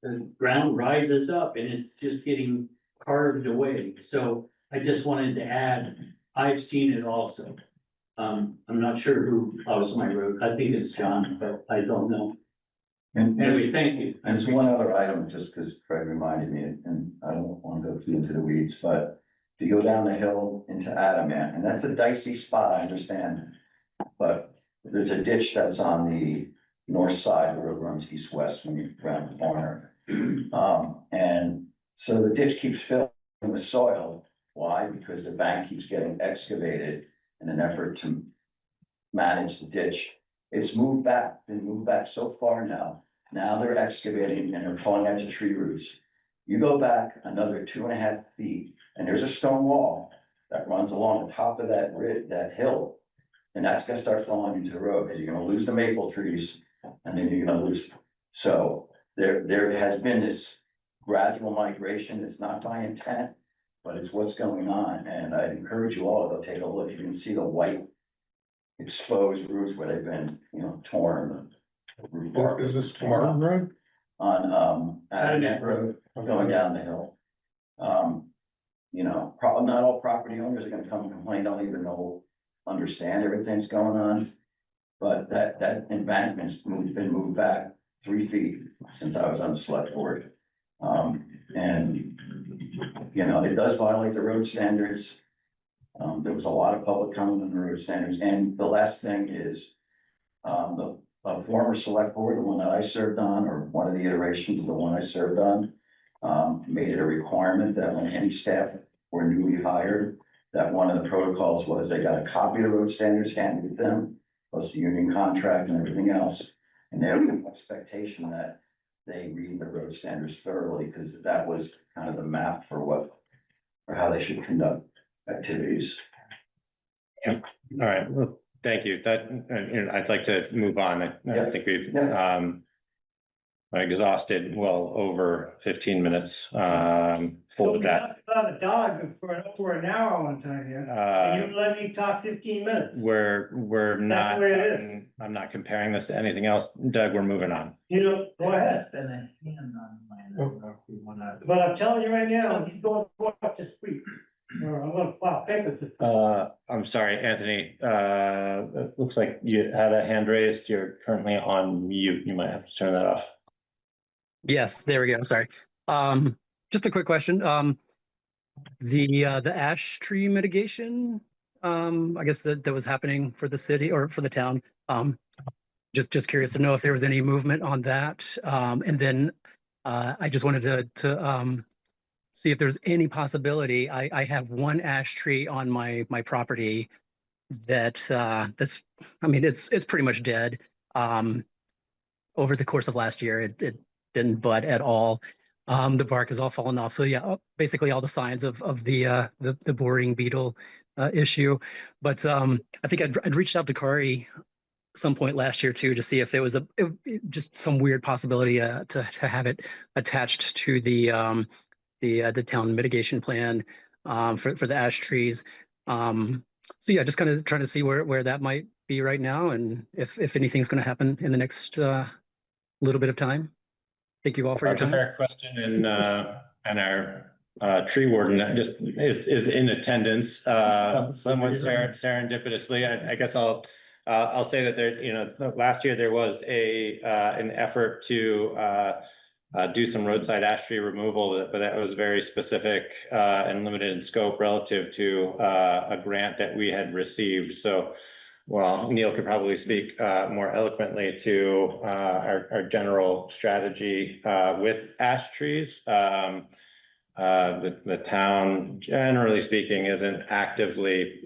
the ground rises up and it's just getting carved away. So I just wanted to add, I've seen it also. I'm not sure who plows my road. I think it's John, but I don't know. And Anyway, thank you. and there's one other item, just because Craig reminded me, and I don't want to go too into the weeds, but if you go down the hill into Adamant, and that's a dicey spot, I understand. But there's a ditch that's on the north side, the road runs east-west when you round the corner. And so the ditch keeps filling with soil. Why? Because the bank keeps getting excavated in an effort to manage the ditch. It's been moved back so far now. Now they're excavating and they're pulling out the tree roots. You go back another 2.5 feet and there's a stone wall that runs along the top of that hill. And that's gonna start falling into the road because you're gonna lose the maple trees and then you're gonna lose. So there has been this gradual migration. It's not by intent, but it's what's going on. And I'd encourage you all to go take a look. You can see the white exposed roots where they've been, torn. Is this Martin Road? On, Adamant Road, going down the hill. Probably not all property owners are gonna come and complain, don't even understand everything's going on. But that embankment's been moved back 3 feet since I was on the select board. And it does violate the road standards. There was a lot of public comment on the road standards, and the last thing is, the former select board, the one that I served on, or one of the iterations of the one I served on, made it a requirement that when any staff were newly hired, that one of the protocols was they got a copy of the road standards handed to them, plus the union contract and everything else. And they have an expectation that they read the road standards thoroughly, because that was kind of the map for how they should conduct activities. All right, well, thank you. I'd like to move on. I think we've exhausted well over 15 minutes full of that. About a dog for over an hour one time here, and you let me talk 15 minutes. We're not, the way it is. I'm not comparing this to anything else. Doug, we're moving on. Go ahead. Been a hand on mine. I don't know if we wanna. But I'm telling you right now, he's going to up this week. Or I'm gonna file papers. I'm sorry, Anthony, it looks like you had a hand raised. You're currently on mute. You might have to turn that off. Yes, there we go. I'm sorry. Just a quick question. The ash tree mitigation, I guess that was happening for the city or for the town. Just curious to know if there was any movement on that. And then I just wanted to see if there's any possibility. I have one ash tree on my property that's I mean it's pretty much dead. Over the course of last year, it didn't bud at all. The bark is all fallen off. So yeah, basically all the signs of the boring beetle issue. But I think I'd reached out to Kari some point last year too to see if there was just some weird possibility to have it attached to the town mitigation plan for the ash trees. So yeah, just kind of trying to see where that might be right now, and if anything's going to happen in the next little bit of time. Thank you all for your That's a time. fair question, and our tree warden just is in attendance, somewhat serendipitously. I guess I'll say that there, you know, last year there was an effort to do some roadside ash tree removal, but that was very specific and limited in scope relative to a grant that we had received. So, well, Neil could probably speak more eloquently to our general strategy with ash trees. The town, generally speaking, isn't actively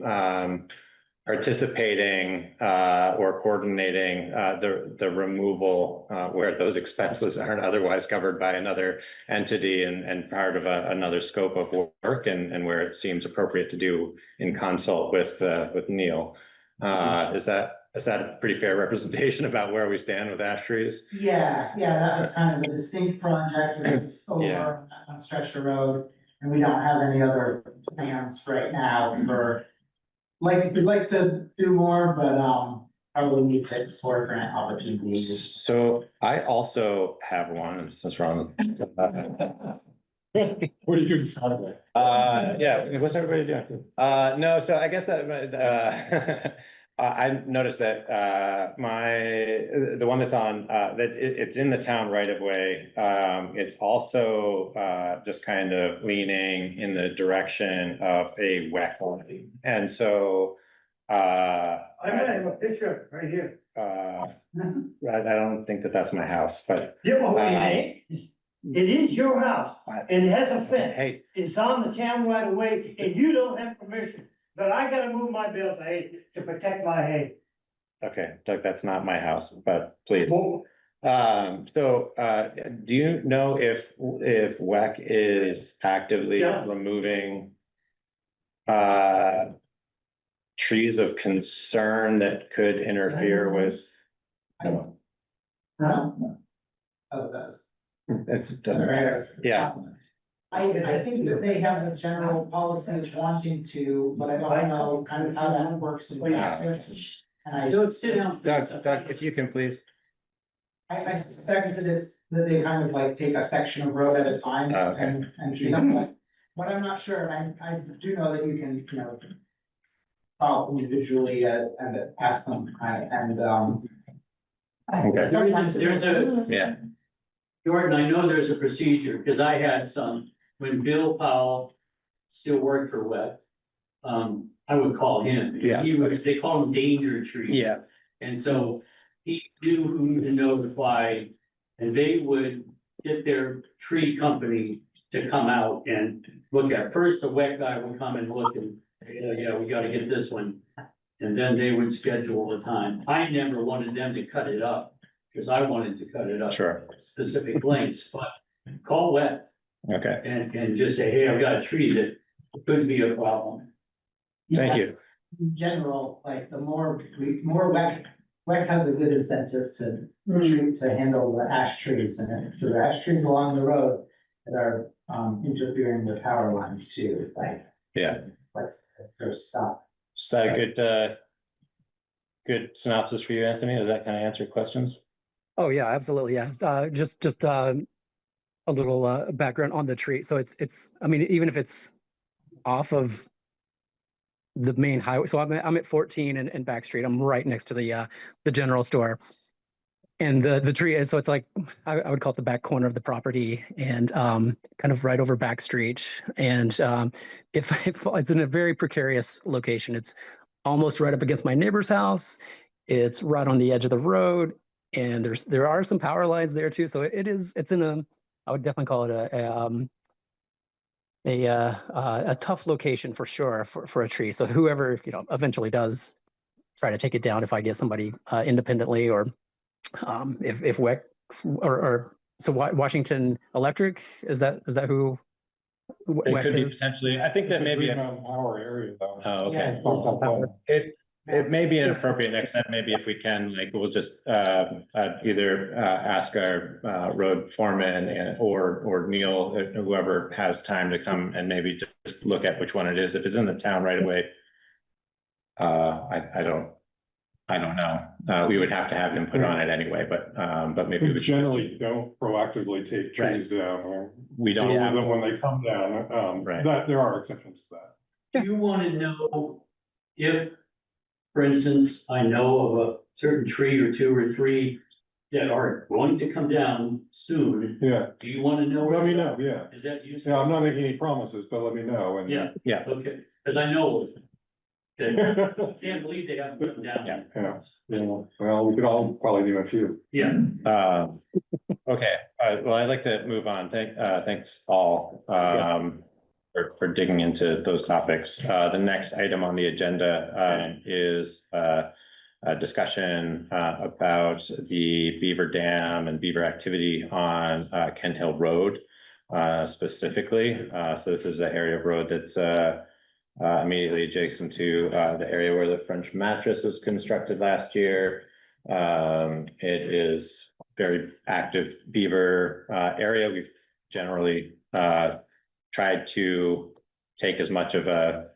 participating or coordinating the removal where those expenses aren't otherwise covered by another entity and part of another scope of work, and where it seems appropriate to do in consult with Neil. Is that a pretty fair representation about where we stand with ash trees? Yeah, that was kind of a distinct project, it was over on Stretcher Road, and we don't have any other plans right now for, like, we'd like to do more, but, probably need to explore grant opportunities. So I also have one, and since we're on. What are you doing Saturday? Yeah, what's everybody doing? No, so I guess that I noticed that the one that's on that it's in the town right of way. It's also just kind of leaning in the direction of a wetland, and so I might have a picture right here. I don't think that's my house, but It is your house, and it has a fence. Hey, It's on the town right away, and you don't have permission, but I gotta move my bale of hay to protect my hay. okay, Doug, that's not my house, but please. Well, Do you know if WEC is actively removing trees of concern that could interfere with? No. Oh, that's. It doesn't matter. Yeah. I think that they have a general policy of wanting to, but I don't know kind of how that works in practice. And Doug, if you can please. I suspect that that they kind of like take a section of road at a time and treat them, but I'm not sure, and I do know that you can, you know, call individually and ask them, sometimes There's Jordan, I know there's a procedure, because I had some, when Bill Powell still worked for WEC, I would call him. Yeah. They call them danger trees. Yeah. And so he knew who to notify, and they would get their tree company to come out and look at, first the WEC guy would come and look and, yeah, we gotta get this one. And then they would schedule a time. I never wanted them to cut it up, because I wanted to cut it up. Sure. Specific lengths, but call WEC Okay. and just say, hey, I've got a tree that could be a problem. Thank you. in general, like the more WEC has a good incentive to handle the ash trees, and so the ash trees along the road that are interfering with power lines too, like. Yeah. Let's stop. Is that a good synopsis for you, Anthony? Does that kind of answer questions? Oh yeah, absolutely. Yeah. Just a little background on the tree. So it's I mean, even if it's off of the main highway, so I'm at 14 and Back Street. I'm right next to the general store. And the tree, so it's like, I would call it the back corner of the property and kind of right over Back Street. And if it's in a very precarious location, it's almost right up against my neighbor's house. It's right on the edge of the road. And there are some power lines there too. So it's in a, I would definitely call it a tough location for sure for a tree. So whoever, eventually does try to take it down, if I get somebody independently, or if WEX or so Washington Electric, is that who? It could be is? potentially, I think that maybe. Green Mountain Power area though. Oh, okay. Yeah. It may be an appropriate next step, maybe if we can, like, we'll just either ask our road foreman or Neil, whoever has time to come and maybe just look at which one it is. If it's in the town right away. I don't know. We would have to have input on it anyway, but maybe We generally don't proactively take trees down, or we don't deal with have them when they come down. Right. That there are exceptions to that. Do you want to know if, for instance, I know of a certain tree or two or three that are going to come down soon? Yeah, Do you want to know? let me know, yeah. Is that useful? Yeah, I'm not making any promises, but let me know. And Yeah, okay, because I know. Okay. Can't believe they haven't come down. Yeah, well, we could all probably name a few. Yeah. Okay, well, I'd like to move on. Thanks all for digging into those topics. The next item on the agenda is a discussion about the Beaver Dam and beaver activity on Kent Hill Road specifically. So this is an area of road that's immediately adjacent to the area where the French mattress was constructed last year. It is very active beaver area. We've generally tried to take as much of a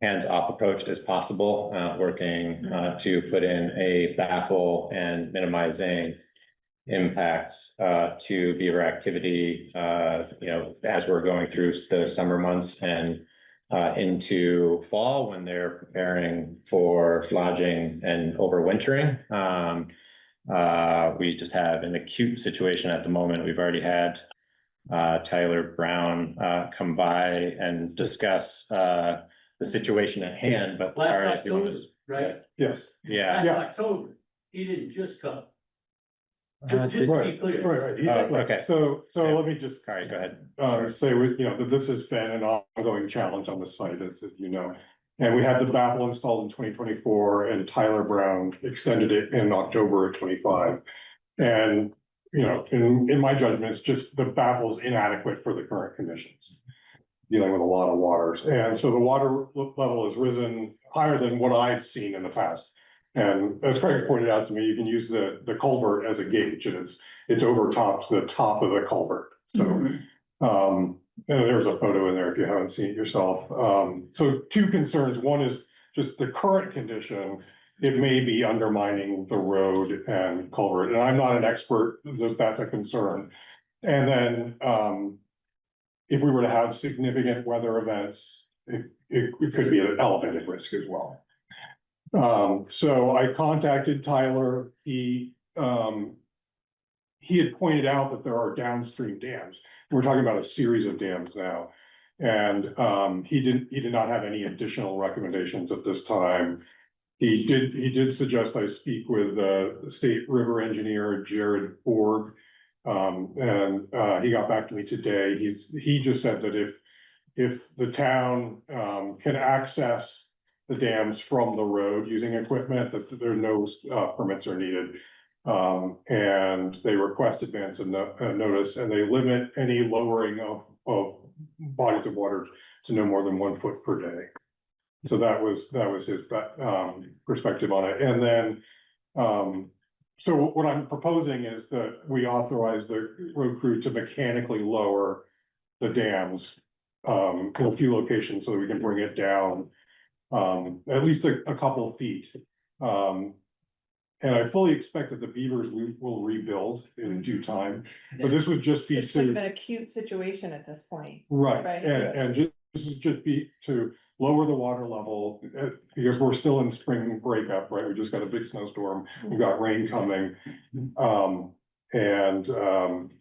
hands-off approach as possible, working to put in a baffle and minimizing impacts to beaver activity, as we're going through the summer months and into fall when they're preparing for lodging and overwintering. We just have an acute situation at the moment. We've already had Tyler Brown come by and discuss the situation at hand, but Last Tyler, if you want October, to- right? Yes. Yeah. Last October, he didn't just come. Just to be Right, clear. right. Okay. So let me just All right, go ahead. say, that this has been an ongoing challenge on the site, as you know. And we had the baffle installed in 2024, and Tyler Brown extended it in October of 25. And, in my judgment, it's just the baffle is inadequate for the current conditions, dealing with a lot of waters. And so the water level has risen higher than what I've seen in the past. And as Craig pointed out to me, you can use the culvert as a gauge, and it's over the top of the culvert. So, and there's a photo in there if you haven't seen it yourself. So two concerns. One is just the current condition. It may be undermining the road and culvert, and I'm not an expert, that's a concern. And then, if we were to have significant weather events, it could be an elevated risk as well. So I contacted Tyler. He had pointed out that there are downstream dams. We're talking about a series of dams now. And he did not have any additional recommendations at this time. He did suggest I speak with the state river engineer, Jared Ford. And he got back to me today. He just said that if the town can access the dams from the road using equipment, that there are no permits are needed. And they request advance notice, and they limit any lowering of bodies of water to no more than 1 foot per day. So that was his perspective on it. And then, so what I'm proposing is that we authorize the road crew to mechanically lower the dams in a few locations so that we can bring it down at least a couple of feet. And I fully expect that the beavers will rebuild in due time, but this would just be It's like an acute situation at this point. right. Right. And this is just be to lower the water level, because we're still in spring breakup, right? We just got a big snowstorm, we got rain coming. And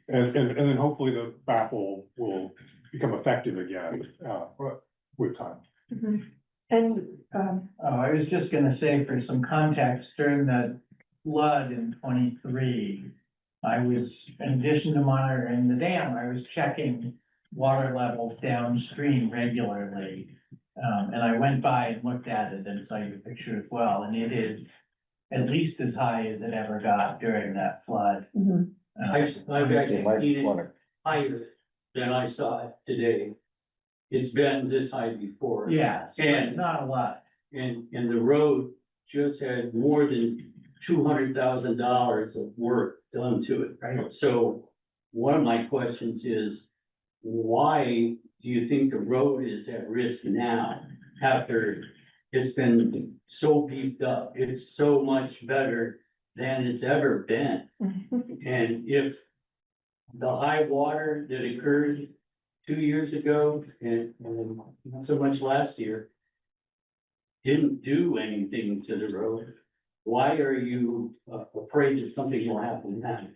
then hopefully the baffle will become effective again, with time. And, I was just gonna say, for some context, during the flood in 23, I was, in addition to monitoring the dam, I was checking water levels downstream regularly. And I went by and looked at it and saw your picture as well, and it is at least as high as it ever got during that flood. I've actually You might seen it wanna- higher than I saw it today. It's been this high before. Yes, but And- not a lot. And the road just had more than $200,000 of work done to it. Right. So one of my questions is, why do you think the road is at risk now? After it's been so beefed up, it's so much better than it's ever been. And if the high water that occurred 2 years ago and not so much last year didn't do anything to the road, why are you afraid that something will happen now?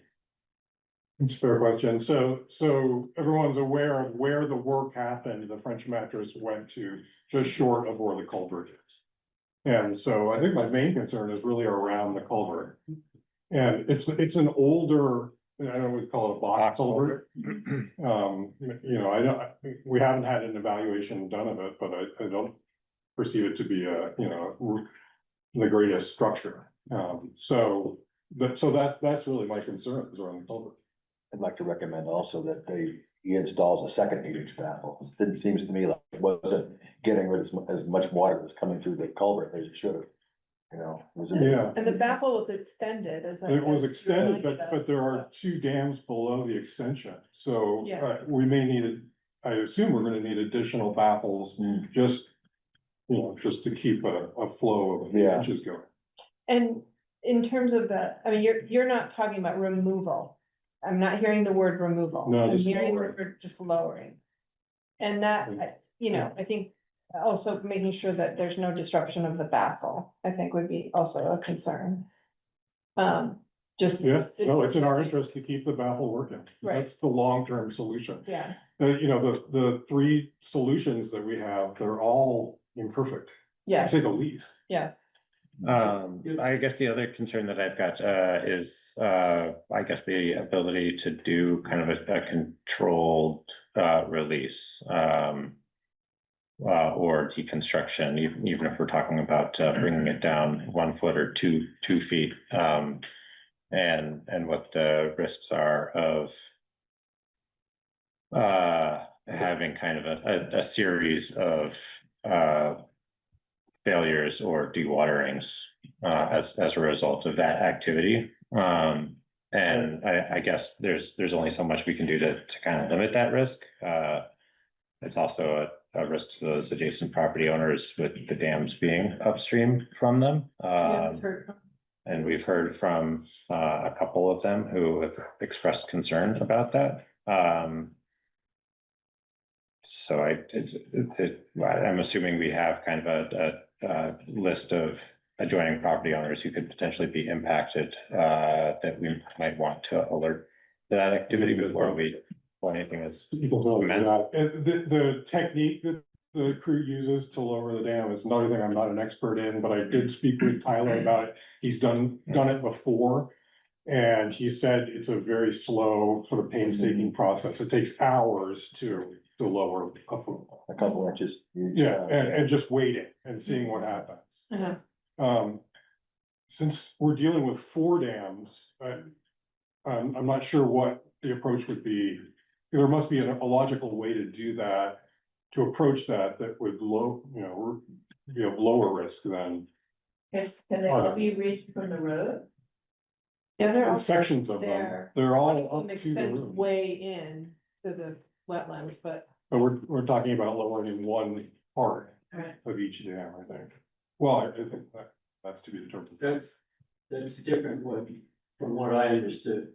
It's a fair question. So everyone's aware of where the work happened. The French mattress went to just short of where the culvert is. And so I think my main concern is really around the culvert. And it's an older, I don't know what we call it, a box culvert. We haven't had an evaluation done of it, but I don't perceive it to be the greatest structure. That's really my concern is around the culvert. I'd like to recommend also that he installs a second 8-inch baffle. It seems to me like it wasn't getting rid of as much water was coming through the culvert as it should have. Yeah. and the baffle was extended as. It was as extended, reminded but us. there are 2 dams below the extension, so Yeah. we may need, I assume we're gonna need additional baffles, just. Just to keep a flow of Yeah. inches going. And in terms of the, I mean, you're not talking about removal. I'm not hearing the word removal. No, I'm just hearing the lowering. word just lowering. And that, I think also making sure that there's no disruption of the baffle, I think would be also a concern. Just. Yeah, no, it's in our interest to keep the baffle working. Right. That's the long-term solution. Yeah, The 3 solutions that we have, they're all imperfect, to yes, say the least. yes. I guess the other concern that I've got is I guess the ability to do kind of a controlled release or deconstruction, even if we're talking about bringing it down 1 foot or 2 feet, and what the risks are of having kind of a series of failures or dewaterings as a result of that activity. And I guess there's only so much we can do to kind of limit that risk. It's also a risk to those adjacent property owners with the dams being upstream from them. And we've heard from a couple of them who have expressed concern about that. So I'm assuming we have kind of a list of adjoining property owners who could potentially be impacted, that we might want to alert to that activity before anything is. The technique that the crew uses to lower the dam is another thing I'm not an expert in, but I did speak with Tyler about it. He's done it before. And he said it's a very slow, sort of painstaking process. It takes hours to lower a foot. A couple inches. Yeah, and just waiting and seeing what happens. Since we're dealing with 4 dams, I'm not sure what the approach would be. There must be a logical way to do that, to approach that would be of lower risk than Can they all be reached from the road? Yeah, they're all. sections of them. They're all up to the Extends road. way in to the wetlands, but. But we're talking about lowering in 1 part Right. of each dam, I think. Well, I think that's to be determined. That's different from what I understood.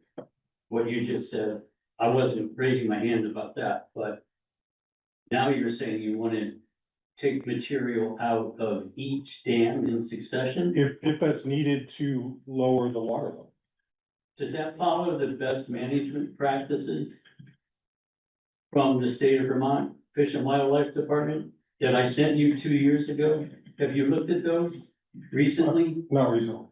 What you just said, I wasn't raising my hand about that, but now you're saying you want to take material out of each dam in succession? If that's needed to lower the water level. Does that follow the best management practices from the state of Vermont Fish and Wildlife Department that I sent you 2 years ago? Have you looked at those recently? Not reasonable.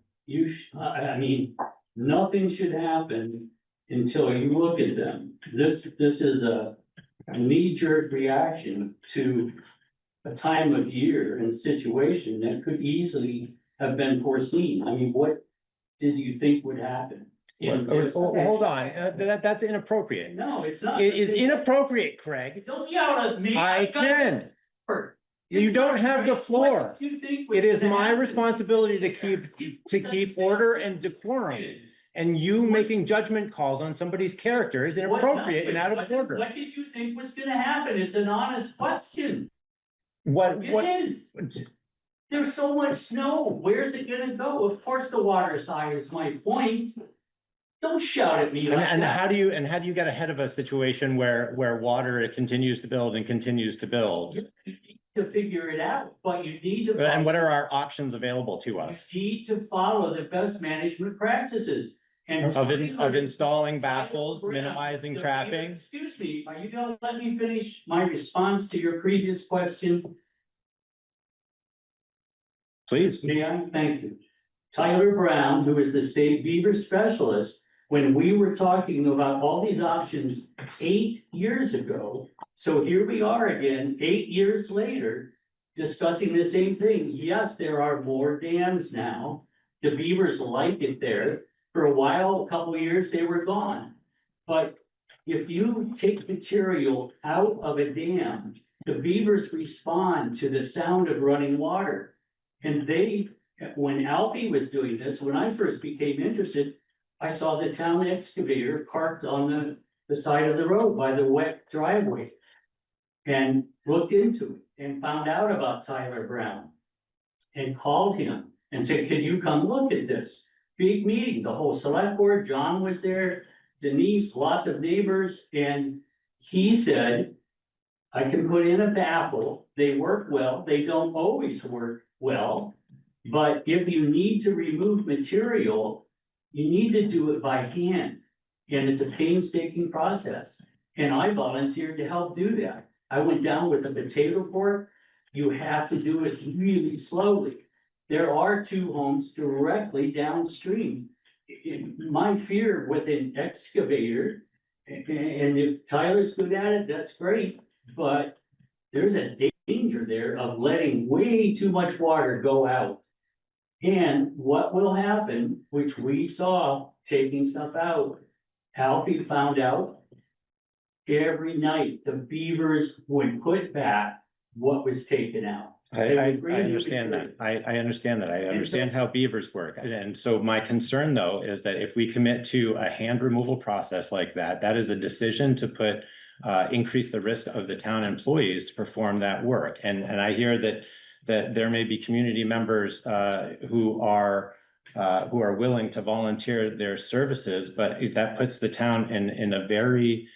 I mean, nothing should happen until you look at them. This is a knee-jerk reaction to a time of year and situation that could easily have been foreseen. I mean, what did you think would happen? Hold on, that's inappropriate. No, it's not. It is inappropriate, Craig. Don't yell at me. I can. You don't have the floor. It is my responsibility to keep order and decorum. And you making judgment calls on somebody's character is inappropriate and out of order. What did you think was gonna happen? It's an honest question. What? It is. There's so much snow. Where's it gonna go? Of course, the water side is my point. Don't shout at me like And that. how do you get ahead of a situation where water continues to build and continues to build? To figure it out, but you need to. And what are our options available to us? You need to follow the best management practices. And Of installing baffles, minimizing trapping? Excuse me, are you gonna let me finish my response to your previous question? Please. May I? Thank you. Tyler Brown, who is the state beaver specialist, when we were talking about all these options 8 years ago. So here we are again, 8 years later, discussing the same thing. Yes, there are more dams now. The beavers like it there. For a while, a couple of years, they were gone. But if you take material out of a dam, the beavers respond to the sound of running water. And when Alfie was doing this, when I first became interested, I saw the town excavator parked on the side of the road by the wet driveway. And looked into it and found out about Tyler Brown. And called him and said, can you come look at this? Big meeting, the whole select board, John was there, Denise, lots of neighbors, and he said, I can put in a baffle, they work well, they don't always work well. But if you need to remove material, you need to do it by hand. And it's a painstaking process. And I volunteered to help do that. I went down with a potato fork. You have to do it really slowly. There are 2 homes directly downstream. My fear with an excavator, and if Tyler's good at it, that's great, but there's a danger there of letting way too much water go out. And what will happen, which we saw taking stuff out, Alfie found out every night the beavers would put back what was taken out. I understand that. I understand that. I understand how beavers work. And so my concern, though, is that if we commit to a hand removal process like that, that is a decision to increase the risk of the town employees to perform that work. And I hear that there may be community members who are willing to volunteer their services, but that puts the town in a very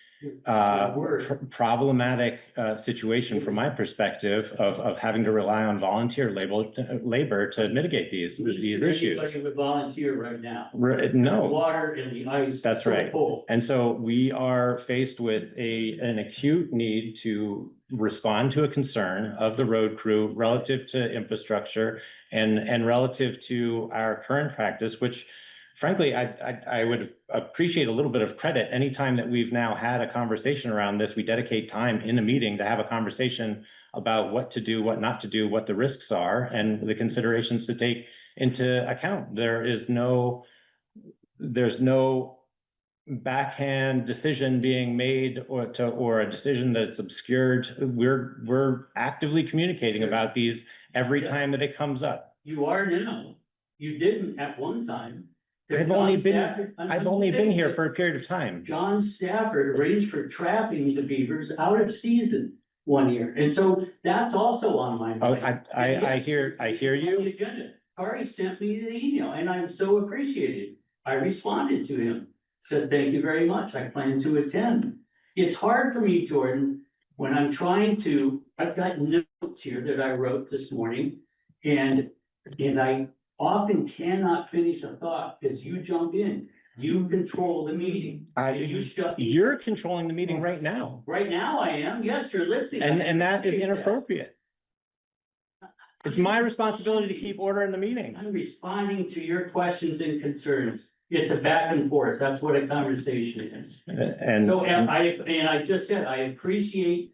problematic situation from my perspective of having to rely on volunteer labor to mitigate these issues. Anybody would volunteer right now. No. Water and the ice. That's right. And so we are faced with an acute need to respond to a concern of the road crew relative to infrastructure and relative to our current practice, which frankly, I would appreciate a little bit of credit. Anytime that we've now had a conversation around this, we dedicate time in a meeting to have a conversation about what to do, what not to do, what the risks are, and the considerations to take into account. There's no backhand decision being made or a decision that's obscured. We're actively communicating about these every time that it comes up. You are now. You didn't at one time. I've only been here for a period of time. John Stafford arranged for trapping the beavers out of season one year, and so that's also on my mind. I hear you. The agenda. Kari sent me the email, and I'm so appreciated. I responded to him, said thank you very much. I plan to attend. It's hard for me, Jordan, when I'm trying to. I've got no notes here that I wrote this morning, and I often cannot finish a thought because you jump in. You control the meeting. You shut. You're controlling the meeting right now, Right now I am. Yes, you're listening. and that is inappropriate. It's my responsibility to keep order in the meeting. I'm responding to your questions and concerns. It's a back and forth. That's what a conversation is. And So, and I just said, I appreciate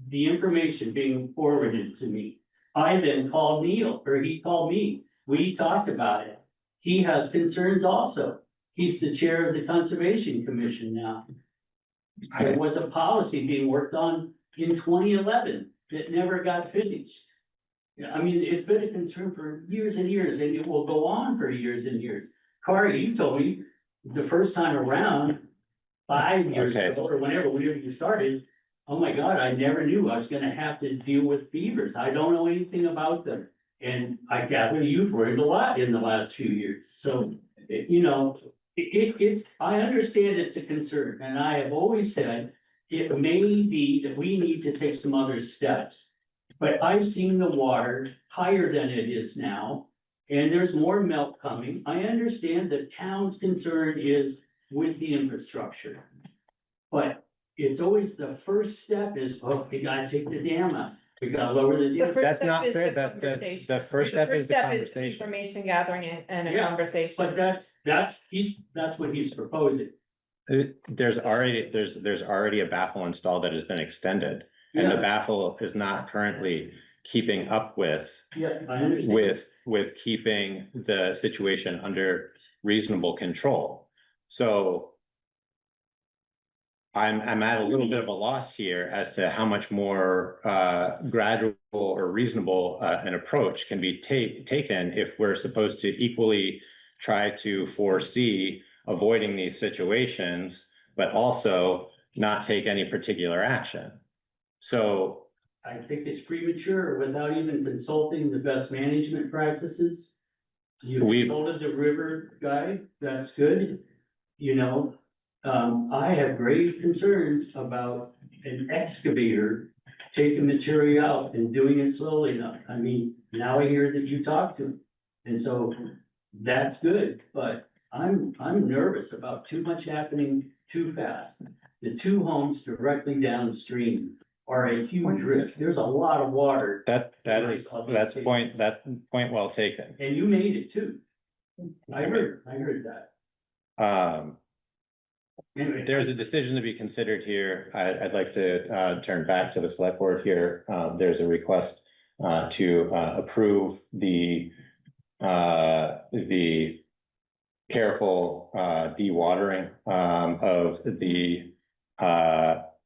the information being forwarded to me. I then called Neil, or he called me. We talked about it. He has concerns also. He's the chair of the Conservation Commission now. There was a policy being worked on in 2011 that never got finished. Yeah, I mean, it's been a concern for years and years, and it will go on for years and years. Corey, you told me the first time around, 5 years Okay. ago, or whenever you started, oh my God, I never knew I was gonna have to deal with beavers. I don't know anything about them. And I gather you've learned a lot in the last few years. So, it's, I understand it's a concern, and I have always said it may be that we need to take some other steps. But I've seen the water higher than it is now, and there's more melt coming. I understand the town's concern is with the infrastructure. But it's always the first step is, oh, we gotta take the dam out. We gotta lower the dam. That's not fair. The first step is the conversation. Information gathering and a Yeah, conversation. But that's what he's proposing. There's already a baffle installed that has been extended, and the Yeah. baffle is not currently keeping up with Yeah, I understand. with keeping the situation under reasonable control. So I'm at a little bit of a loss here as to how much more gradual or reasonable an approach can be taken if we're supposed to equally try to foresee avoiding these situations, but also not take any particular action. So I think it's premature without even consulting the best management practices. You consulted the river guy, that's good. I have grave concerns about an excavator taking material out and doing it slowly enough. I mean, now I hear that you talked to him. And so that's good, but I'm nervous about too much happening too fast. The two homes directly downstream are a huge risk. There's a lot of water. that's point well taken. And you made it too. I heard that. Anyway. There's a decision to be considered here. I'd like to turn back to the select board here. There's a request to approve the careful dewatering of the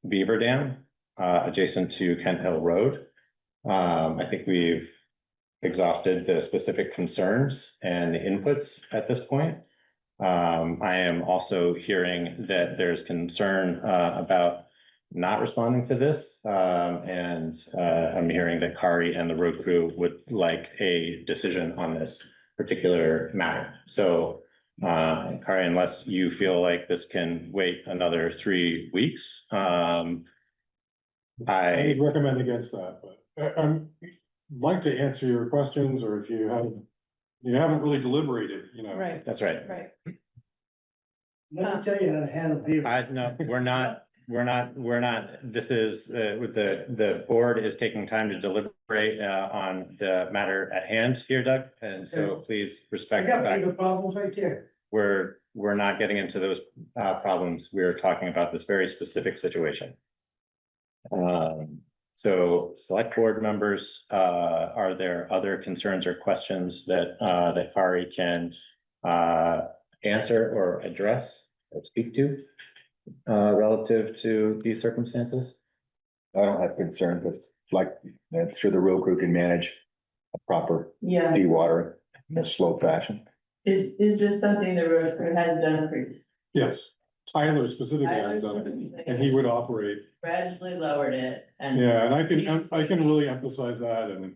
beaver dam adjacent to Kent Hill Road. I think we've exhausted the specific concerns and the inputs at this point. I am also hearing that there's concern about not responding to this. And I'm hearing that Kari and the road crew would like a decision on this particular matter. So Kari, unless you feel like this can wait another 3 weeks, I would recommend against that, but I'd like to answer your questions, or if you haven't really deliberated, Right. That's right. Right. Let me tell you how to handle beaver. No, we're not, this is, with the board is taking time to deliberate, on the matter at hand here, Doug. And so please I respect the got fact beaver problems right there. we're not getting into those, problems. We're talking about this very specific situation. So select board members, are there other concerns or questions that Kari can, answer or address or speak to relative to these circumstances? I don't have concerns, it's like, I'm sure the road crew can manage a proper Yeah, dewatering in a slow fashion. is this something the road crew has done previously? Yes, Tyler specifically has done it, and he would operate. Gradually lowered it and. Yeah, and I can really emphasize that and,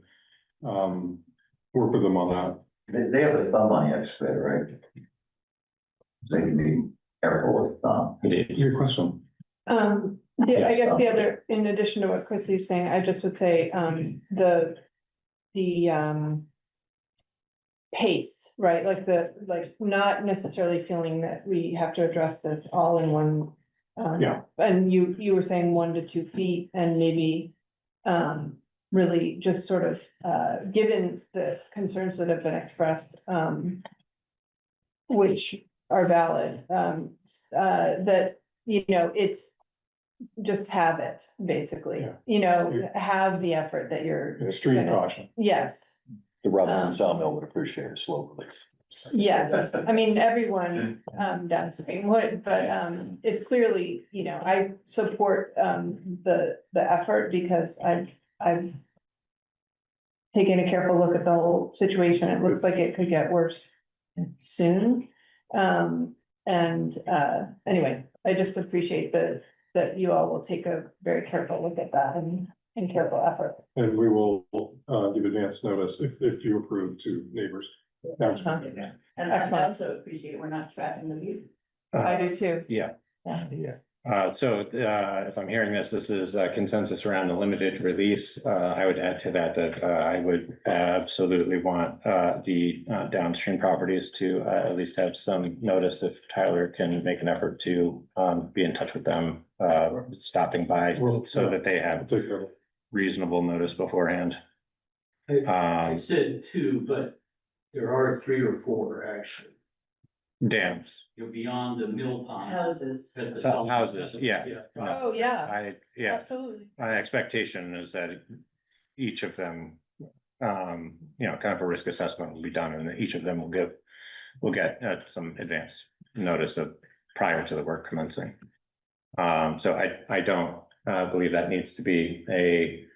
work with them on that. They have a thumb on the excavator, right? They can be careful with thumb. Your question. Yeah, I Yes, guess Tom. the other, in addition to what Chrissy's saying, I just would say, the pace, right? Like not necessarily feeling that we have to address this all in one. Yeah. And you were saying 1 to 2 feet and maybe, really just sort of, given the concerns that have been expressed, which are valid, that, it's just have it, basically, have the effort that you're. Extreme gonna- caution. Yes, The brothers in Sawmill would appreciate a slow release. yes, I mean, everyone, downstream would, but, it's clearly, I support, the effort because I've taken a careful look at the whole situation. It looks like it could get worse soon. Anyway, I just appreciate that you all will take a very careful look at that and careful effort. And we will, give advance notice if you approve to neighbors. That's Uh-huh. And I Excellent. also appreciate we're not trapping the view. I do too. Yeah. Yeah. If I'm hearing this is a consensus around the limited release. I would add to that, I would absolutely want, the downstream properties to, at least have some notice if Tyler can make an effort to, be in touch with them, stopping by so that they have Take care of it. reasonable notice beforehand. I said 2, but there are 3 or 4 actually. Dams, You're beyond the mill pond. Houses. At the south. houses, yeah. Oh, yeah, Yeah, absolutely. my expectation is that each of them, kind of a risk assessment will be done and each of them will get some advance notice of prior to the work commencing. So I don't believe that needs to be a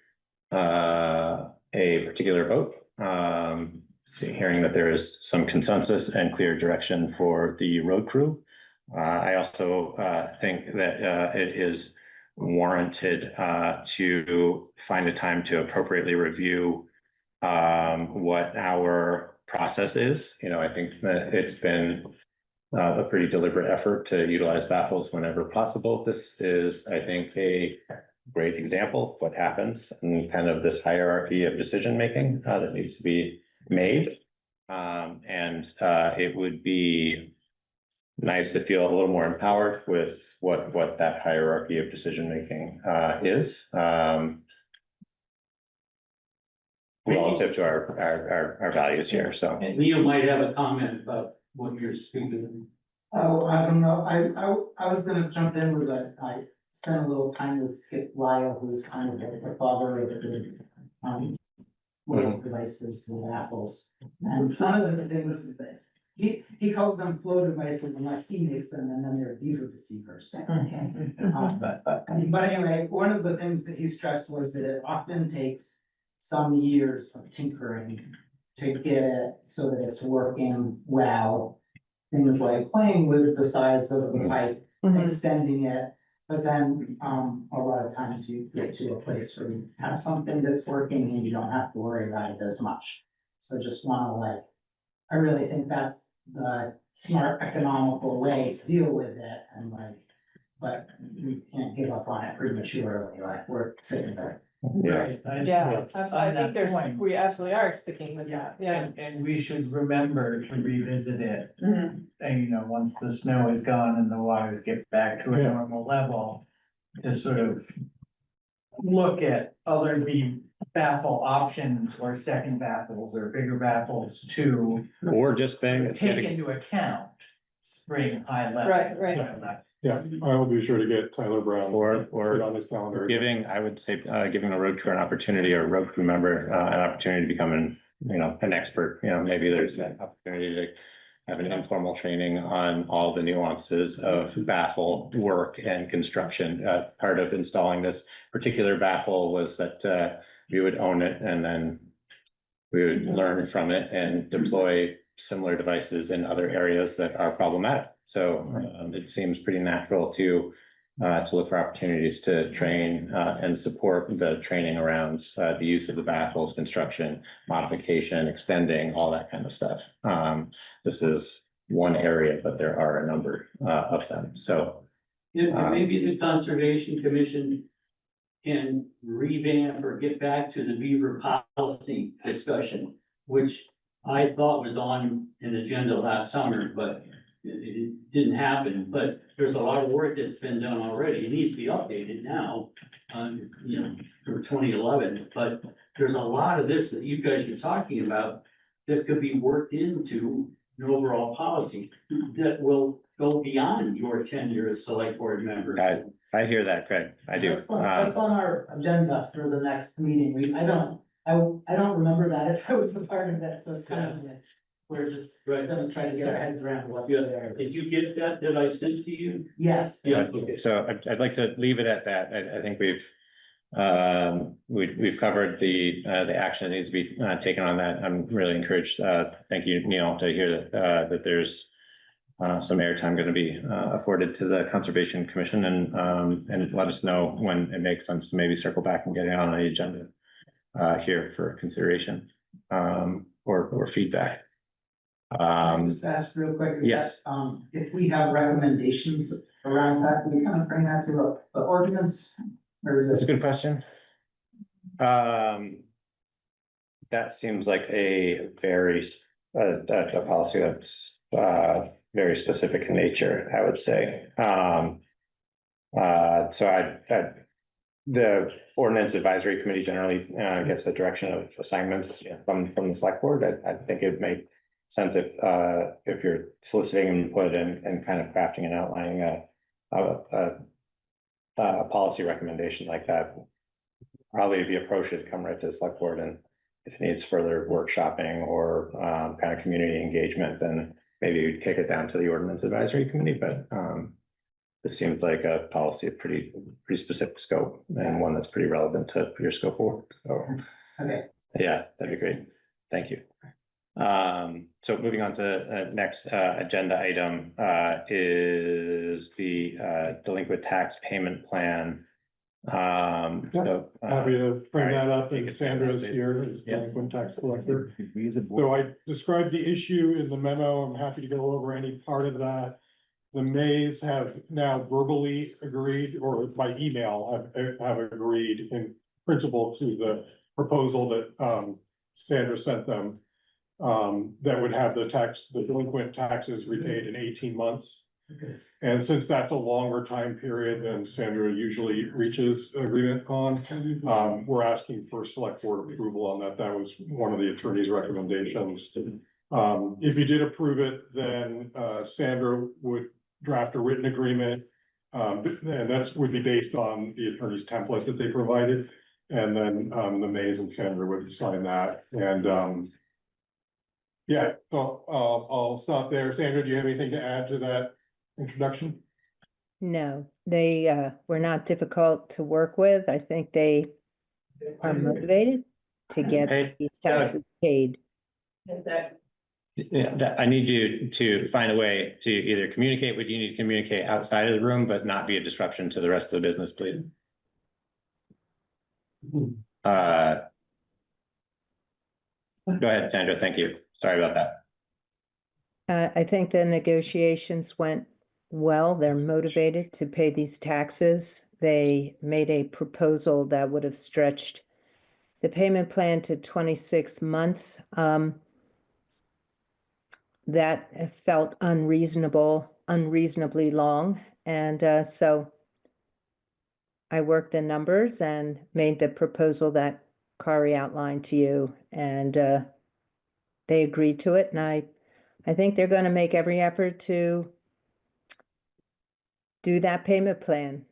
particular vote. Hearing that there is some consensus and clear direction for the road crew. I also think that it is warranted to find a time to appropriately review what our process is. I think that it's been a pretty deliberate effort to utilize baffles whenever possible. This is, I think, a great example of what happens and kind of this hierarchy of decision-making that needs to be made. It would be nice to feel a little more empowered with what that hierarchy of decision-making is. Relative to our values here, so. And Leo might have a comment about what you're speaking. Oh, I don't know, I was gonna jump in with I spent a little time with Skip Lyle, who's kind of the father of the, mobile devices and apples. And one of the things is that he calls them flow devices unless he makes them, and then they're beaver deceivers. But anyway, one of the things that he stressed was that it often takes some years of tinkering to get it so that it's working well. Things like playing with the size of the pipe, extending it, but then, a lot of times you get to a place where you have something that's working and you don't have to worry about it as much. So just wanna I really think that's the smart economical way to deal with it and but we can't give up on it prematurely, we're sitting there. Right. Yeah, I On that think point. we absolutely are sticking with that, yeah. And we should remember to revisit it. Mhm. And once the snow is gone and the waters get back to a Yeah. normal level, to sort of look at other baffle options or second baffles or bigger baffles to Or just being. take into account spring high level. Right. Yeah, I will be sure to get Tyler Brown. Put Or on his calendar. I would say, giving a road crew an opportunity or a road crew member, an opportunity to become an expert, maybe there's an opportunity to have an informal training on all the nuances of baffle work and construction. Part of installing this particular baffle was that, we would own it and then we would learn from it and deploy similar devices in other areas that are problematic. So it seems pretty natural to look for opportunities to train and support the training around the use of the baffles, construction, modification, extending, all that kind of stuff. This is one area, but there are a number of them. So Maybe the Conservation Commission can revamp or get back to the beaver policy discussion, which I thought was on an agenda last summer, but it didn't happen. But there's a lot of work that's been done already. It needs to be updated now, for 2011. But there's a lot of this that you guys are talking about that could be worked into an overall policy that will go beyond your tenure as select board member. I hear that, Craig. I do. That's on our agenda for the next meeting. I don't remember that if I was a part of that, so it's kind of, we're just gonna try to get our heads around what's there. Did you get that I sent to you? Yes. Yeah. So I'd like to leave it at that. I think we've covered the action that needs to be taken on that. I'm really encouraged. Thank you, Neil, to hear that there's some airtime going to be afforded to the Conservation Commission, and let us know when it makes sense to maybe circle back and get it on the agenda here for consideration or feedback. Just ask real quick. Yes. If we have recommendations around that, can we kind of bring that to the ordinance? Or is That's a it? good question. That seems like a very a policy that's very specific in nature, I would say. So the ordinance advisory committee generally gets the direction of assignments from the select board. I think it makes sense if you're soliciting input and kind of crafting and outlining a policy recommendation like that. Probably the approach should come right to the select board, and if it needs further workshopping or kind of community engagement, then maybe you'd kick it down to the ordinance advisory committee. But this seems like a policy of pretty specific scope, and one that's pretty relevant to your scope of work. So Okay. yeah, that'd be great. Thank you. So moving on to next agenda item is the delinquent tax payment plan. So Happy to bring that up, You and can take Sandra's that, please. here as Yeah. delinquent tax collector. We as a So board, I described the issue in the memo. I'm happy to go over any part of that. The Mays have now verbally agreed, or by email have agreed in principle to the proposal that Sandra sent them. That would have the delinquent taxes repaid in 18 months. Okay. And since that's a longer time period than Sandra usually reaches agreement on, we're asking for select board approval on that. That was one of the attorney's recommendations. If you did approve it, then Sandra would draft a written agreement. And that's would be based on the attorney's template that they provided. And then the Mays and Sandra would sign that. And yeah, so I'll stop there. Sandra, do you have anything to add to that introduction? No, they were not difficult to work with. I think they are motivated to get Hey, these taxes paid. Yeah, I need you to find a way to either communicate what you need to communicate outside of the room, but not be a disruption to the rest of the business, please. Go ahead, Sandra. Thank you. Sorry about that. I think the negotiations went well. They're motivated to pay these taxes. They made a proposal that would have stretched the payment plan to 26 months. That felt unreasonably long. And so I worked the numbers and made the proposal that Kari outlined to you, and they agreed to it. And I think they're going to make every effort to do that payment plan.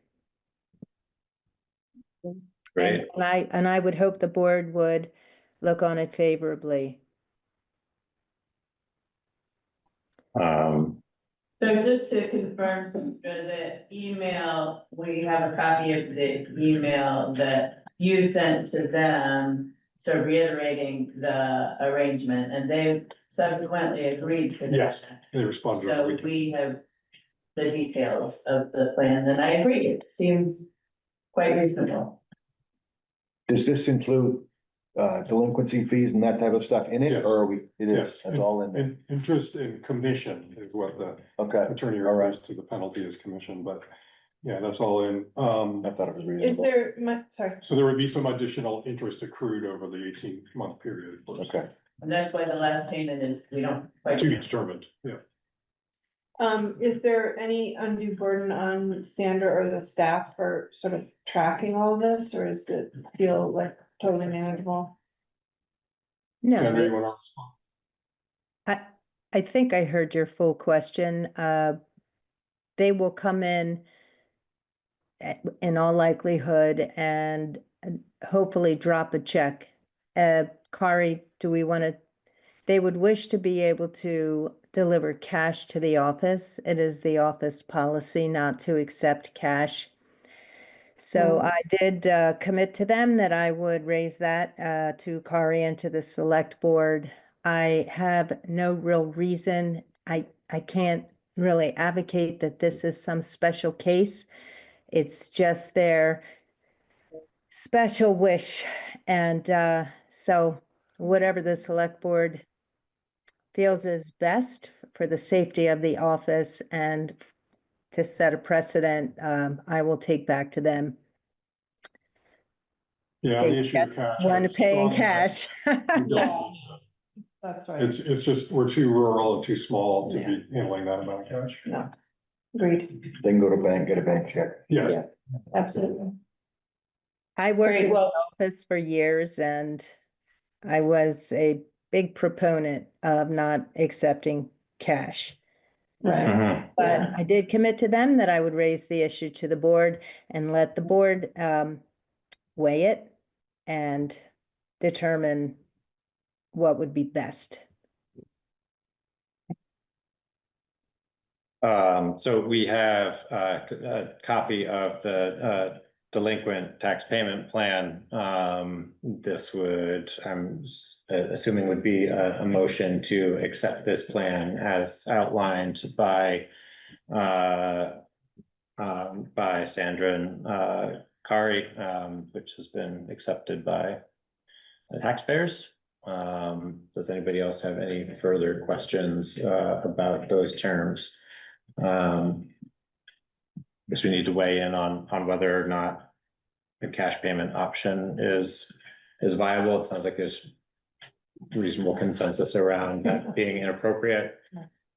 Great. And I would hope the board would look on it favorably. So just to confirm, the email, we have a copy of the email that you sent to them, so reiterating the arrangement, and they subsequently agreed to that. Yes, they responded. So we have the details of the plan, and I agree, it seems quite reasonable. does this include delinquency fees and that type of stuff in it, Yes. or are we, it Yes. is, that's all in there? And interest and commission is what the Okay, attorney refers to the penalty as commission, but Yeah, that's all in. I thought it was Is reasonable. there, sorry, So there would be some additional interest accrued over the 18-month period. Okay. And that's why the last payment is, we don't quite. To be determined, yeah. is there any undue burden on Sandra or the staff for sort of tracking all this, or does it feel like totally manageable? No, Sandra, you want to respond? I think I heard your full question. They will come in all likelihood and hopefully drop a check. Kari, do we want to, they would wish to be able to deliver cash to the office. It is the office policy not to accept cash. So I did commit to them that I would raise that to Kari and to the select board. I have no real reason. I can't really advocate that this is some special case. It's just their special wish. And so whatever the select board feels is best for the safety of the office and to set a precedent, I will take back to them. Yeah, the issue of cash. Want to I pay in strongly cash. Yeah, that's right. It's just, we're too rural and too small to Yeah. be handling that amount of cash. No, agreed. They can go to bank, get a bank check. Yes. Yeah. Absolutely. I worked Great, in the well- office for years and I was a big proponent of not accepting cash. Right. But Yeah. I did commit to them that I would raise the issue to the board and let the board weigh it and determine what would be best. So we have a copy of the delinquent tax payment plan. This would, I'm assuming would be a motion to accept this plan as outlined by Sandra and Kari, which has been accepted by the taxpayers. Does anybody else have any further questions about those terms? Guess we need to weigh in on whether or not the cash payment option is viable. It sounds like there's reasonable consensus around that being inappropriate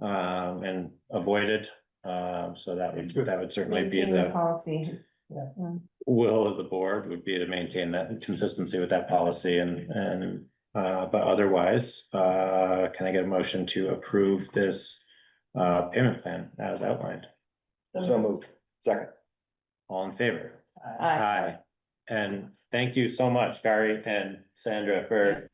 and avoided. So that would certainly be Maintain the the policy. will of the board would be to maintain that consistency with that policy and but otherwise, can I get a motion to approve this payment plan as outlined? So moved. Second. All in favor? Aye. And thank you so much, Gary and Sandra, for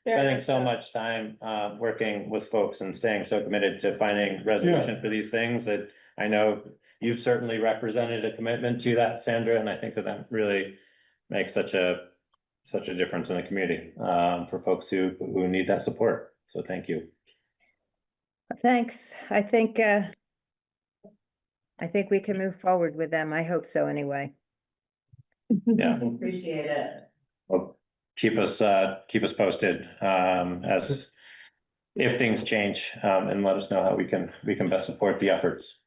spending so much time working with folks and staying so committed to finding resolution for these things that I know you've certainly represented a commitment to that, Sandra, and I think that really makes such a difference in the community for folks who need that support. So thank you. Thanks. I think we can move forward with them. I hope so anyway. Yeah. Appreciate it. Well, keep us posted as if things change and let us know how we can best support the efforts.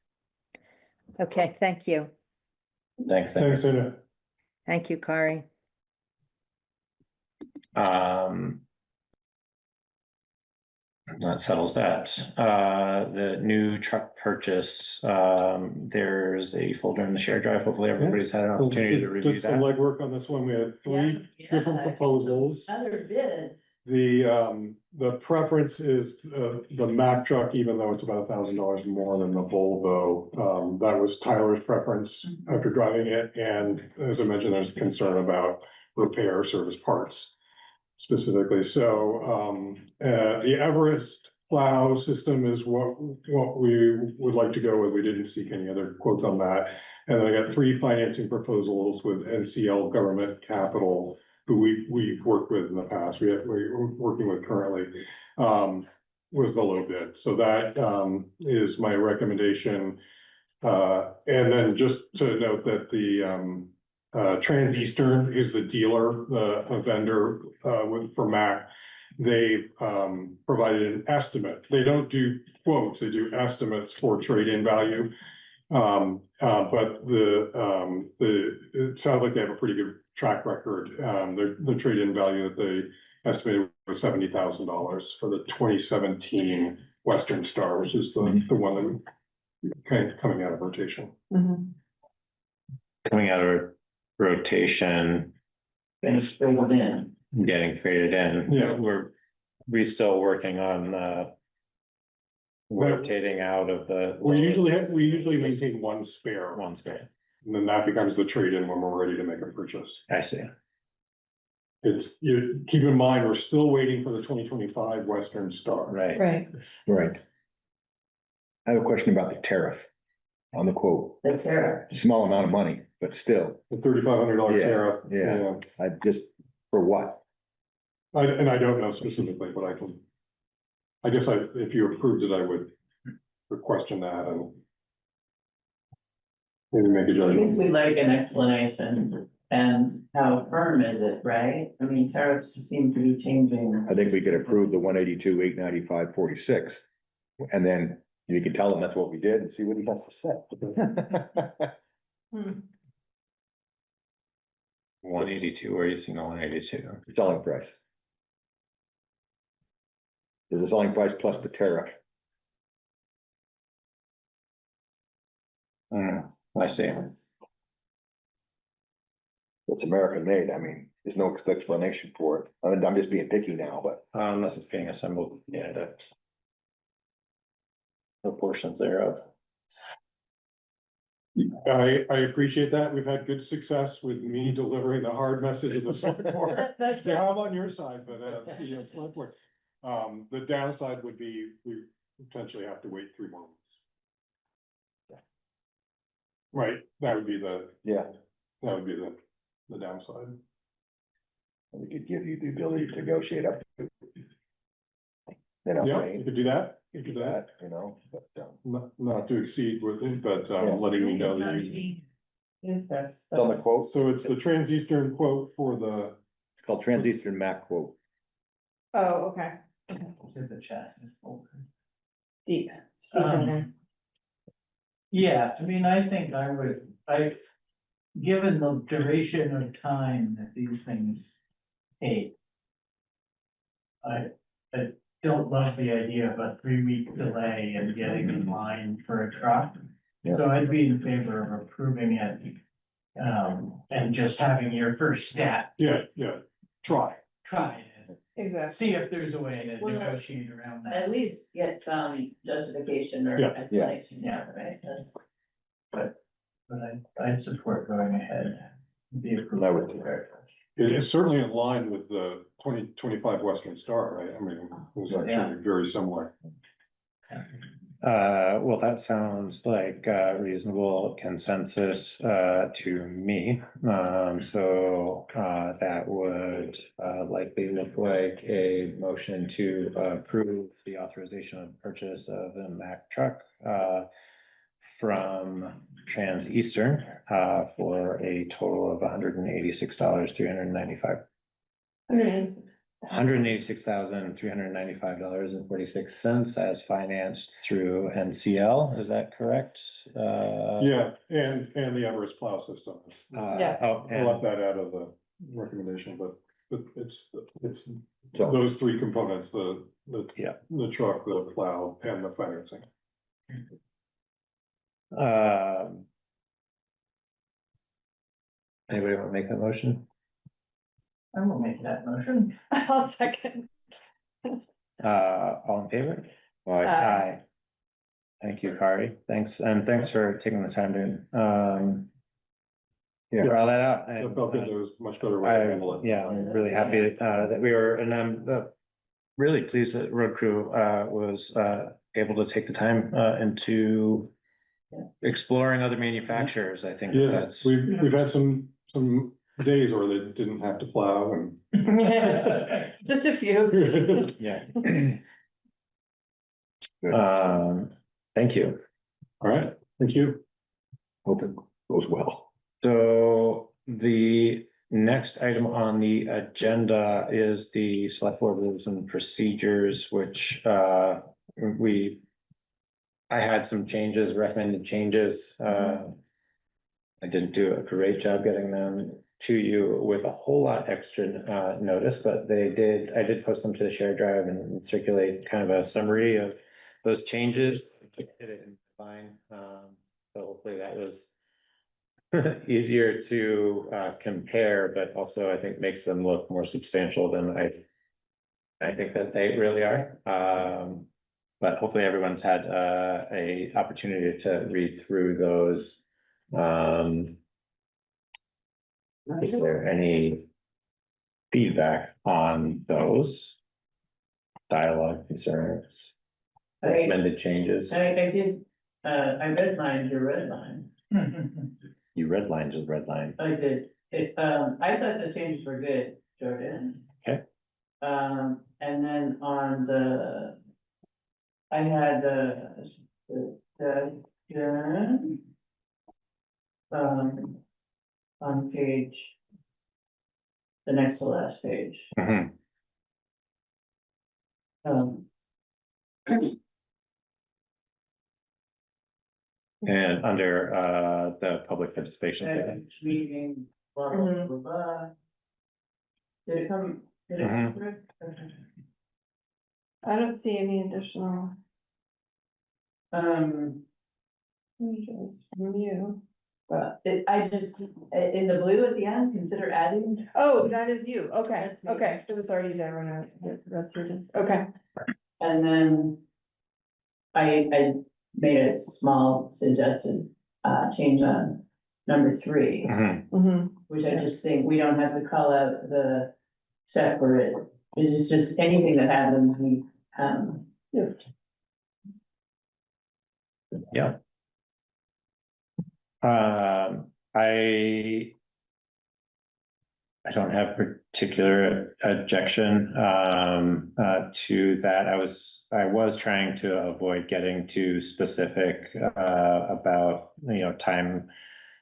Okay, thank you. Thanks. Thanks, Sandra. Thank you, Kari. That settles that. The new truck purchase, there's a folder in the shared drive. Hopefully everybody's had an opportunity to review Did some that. legwork on this one. We had three different proposals. Other bids. The preference is the Mack truck, even though it's about $1,000 more than the Volvo. That was Tyler's preference after driving it, and as I mentioned, there's concern about repair service parts specifically. So the Everest plow system is what we would like to go with. We didn't seek any other quotes on that. And then I got three financing proposals with NCL Government Capital, who we've worked with in the past, we're working with currently, was the low bid. So that is my recommendation. And then just to note that the Transeastern is the dealer, a vendor for Mac. They've provided an estimate. They don't do quotes, they do estimates for trade-in value. But it sounds like they have a pretty good track record. The trade-in value that they estimated was $70,000 for the 2017 Western Star, which is the one that kind of coming out of rotation. Coming out of rotation, Getting traded in. getting traded in. Yeah. We still working on rotating out of the. We usually maintain one spare, One spare. and then that becomes the trade-in when we're ready to make a purchase. I see. You keep in mind, we're still waiting for the 2025 Western Star. Right. Right. Right. I have a question about the tariff on the quote. The tariff. Small amount of money, but still. The $3,500 Yeah, tariff. yeah. I just, for what? I don't know specifically, but I guess if you approved it, I would question that and maybe make a I think judgment. we'd like an explanation, and how firm is it, right? I mean, tariffs seem to be changing. I think we could approve the 182,895.46. And then you can tell him that's what we did and see what he has to say. 182, where are you seeing the 182? Selling price. There's a selling price plus the tariff. I see. It's American made. I mean, there's no explanation for it. I mean, I'm just being picky now, but Unless it's being assembled, the portions thereof. I appreciate that. We've had good success with me delivering the hard message of the select board. That's So I'm on your side, but select board. The downside would be we potentially have to wait 3 more months. Right, that would be the downside. we could give you the ability to negotiate up. You know, Yeah, you could do that. You could do that. you know, but, Not to exceed with it, but Yeah. letting me know that you. Is this? it's on the quote. So it's the Transeastern quote for the, It's called Transeastern Mac quote. Oh, okay. The chest is full. Deep. It's deep in there. Yeah, I mean, I think given the duration of time that these things take. I don't love the idea of a 3-week delay in getting in line for a truck. Yeah. So I'd be in favor of approving it. And just having your first step, try. try it, Exactly. see if there's a way to Well, negotiate around that. At least get some justification or Yeah. explanation, yeah, right? But I'd support going ahead. The approval. I would too. It is certainly in line with the 2025 Western Star, right? I mean, it was actually very similar. Well, that sounds like reasonable consensus to me. So that would likely look like a motion to approve the authorization of purchase of a Mack truck from Transeastern for a total of $186,395. $186,395.46 as financed through NCL, is that correct? Yeah, and the Everest plow system. Yes. Oh, I left that out of the recommendation, but it's So, those 3 components, the truck, the plow, and the financing. Anybody want to make that motion? I will make that motion. I'll second. All in favor? Aye. Thank you, Kari. Thanks, and thanks for taking the time to figure all that out. I felt that there was much better way to handle it. Yeah, I'm really happy that we were, and I'm really pleased that road crew was able to take the time into exploring other manufacturers. I think Yeah, that's. we've had some days where they didn't have to plow and. Just a few. Yeah. Thank you. All right, thank you. hope it goes well. So the next item on the agenda is the select board rules and procedures, which we I had some changes, recommended changes, I didn't do a great job getting them to you with a whole lot extra, notice, but I did post them to the shared drive and circulate kind of a summary of those changes. Did it in fine, so hopefully that was easier to, compare, but also I think makes them look more substantial than I think that they really are. But hopefully everyone's had, a opportunity to read through those. Is there any feedback on those? Dialogue concerns, recommended changes? I did, I redlined your red line. You redlined your red line. I did, I thought the changes were good, Jordan. Okay. And then on the, I had on page, the next to last page. Mhm. And under, the public participation. Meeting, blah, blah, blah, blah. Did it come? Mhm. Through? Okay. I don't see any additional changes from you. But I just, in the blue at the end, consider adding. Oh, that is you, okay, That's me. okay, it was already there when I read through this, okay. And then I made a small suggested, change on number 3, Mhm. which I just think we don't have to call out the separate. It is just anything that happens, we, Yeah. I don't have particular objection, to that. I was trying to avoid getting too specific, about,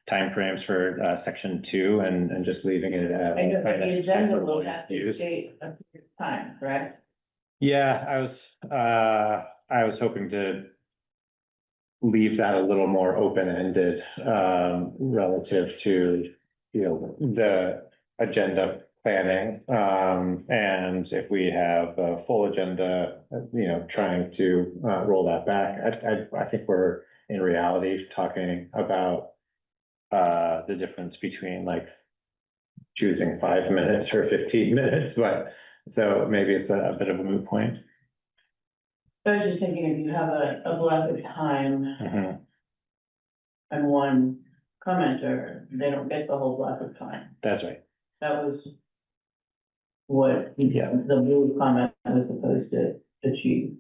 timeframes for, section 2 and just leaving it at. I know, but the agenda will hyperbole have to use. state a period of time, correct? Yeah, I was hoping to leave that a little more open-ended, relative to, the agenda planning. And if we have a full agenda, trying to, roll that back, I think we're in reality talking about, the difference between like choosing 5 minutes or 15 minutes, but so maybe it's a bit of a moot point. I was just thinking, if you have a block of time Mhm. and one commenter, they don't get the whole block of time. That's right. That was what the blue comment was supposed to achieve.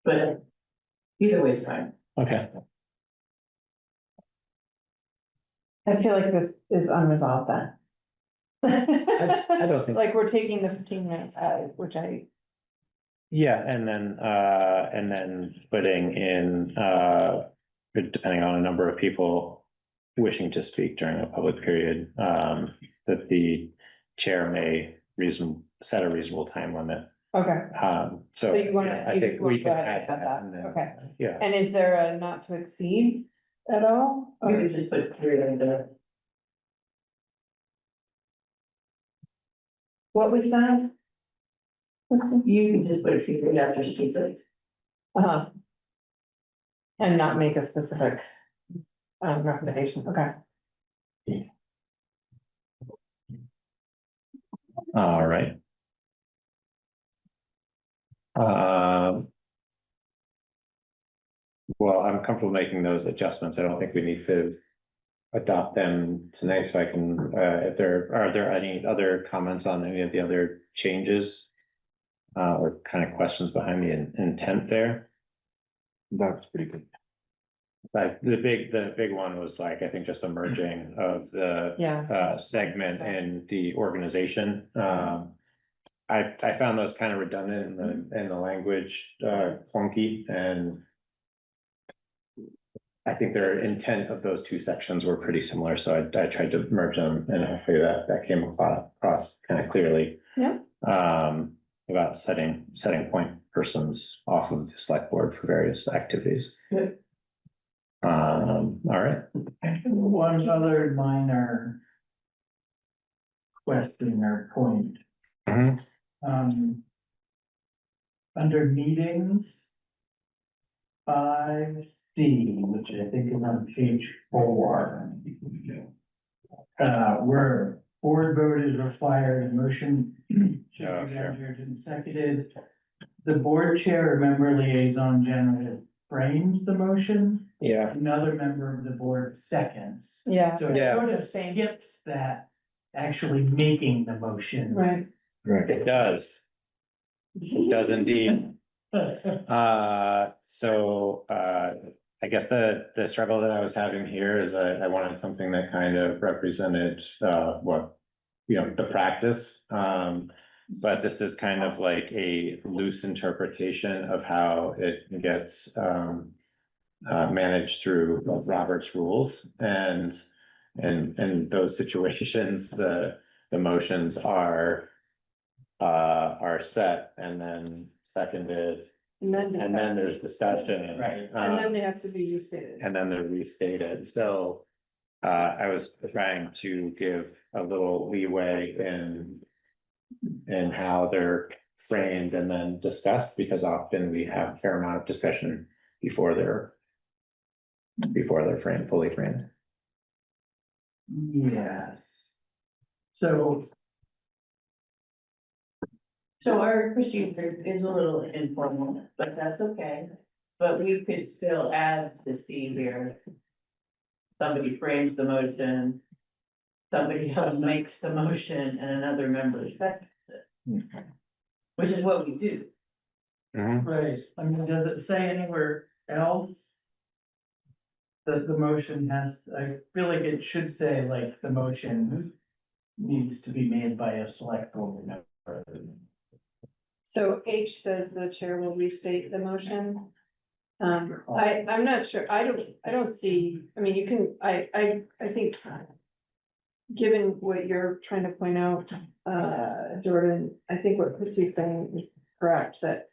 But either way is fine. Okay. I feel like this is unresolved then. I don't think. Like we're taking the 15 minutes out, which Yeah, and then putting in, depending on a number of people wishing to speak during a public period, that the chair may set a reasonable time limit. okay. So So you wanna, I you think wanna we go can ahead add and add that. And then, okay. yeah, And is there a not to exceed at all? You can just put period in there. What was that? You can just put a period after speaker. Uh-huh. And not make a specific recommendation, okay. all right. Well, I'm comfortable making those adjustments. I don't think we need to adopt them tonight, so I can, if are there any other comments on any of the other changes? Or kind of questions behind the intent there? That was pretty good. Like the big one was like, I think just a merging of the segment and the organization. I found those kind of redundant in the language, clunky, and I think their intent of those two sections were pretty similar, so I tried to merge them, and hopefully that came across kind of clearly. Yeah. About setting point. persons off of the select board for various activities. All right. One other minor question or point. Mhm. Under meetings. 5C, which I think is on page 4. Where board vote is required, a motion should Oh, be sure. entered and seconded. The board chair or member liaison generally frames the motion. Yeah. Another member of the board seconds. Yeah. So it Yeah. sort of skips that actually making the motion. Right. Right. It does. It does indeed. I guess the struggle that I was having here is I wanted something that kind of represented, the practice. But this is kind of like a loose interpretation of how it gets, managed through Robert's rules and those situations, the motions are set and then seconded. And And then there's discussion. Right. And then they have to be restated. And then they're restated, so. I was trying to give a little leeway in how they're framed and then discussed, because often we have a fair amount of discussion before they're framed, fully framed. Yes. So our procedure is a little informal, but that's okay. But we could still add the C here. Somebody frames the motion. Somebody else makes the motion and another member seconds it. Which is what we do. right, I mean, does it say anywhere else? That the motion has, I feel like it should say like the motion needs to be made by a select board member. So H says the chair will restate the motion. I'm not sure, I don't see, I mean, you can, I think. Given what you're trying to point out, Jordan, I think what Christie's saying is correct, that.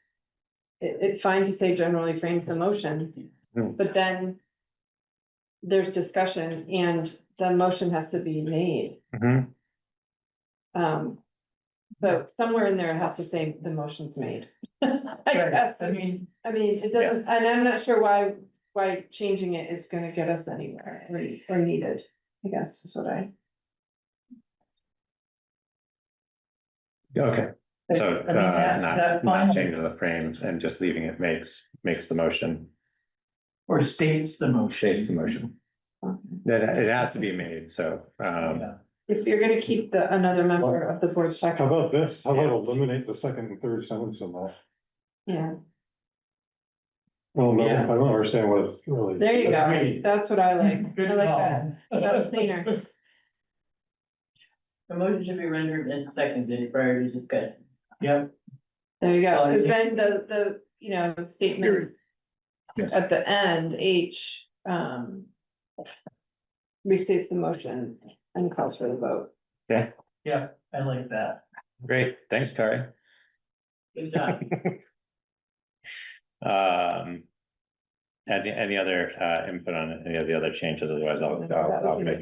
It's fine to say generally frames the motion, but then. There's discussion and the motion has to be made. So somewhere in there it has to say the motion's made. I guess, I mean, it doesn't, and I'm not sure why changing it is gonna get us anywhere or needed, I guess is what I. Okay, so, I mean, that not final- changing the frames and just leaving it makes the motion, or states the motion. states the motion. That it has to be made, so, If you're gonna keep another member of the board How second. about this? How about eliminate the second and third sentence in that? Yeah, Well, no, Yeah. I don't understand what it's really. there you go, Agreed. that's what I like, Good I like call. that, that's cleaner. The motion should be rendered and seconded prior to discussion. Yep, There you go, Well, I cause think- then the statement at the end, H, restates the motion and calls for the vote. okay, yeah, I like that. great, thanks, Kari. Good job. Any other input on any of the other changes, otherwise I'll make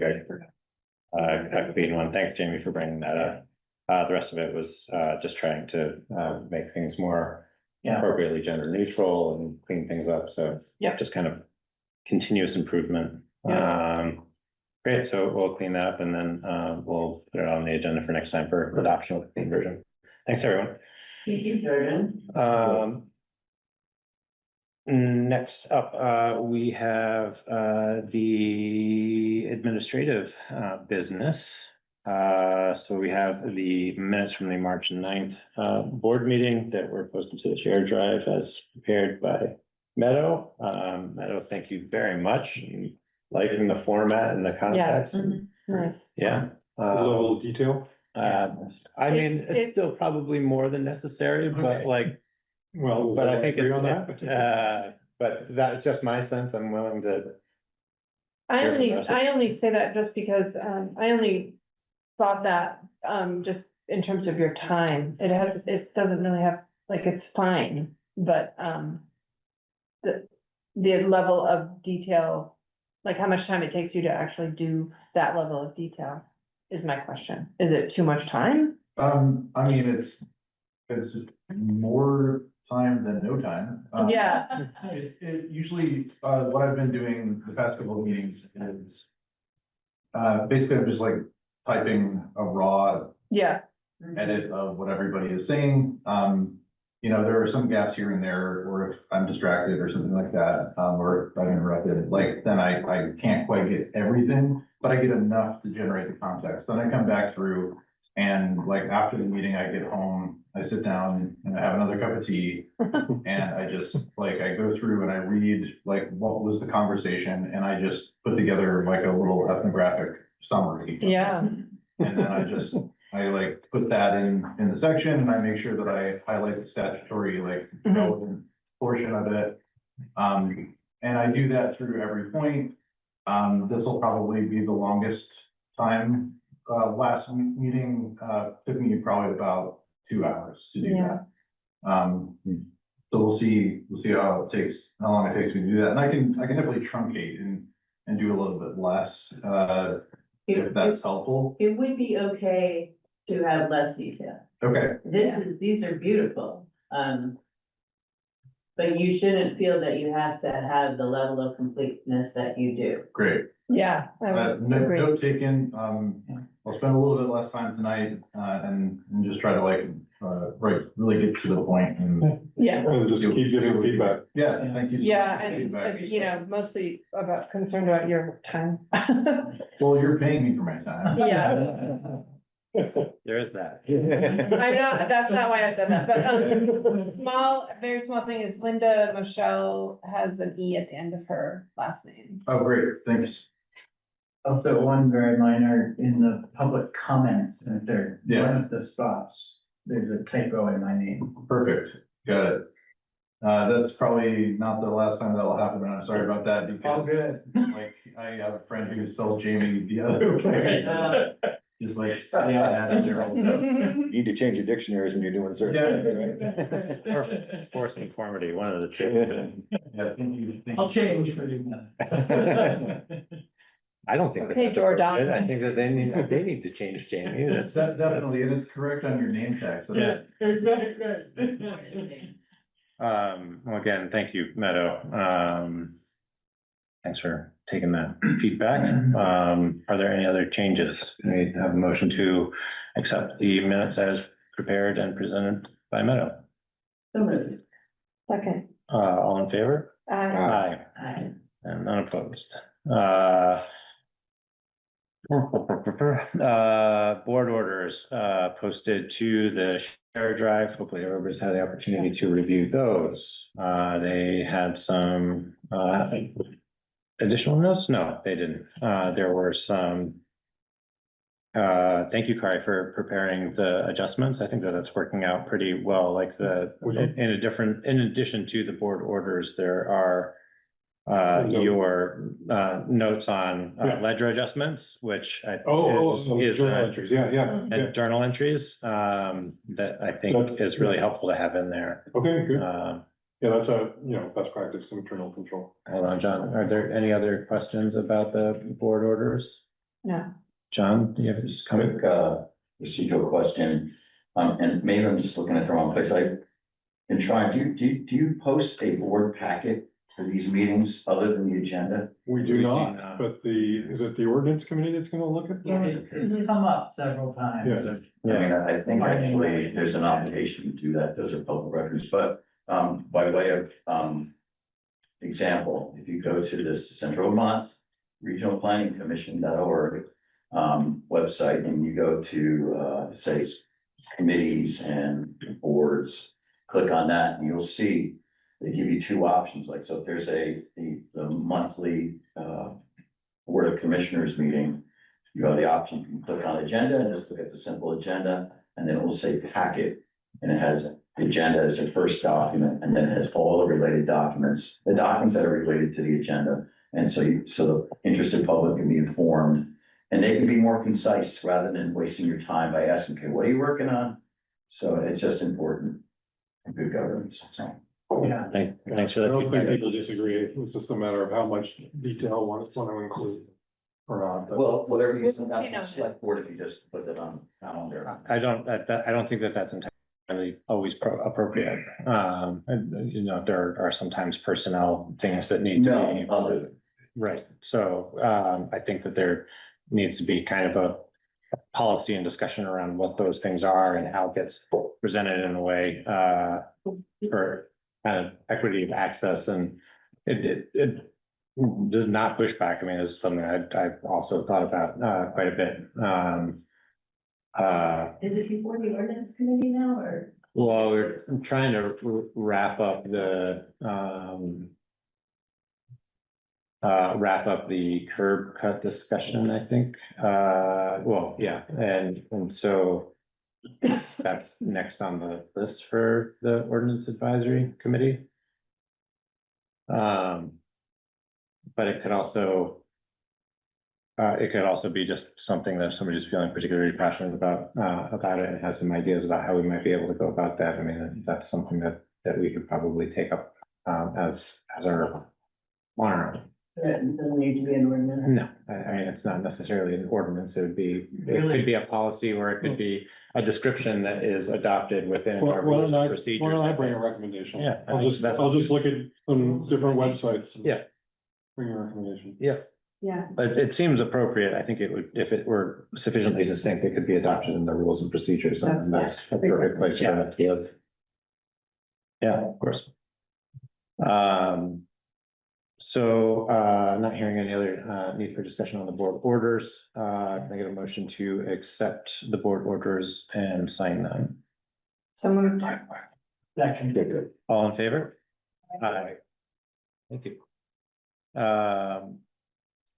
a clean one. Thanks, Jamie, for bringing that up. The rest of it was just trying to make things more Yeah. appropriately gender neutral and clean things up, so. Yep. Just kind of continuous improvement. Great, so we'll clean that up and then we'll put it on the agenda for next time for adoption of the clean version. Thanks, everyone. Thank you, Jordan. Next up, we have the administrative business. So we have the minutes from the March 9th board meeting that were posted to the shared drive as prepared by Meadow. Meadow, thank you very much. Liking the format and the context. Nice. Yeah. Level of detail. I mean, it's still probably more than necessary, but like. Well, But I think it's, on that. but that's just my sense, I'm willing to. I Hear from only, the rest. I only say that just because, I only thought that, just in terms of your time, it doesn't really have, like, it's fine. But, the level of detail, like how much time it takes you to actually do that level of detail is my question. Is it too much time? I mean, it's more time than no time. Yeah, It usually, what I've been doing the past couple of meetings is basically I'm just like typing a raw yeah, edit of what everybody is saying. You know, there are some gaps here and there, or if I'm distracted or something like that, or if I'm interrupted, like, then I can't quite get everything, but I get enough to generate the context. Then I come back through and like after the meeting, I get home, I sit down and I have another cup of tea. And I just like, I go through and I read like, what was the conversation? And I just put together like a little ethnographic summary. yeah. And then I like put that in the section and I make sure that I highlight the statutory like relevant portion of it. And I do that through every point. This will probably be the longest time. Last meeting, took me probably about 2 hours to do that. So we'll see how long it takes me to do that. And I can definitely truncate and do a little bit less, if that's helpful. It would be okay to have less detail. Okay, These are beautiful, but you shouldn't feel that you have to have the level of completeness that you do. great. Yeah. I would agree. Note taken, I'll spend a little bit less time tonight, and just try to like, really get to the point and. Yeah. And just keep giving feedback. Yeah, thank you. so much Yeah, for the feedback. and, you know, mostly concerned about your time. Well, you're paying me for my time. Yeah. There is that. I know, that's not why I said that, but, very small thing is Linda Michelle has an E at the end of her last name. Oh, great, thanks. Also, one very minor in the public comments, and there, one of the spots, there's a typo in my name. Perfect, got it. That's probably not the last time that'll happen, and I'm sorry about that, because. good. Like, I have a friend who spelled Jamie the other way. Just like, yeah, that's your whole. You need to change your dictionaries when you're doing certain. Yeah. Force conformity, one of the two. Yeah, thank you. I'll change for you. I don't think. Okay, that's Jordan. appropriate. I think that they need to change Jamie. That's. Definitely, and it's correct on your name tag, so that's. Well, again, thank you, Meadow. Thanks for taking that feedback. Are there any other changes? We have a motion to accept the minutes as prepared and presented by Meadow. Second. All in favor? Aye. And none opposed. Board orders, posted to the share drive. Hopefully everybody's had the opportunity to review those. They had some, additional notes? No, they didn't. There were some. Thank you, Kari, for preparing the adjustments. I think that that's working out pretty well, like in addition to the board orders, there are your notes on ledger adjustments, which I. Is journal entries, yeah. And journal entries, that I think is really helpful to have in there. Okay, good. Yeah, that's best practice, internal control. Hold on, John, are there any other questions about the board orders? No. John, do you have this comment? Quick, procedural question, and maybe I'm just looking at the wrong place, I've been trying, do you post a board packet for these meetings other than the agenda? We do not, but is it the ordinance committee that's gonna look at that? It's come up several times. Yeah. I mean, I think actually there's an obligation to do that, those are public records, but, by way of, example, if you go to this Central Vermont Regional Planning Commission.org website, and you go to, say, committees and boards, click on that, and you'll see they give you two options, like, so if there's the monthly Board of Commissioners meeting, you have the option, you can click on agenda and just look at the simple agenda, and then it will say packet, and it has the agenda as the first document, and then it has all the related documents, the documents that are related to the agenda. And so the interested public can be informed, and they can be more concise rather than wasting your time by asking, okay, what are you working on? So it's just important for good governance, so. Yeah. Thanks for I that don't think feedback. people disagree. It's just a matter of how much detail one want to include or not. but- Well, whatever you send out to the select board, if you just put it on calendar. I don't think that that's entirely always appropriate. And, you know, there are sometimes personnel things that need to be. No, other. Right, so, I think that there needs to be kind of a policy and discussion around what those things are and how it gets presented in a way, for kind of equity of access, and it does not push back. I mean, it's something I've also thought about, quite a bit. Is it before the ordinance committee now, or? Well, we're trying to wrap up the curb cut discussion, I think. Well, yeah, and so that's next on the list for the ordinance advisory committee. But it could also be just something that somebody's feeling particularly passionate about it and has some ideas about how we might be able to go about that. I mean, that's something that we could probably take up as our on our own. It doesn't need to be an ordinance. No, I mean, it's not necessarily an ordinance. It could be a policy, or it could be a description that is adopted within our rules and procedures. Why don't I bring a recommendation? Yeah, I'll just look at some different websites. and Yeah. Bring a recommendation. Yeah. Yeah. But it seems appropriate. I think it would, if it were sufficiently succinct, it could be adopted in the rules and procedures, and that's a perfect place for it to live. Yeah, of course. So, not hearing any other, need for discussion on the board orders, can I get a motion to accept the board orders and sign them? So moved. That can be good. All in favor? Aye. Thank you.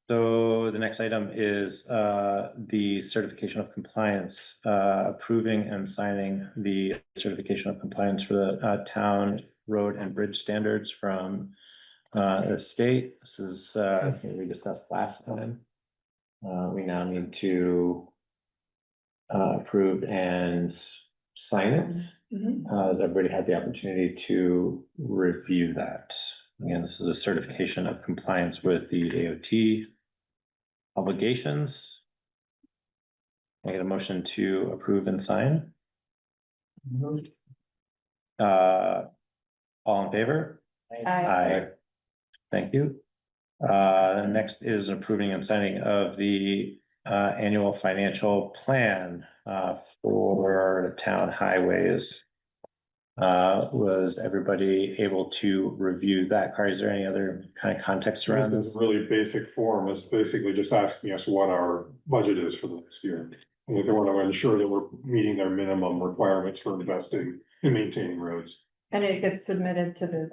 So the next item is, the certification of compliance, approving and signing the certification of compliance for the, town road and bridge standards from the state. This is, we discussed last time. We now need to approve and sign it. Has everybody had the opportunity to review that? Again, this is a certification of compliance with the AOT obligations. I get a motion to approve and sign. All in favor? Aye. Thank you. Next is approving and signing of the annual financial plan for town highways. Was everybody able to review that? Kari, is there any other kind of context around This this? is really basic form. It's basically just asking us what our budget is for the next year. And they want to ensure that we're meeting their minimum requirements for investing in maintaining roads. And it gets submitted to the,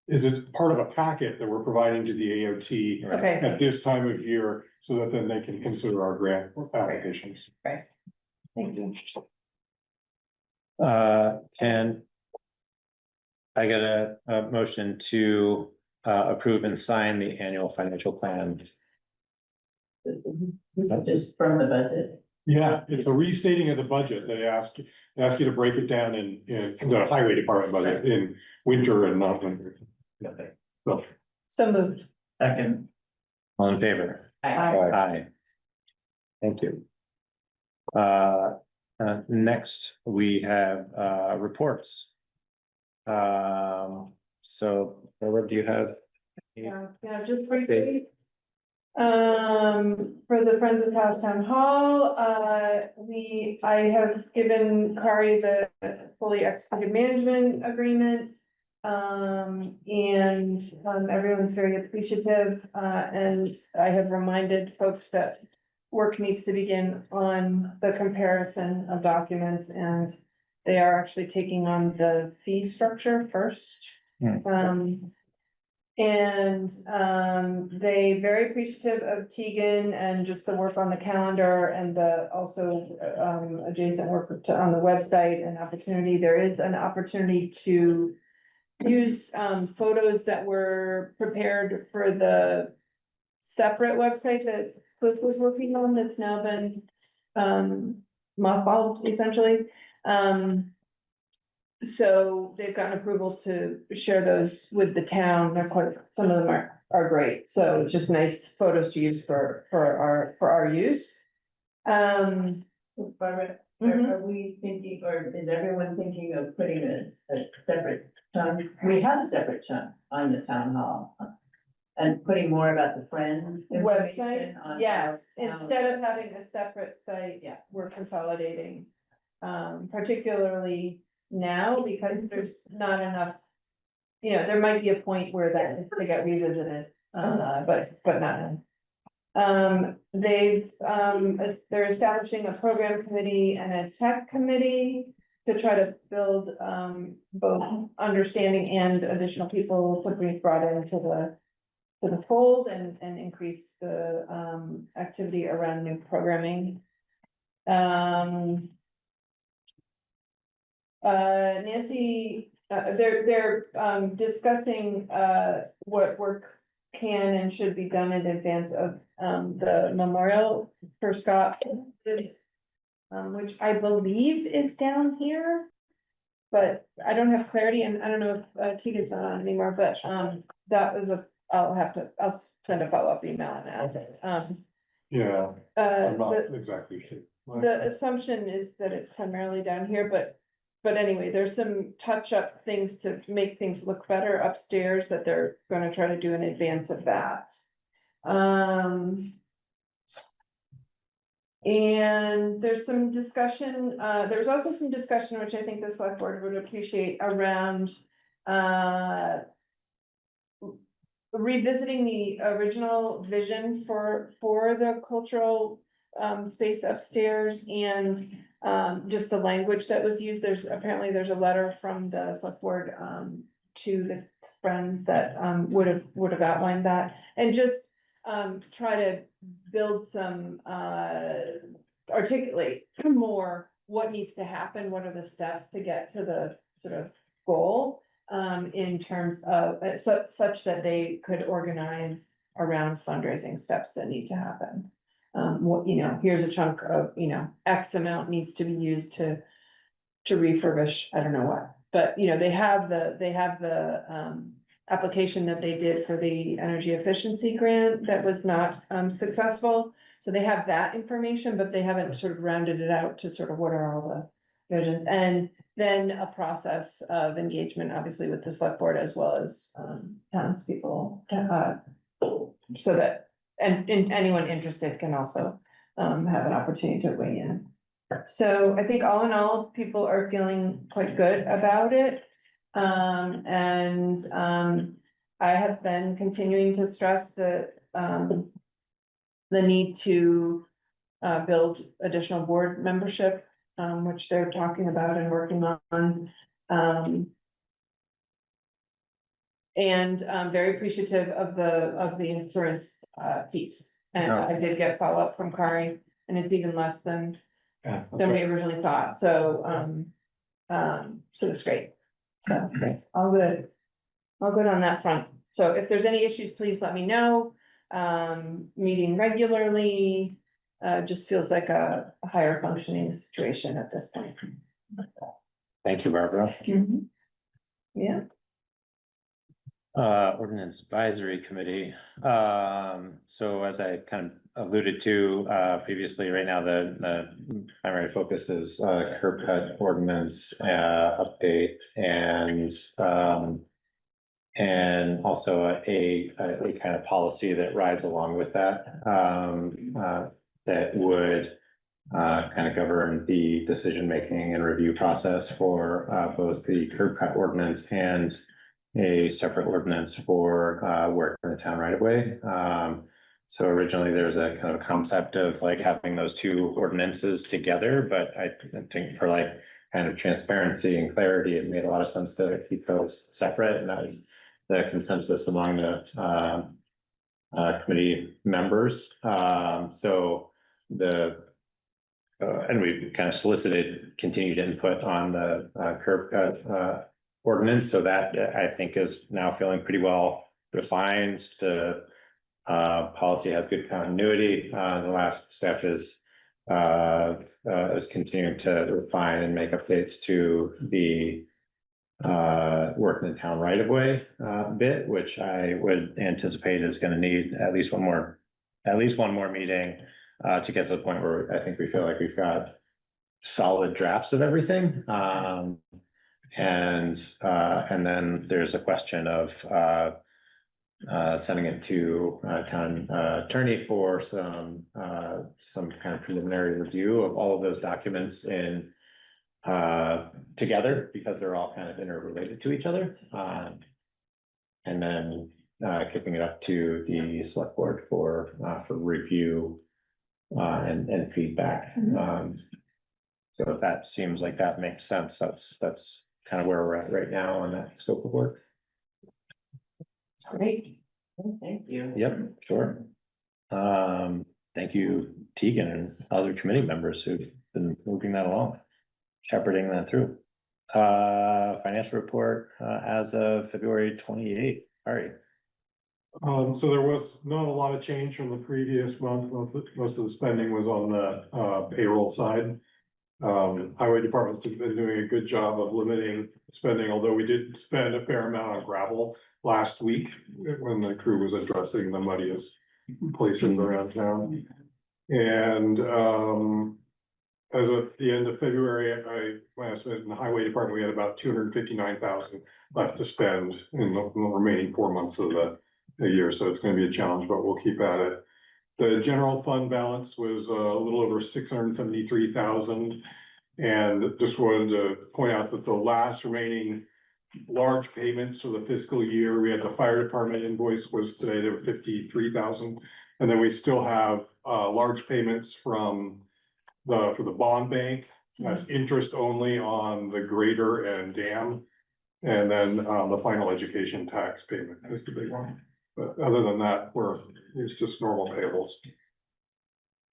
Is it part of a packet that we're providing to the AOT okay, at this time of year so that then they can consider our grant applications? thank you. Can I get a motion to approve and sign the annual financial plan? This is just from the budget. Yeah, it's a restating of the budget. They ask you to break it down in the highway department budget in winter and not winter. Okay. So moved. Second. All in favor? Aye. Thank you. Next, we have reports. So, Barbara, do you have? Yeah, just briefly. For the Friends of House Town Hall, I have given Kari the fully executed management agreement. And everyone's very appreciative, and I have reminded folks that work needs to begin on the comparison of documents, and they are actually taking on the fee structure first. They very appreciative of Tegan and just the work on the calendar and the also adjacent work on the website and opportunity. There is an opportunity to use photos that were prepared for the separate website that Cliff was working on that's now been mothballed essentially. so they've gotten approval to share those with the town. They're quite, some of them are great. So it's just nice photos to use for our use. Barbara, Mhm. are we thinking, or is everyone thinking of putting a separate chunk? We have a separate chunk on the town hall. And putting more about the Friends. Website, information on yes, our town. instead of having a separate site, Yeah. we're consolidating. Particularly now because there's not enough. You know, there might be a point where that is to get revisited, but not now. They're establishing a program committee and a tech committee. To try to build, both understanding and additional people to be brought into the fold and increase the, activity around new programming. Nancy, they're discussing, what work can and should be done in advance of, the memorial for Scott. Which I believe is down here. But I don't have clarity and I don't know if, Tegan's not on anymore, but, that was I'll send a follow-up email on that. Yeah, I'm not exactly sure. The assumption is that it's primarily down here, but anyway, there's some touch-up things to make things look better upstairs that they're gonna try to do in advance of that. And there's some discussion, there's also some discussion, which I think the select board would appreciate around, revisiting the original vision for the cultural, space upstairs and, just the language that was used. There's a letter from the select board, to the Friends that, would have outlined that and just, try to build some, articulate more what needs to happen, what are the steps to get to the sort of goal. In terms of, such that they could organize around fundraising steps that need to happen. Here's a chunk of, X amount needs to be used to refurbish, I don't know what, but, they have the application that they did for the energy efficiency grant that was not, successful. So they have that information, but they haven't sort of rounded it out to sort of what are all the visions, and then a process of engagement, obviously with the select board as well as, townspeople. So that, and anyone interested can also, have an opportunity to weigh in. So I think all in all, people are feeling quite good about it. I have been continuing to stress the need to, build additional board membership, which they're talking about and working on. And I'm very appreciative of the insurance, piece. And I did get follow-up from Kari, and it's even less than we originally thought, so that's great. So, all good on that front. So if there's any issues, please let me know. Meeting regularly, just feels like a higher functioning situation at this point. Thank you, Barbara. Yeah. Ordinance Advisory Committee. So as I kind of alluded to, previously, right now, the primary focus is, curb cut ordinance, update and also a kind of policy that rides along with that, that would kind of govern the decision-making and review process for, both the curb cut ordinance and a separate ordinance for, work in the town right away. So originally there's a kind of concept of like having those two ordinances together, but I think for like kind of transparency and clarity, it made a lot of sense to keep those separate, and that was the consensus among the committee members. And we kind of solicited continued input on the curb cut ordinance, so that I think is now feeling pretty well defined. The policy has good continuity. The last step is continuing to refine and make updates to the work in the town right of way, bit, which I would anticipate is gonna need at least one more meeting, to get to the point where I think we feel like we've got solid drafts of everything. And then there's a question of, sending it to, town attorney for some kind of preliminary review of all of those documents in together, because they're all kind of interrelated to each other. And then kicking it up to the select board for review and feedback. So that seems like that makes sense. That's kind of where we're at right now on that scope of work. Great, thank you. Yep, sure. Thank you, Tegan, and other committee members who've been moving that along, shepherding that through. Financial report as of February 28th. All right. So there was not a lot of change from the previous month. Most of the spending was on the payroll side. Highway department's been doing a good job of limiting spending, although we did spend a fair amount on gravel last week when the crew was addressing the muddiest places around town. And as of the end of February, my estimate in the highway department, we had about 259,000 left to spend in the remaining 4 months of the year. So it's going to be a challenge, but we'll keep at it. The general fund balance was a little over 673,000. And just wanted to point out that the last remaining large payments for the fiscal year, we had the fire department invoice was today, they were 53,000. And then we still have large payments from for the bond bank. That's interest only on the grader and dam. And then the final education tax payment is the big one. But other than that, it's just normal payables.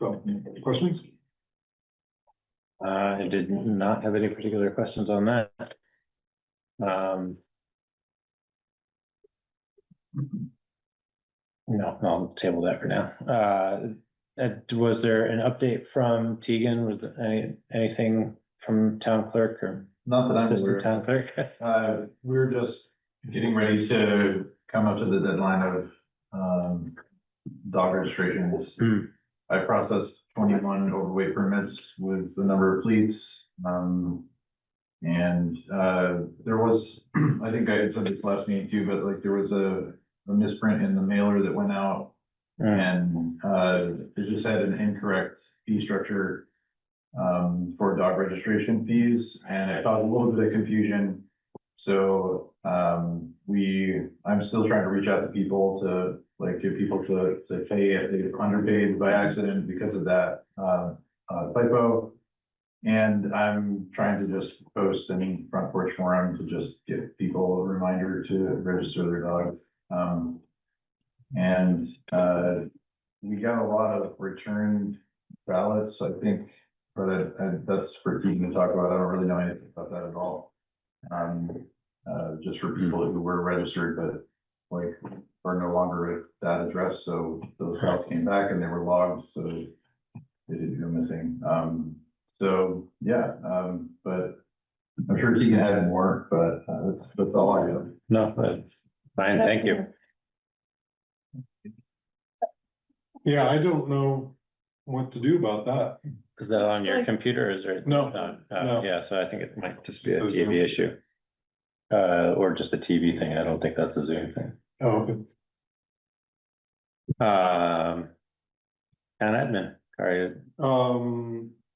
So, questions? I did not have any particular questions on that. No, I'll table that for now. Was there an update from Tegan with anything from town clerk or? Not that I'm assistant aware of. town clerk? We're just getting ready to come up to the deadline of dog registrations. I processed 21 overweight permits with the number of fleets. And there was, I think I had said this last meeting too, but like there was a misprint in the mailer that went out. And it just had an incorrect fee structure for dog registration fees, and it caused a little bit of confusion. So I'm still trying to reach out to people to like get people to pay if they've underpaid by accident because of that typo. And I'm trying to just post in Front Porch Forum to just give people a reminder to register their dogs. And we got a lot of returned ballots, I think, but that's for Keaton to talk about. I don't really know anything about that at all. Just for people who were registered, but like are no longer at that address. So those ballots came back and they were logged, so they didn't go missing. So yeah, but I'm sure Keegan had more, but that's all I have. No, but fine, thank you. Yeah, I don't know what to do about that. Is that on your computer or is there? No, no. Yeah, so I think it might just be a TV issue. Or just a TV thing. I don't think that's a Zoom thing. Oh, okay. Town admin, sorry.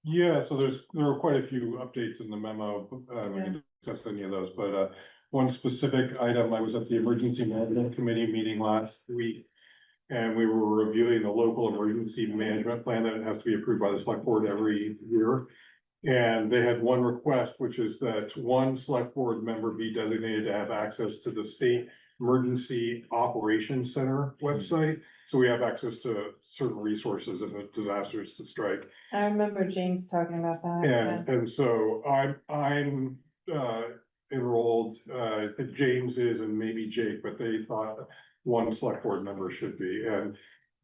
Yeah, so there were quite a few updates in the memo. We can discuss any of those, but one specific item, I was at the emergency management committee meeting last week. And we were reviewing the local emergency management plan that has to be approved by the select board every year. And they had one request, which is that one select board member be designated to have access to the state emergency operations center website. So we have access to certain resources if a disaster is to strike. I remember James talking about that. And so I'm enrolled, I think James is and maybe Jake, but they thought one select board member should be, and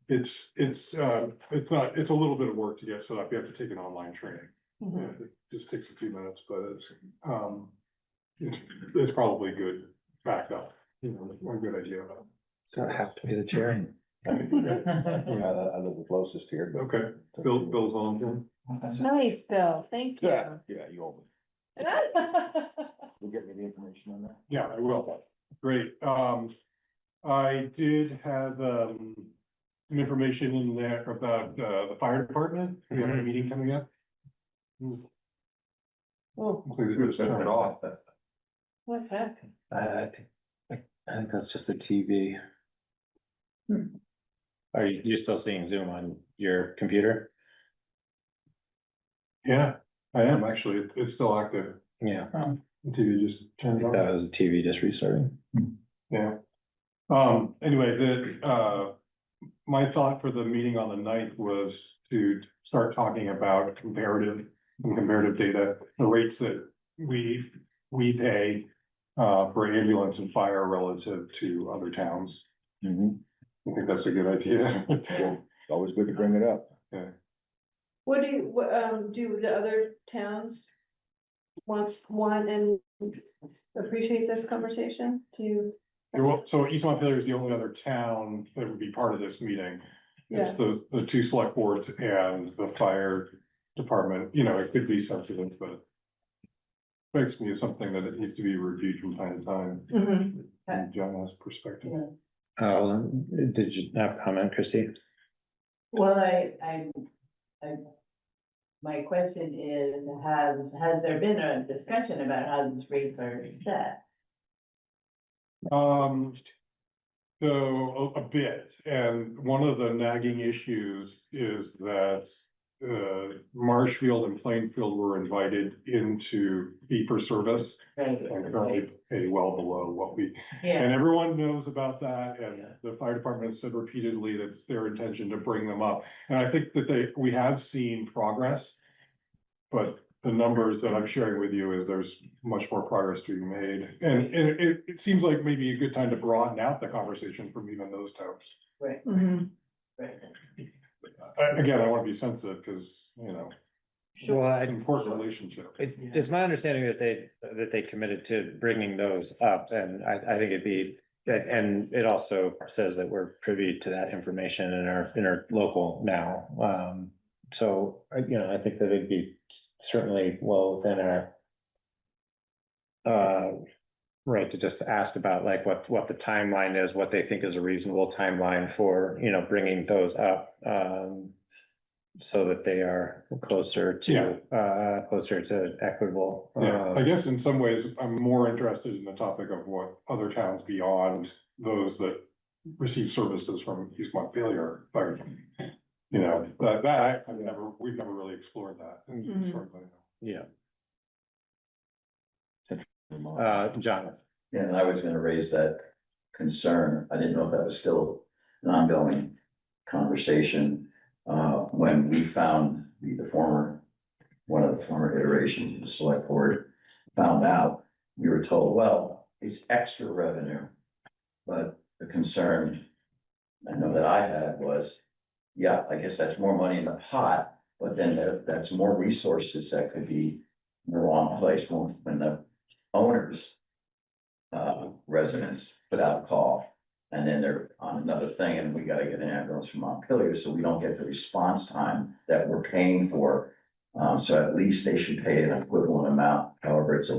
it's a little bit of work to get set up. You have to take an online training. It just takes a few minutes, but it's it's probably good backup, you know, one good idea. Does that have to be the chair? I live the closest here. but- Okay, Bill's on. Nice, Bill, thank you. Yeah, you owe me. You'll get me the information on that. Yeah, I will. Great. I did have, some information in there about, the fire department. We have a meeting coming up. Oh, Completely just turn it off. what heck? I think that's just the TV. Are you still seeing Zoom on your computer? Yeah, I am actually. It's still active. Yeah, The TV just turned on. that was the TV just restarting. Yeah. Anyway, my thought for the meeting on the 9th was to start talking about comparative data, the rates that we pay for ambulance and fire relative to other towns. I think that's a good idea. Always good to bring it up. Yeah. What do the other towns want and appreciate this conversation? Do you? So East Montpelier is the only other town that would be part of this meeting. Yeah. It's the two select boards and the fire department, you know, it could be sensitive, but strikes me as something that it needs to be reviewed from time to time. From John's perspective. Did you have a comment, Christie? Well, my question is, has there been a discussion about how these rates are set? So a bit, and one of the nagging issues is that Marshfield and Plainfield were invited into fee for service. Right. And currently pay well below what we, and everyone knows about that, and the fire department has said repeatedly that it's their intention to bring them up. And I think that we have seen progress. But the numbers that I'm sharing with you is there's much more progress to be made. And it seems like maybe a good time to broaden out the conversation from even those towns. Right. Right. Again, I want to be sensitive because, you know, Well, it's an important relationship. it's my understanding that they committed to bringing those up, and I think it'd be, and it also says that we're privy to that information in our local now. So, you know, I think that it'd be certainly well within our right to just ask about like what the timeline is, what they think is a reasonable timeline for, you know, bringing those up. So that they are closer to equitable. Yeah, I guess in some ways, I'm more interested in the topic of what other towns beyond those that receive services from East Montpelier. Like, you know, we've never really explored that. Yeah. John. Yeah, and I was gonna raise that concern. I didn't know if that was still an ongoing conversation. When we found one of the former iterations of the select board found out, we were told, well, it's extra revenue. But the concern I know that I had was, yeah, I guess that's more money in the pot, but then that's more resources that could be in the wrong place when the owners, residents put out a call. And then they're on another thing, and we gotta get an ambulance from Montpelier, so we don't get the response time that we're paying for. So at least they should pay an equivalent amount, however it's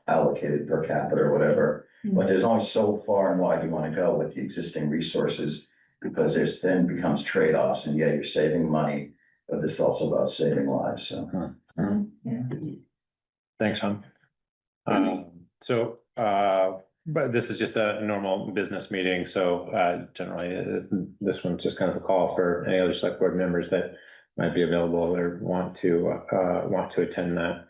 allocated per capita or whatever. But there's only so far and wide you wanna go with the existing resources, because there's then becomes trade-offs, and yeah, you're saving money, but this is also about saving lives, so. Thanks, Sean. But this is just a normal business meeting, so generally this one's just kind of a call for any other select board members that might be available or want to attend that.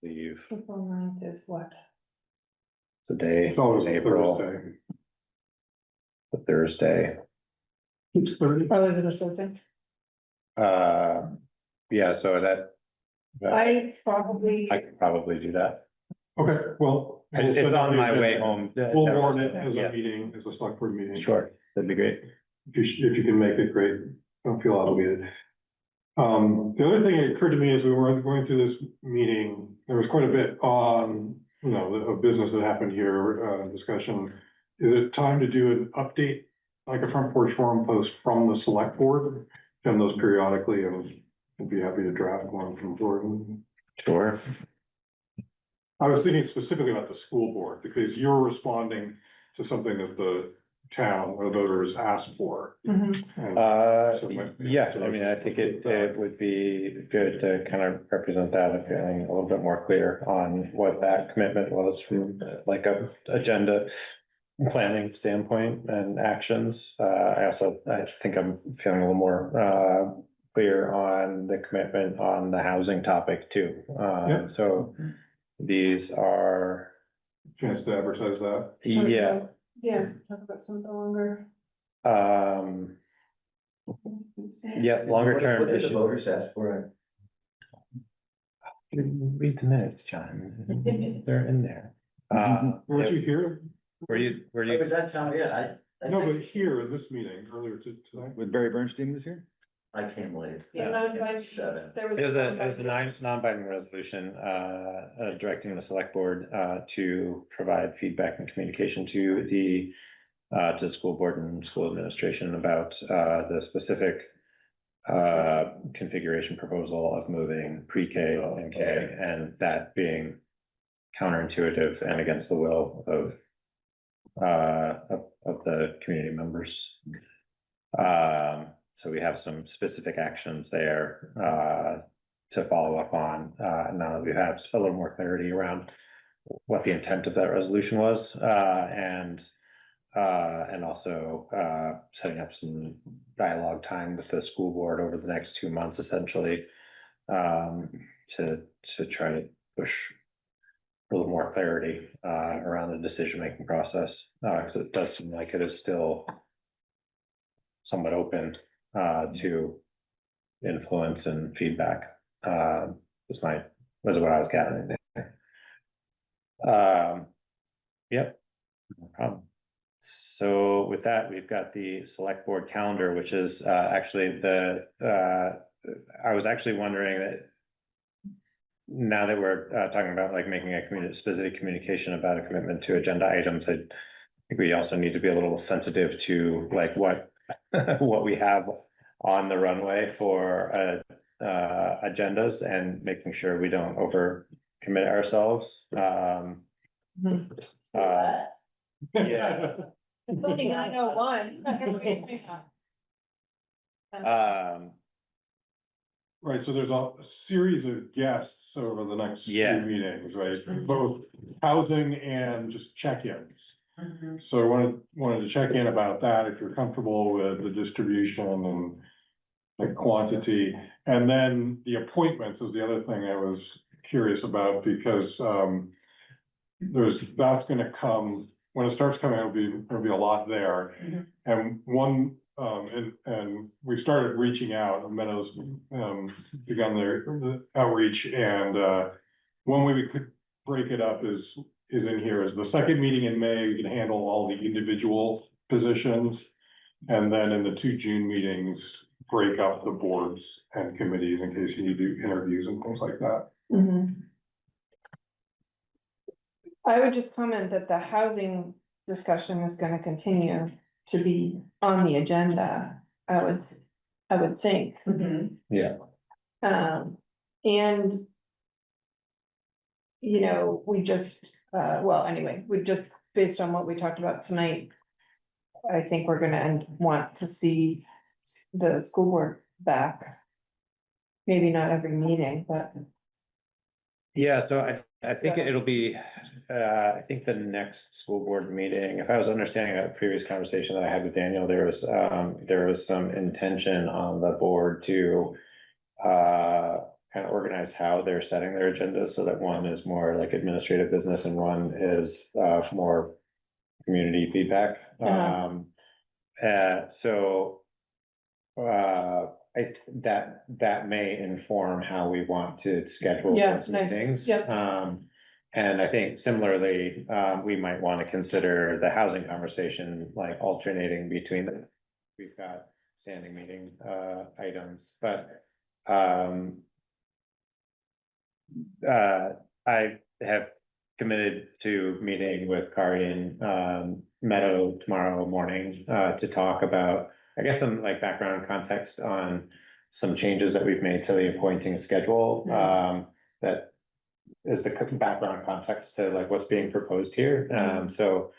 Leave. April 9th is what? It's a day. It's always in a April. Thursday. The Thursday. Oh, is it a Thursday? Yeah, so that. I could probably do that. Okay, well. It's on my way home. We'll warn it as a meeting, as a select board meeting. Sure, that'd be great. If you can make it, great. Don't feel obligated. The other thing that occurred to me as we were going through this meeting, there was quite a bit on, you know, the business that happened here, discussion. Is it time to do an update, like a front porch forum post from the select board? Send those periodically, and I'd be happy to draft one from Jordan. Sure. I was thinking specifically about the school board, because you're responding to something that the town or voters asked for. And so it might be Yeah, up to I mean, us I to think look it, at that. it would be good to kind of represent that and feeling a little bit more clear on what that commitment was from like a agenda planning standpoint and actions. I think I'm feeling a little more, clear on the commitment on the housing topic too. Yep. So these are, Chance to advertise that. yeah, Yeah, talk about something longer. yeah, longer term What did the issue. voters ask for? Read the minutes, John. They're in there. Weren't you here? Were you, I was at town, yeah, No, but here in this meeting earlier tonight. With Barry Bernstein was here? I came late. Yeah, Seven. it was a non-binding resolution, directing the select board, to provide feedback and communication to the school board and school administration about, the specific configuration proposal of moving pre-K and K, and that being counterintuitive and against the will of the community members. So we have some specific actions there to follow up on, now that we have a little more clarity around what the intent of that resolution was, and also setting up some dialogue time with the school board over the next 2 months, essentially, to try to push a little more clarity around the decision-making process, because it does seem like it is still somewhat open to influence and feedback. Was what I was gathering there. Yep, no problem. So with that, we've got the select board calendar, which is actually I was actually wondering that now that we're talking about like making a specific communication about a commitment to agenda items, I think we also need to be a little sensitive to like what we have on the runway for agendas, and making sure we don't over commit ourselves. Yeah. It's only 9:01. Right, so there's a series of guests over the next few meetings, right? Both housing and just check-ins. So I wanted to check in about that, if you're comfortable with the distribution and the quantity. And then the appointments is the other thing I was curious about, because that's gonna come, when it starts coming, there'll be a lot there. And one, and we started reaching out, Meadows begun their outreach, and one way we could break it up is in here, is the second meeting in May, we can handle all the individual positions. And then in the 2 June meetings, break up the boards and committees in case you need to do interviews and things like that. I would just comment that the housing discussion is gonna continue to be on the agenda, I would think. Yeah. And you know, we just, based on what we talked about tonight, I think we're gonna want to see the school board back. Maybe not every meeting, but. Yeah, so I think it'll be, I think the next school board meeting, if I was understanding a previous conversation that I had with Daniel, there was some intention on the board to kind of organize how they're setting their agendas, so that one is more like administrative business and one is more community feedback. That may inform how we want to schedule those meetings. And I think similarly, we might want to consider the housing conversation, like alternating between them. We've got standing meeting items, but I have committed to meeting with Kari and Meadow tomorrow morning to talk about, I guess, some like background context on some changes that we've made to the appointing schedule. That is the background context to like what's being proposed here. So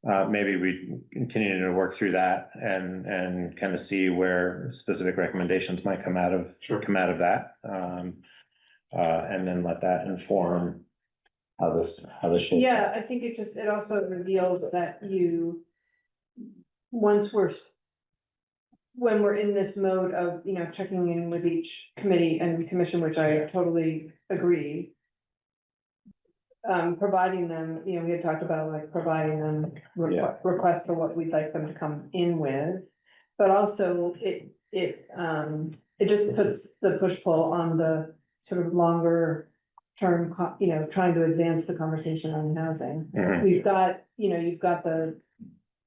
maybe we continue to work through that and kind of see where specific recommendations might come out of that. And then let that inform how this shapes. Yeah, I think it also reveals that when we're in this mode of, checking in with each committee and commission, which I totally agree. Providing them, we had talked about like providing them requests for what we'd like them to come in with. But also it just puts the push-pull on the sort of longer term, trying to advance the conversation on housing. We've got, you've got the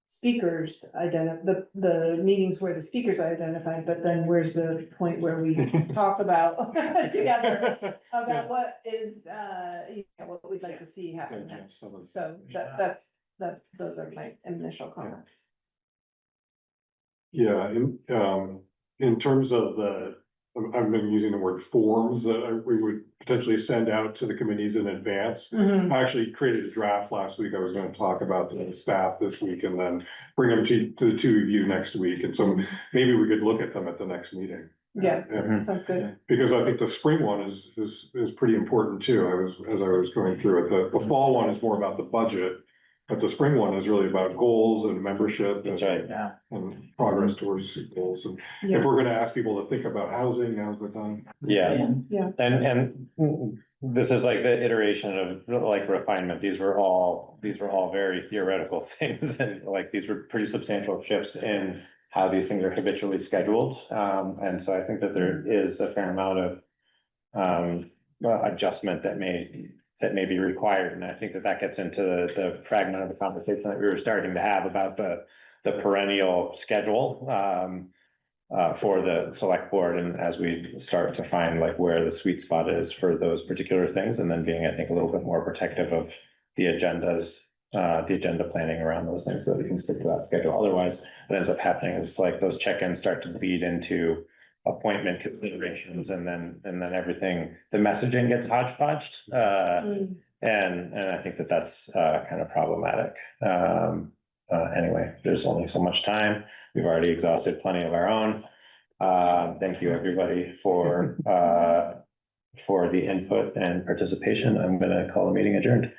speakers the meetings where the speakers are identified, but then where's the point where we talk about together about what is, what we'd like to see happen next. So those are my initial comments. Yeah, in terms of I've been using the word forms that we would potentially send out to the committees in advance. I actually created a draft last week. I was going to talk about to the staff this week and then bring them to the two of you next week. And so maybe we could look at them at the next meeting. Yeah, sounds good. Because I think the spring one is pretty important too. As I was going through it, the fall one is more about the budget. But the spring one is really about goals and membership. That's right. And progress towards goals. And if we're gonna ask people to think about housing, now's the time. Yeah. Yeah. And this is like the iteration of like refinement. These were all very theoretical things, and like these were pretty substantial shifts in how these things are habitually scheduled. And so I think that there is a fair amount of adjustment that may be required. And I think that gets into the fragment of the conversation that we were starting to have about the perennial schedule for the select board. And as we start to find like where the sweet spot is for those particular things, and then being, I think, a little bit more protective of the agendas, the agenda planning around those things so that we can stick to that schedule. Otherwise, what ends up happening is like those check-ins start to bleed into appointment considerations, and then everything, the messaging gets hodgepodged. And I think that's kind of problematic. Anyway, there's only so much time. We've already exhausted plenty of our own. Thank you, everybody, for the input and participation. I'm gonna call the meeting adjourned.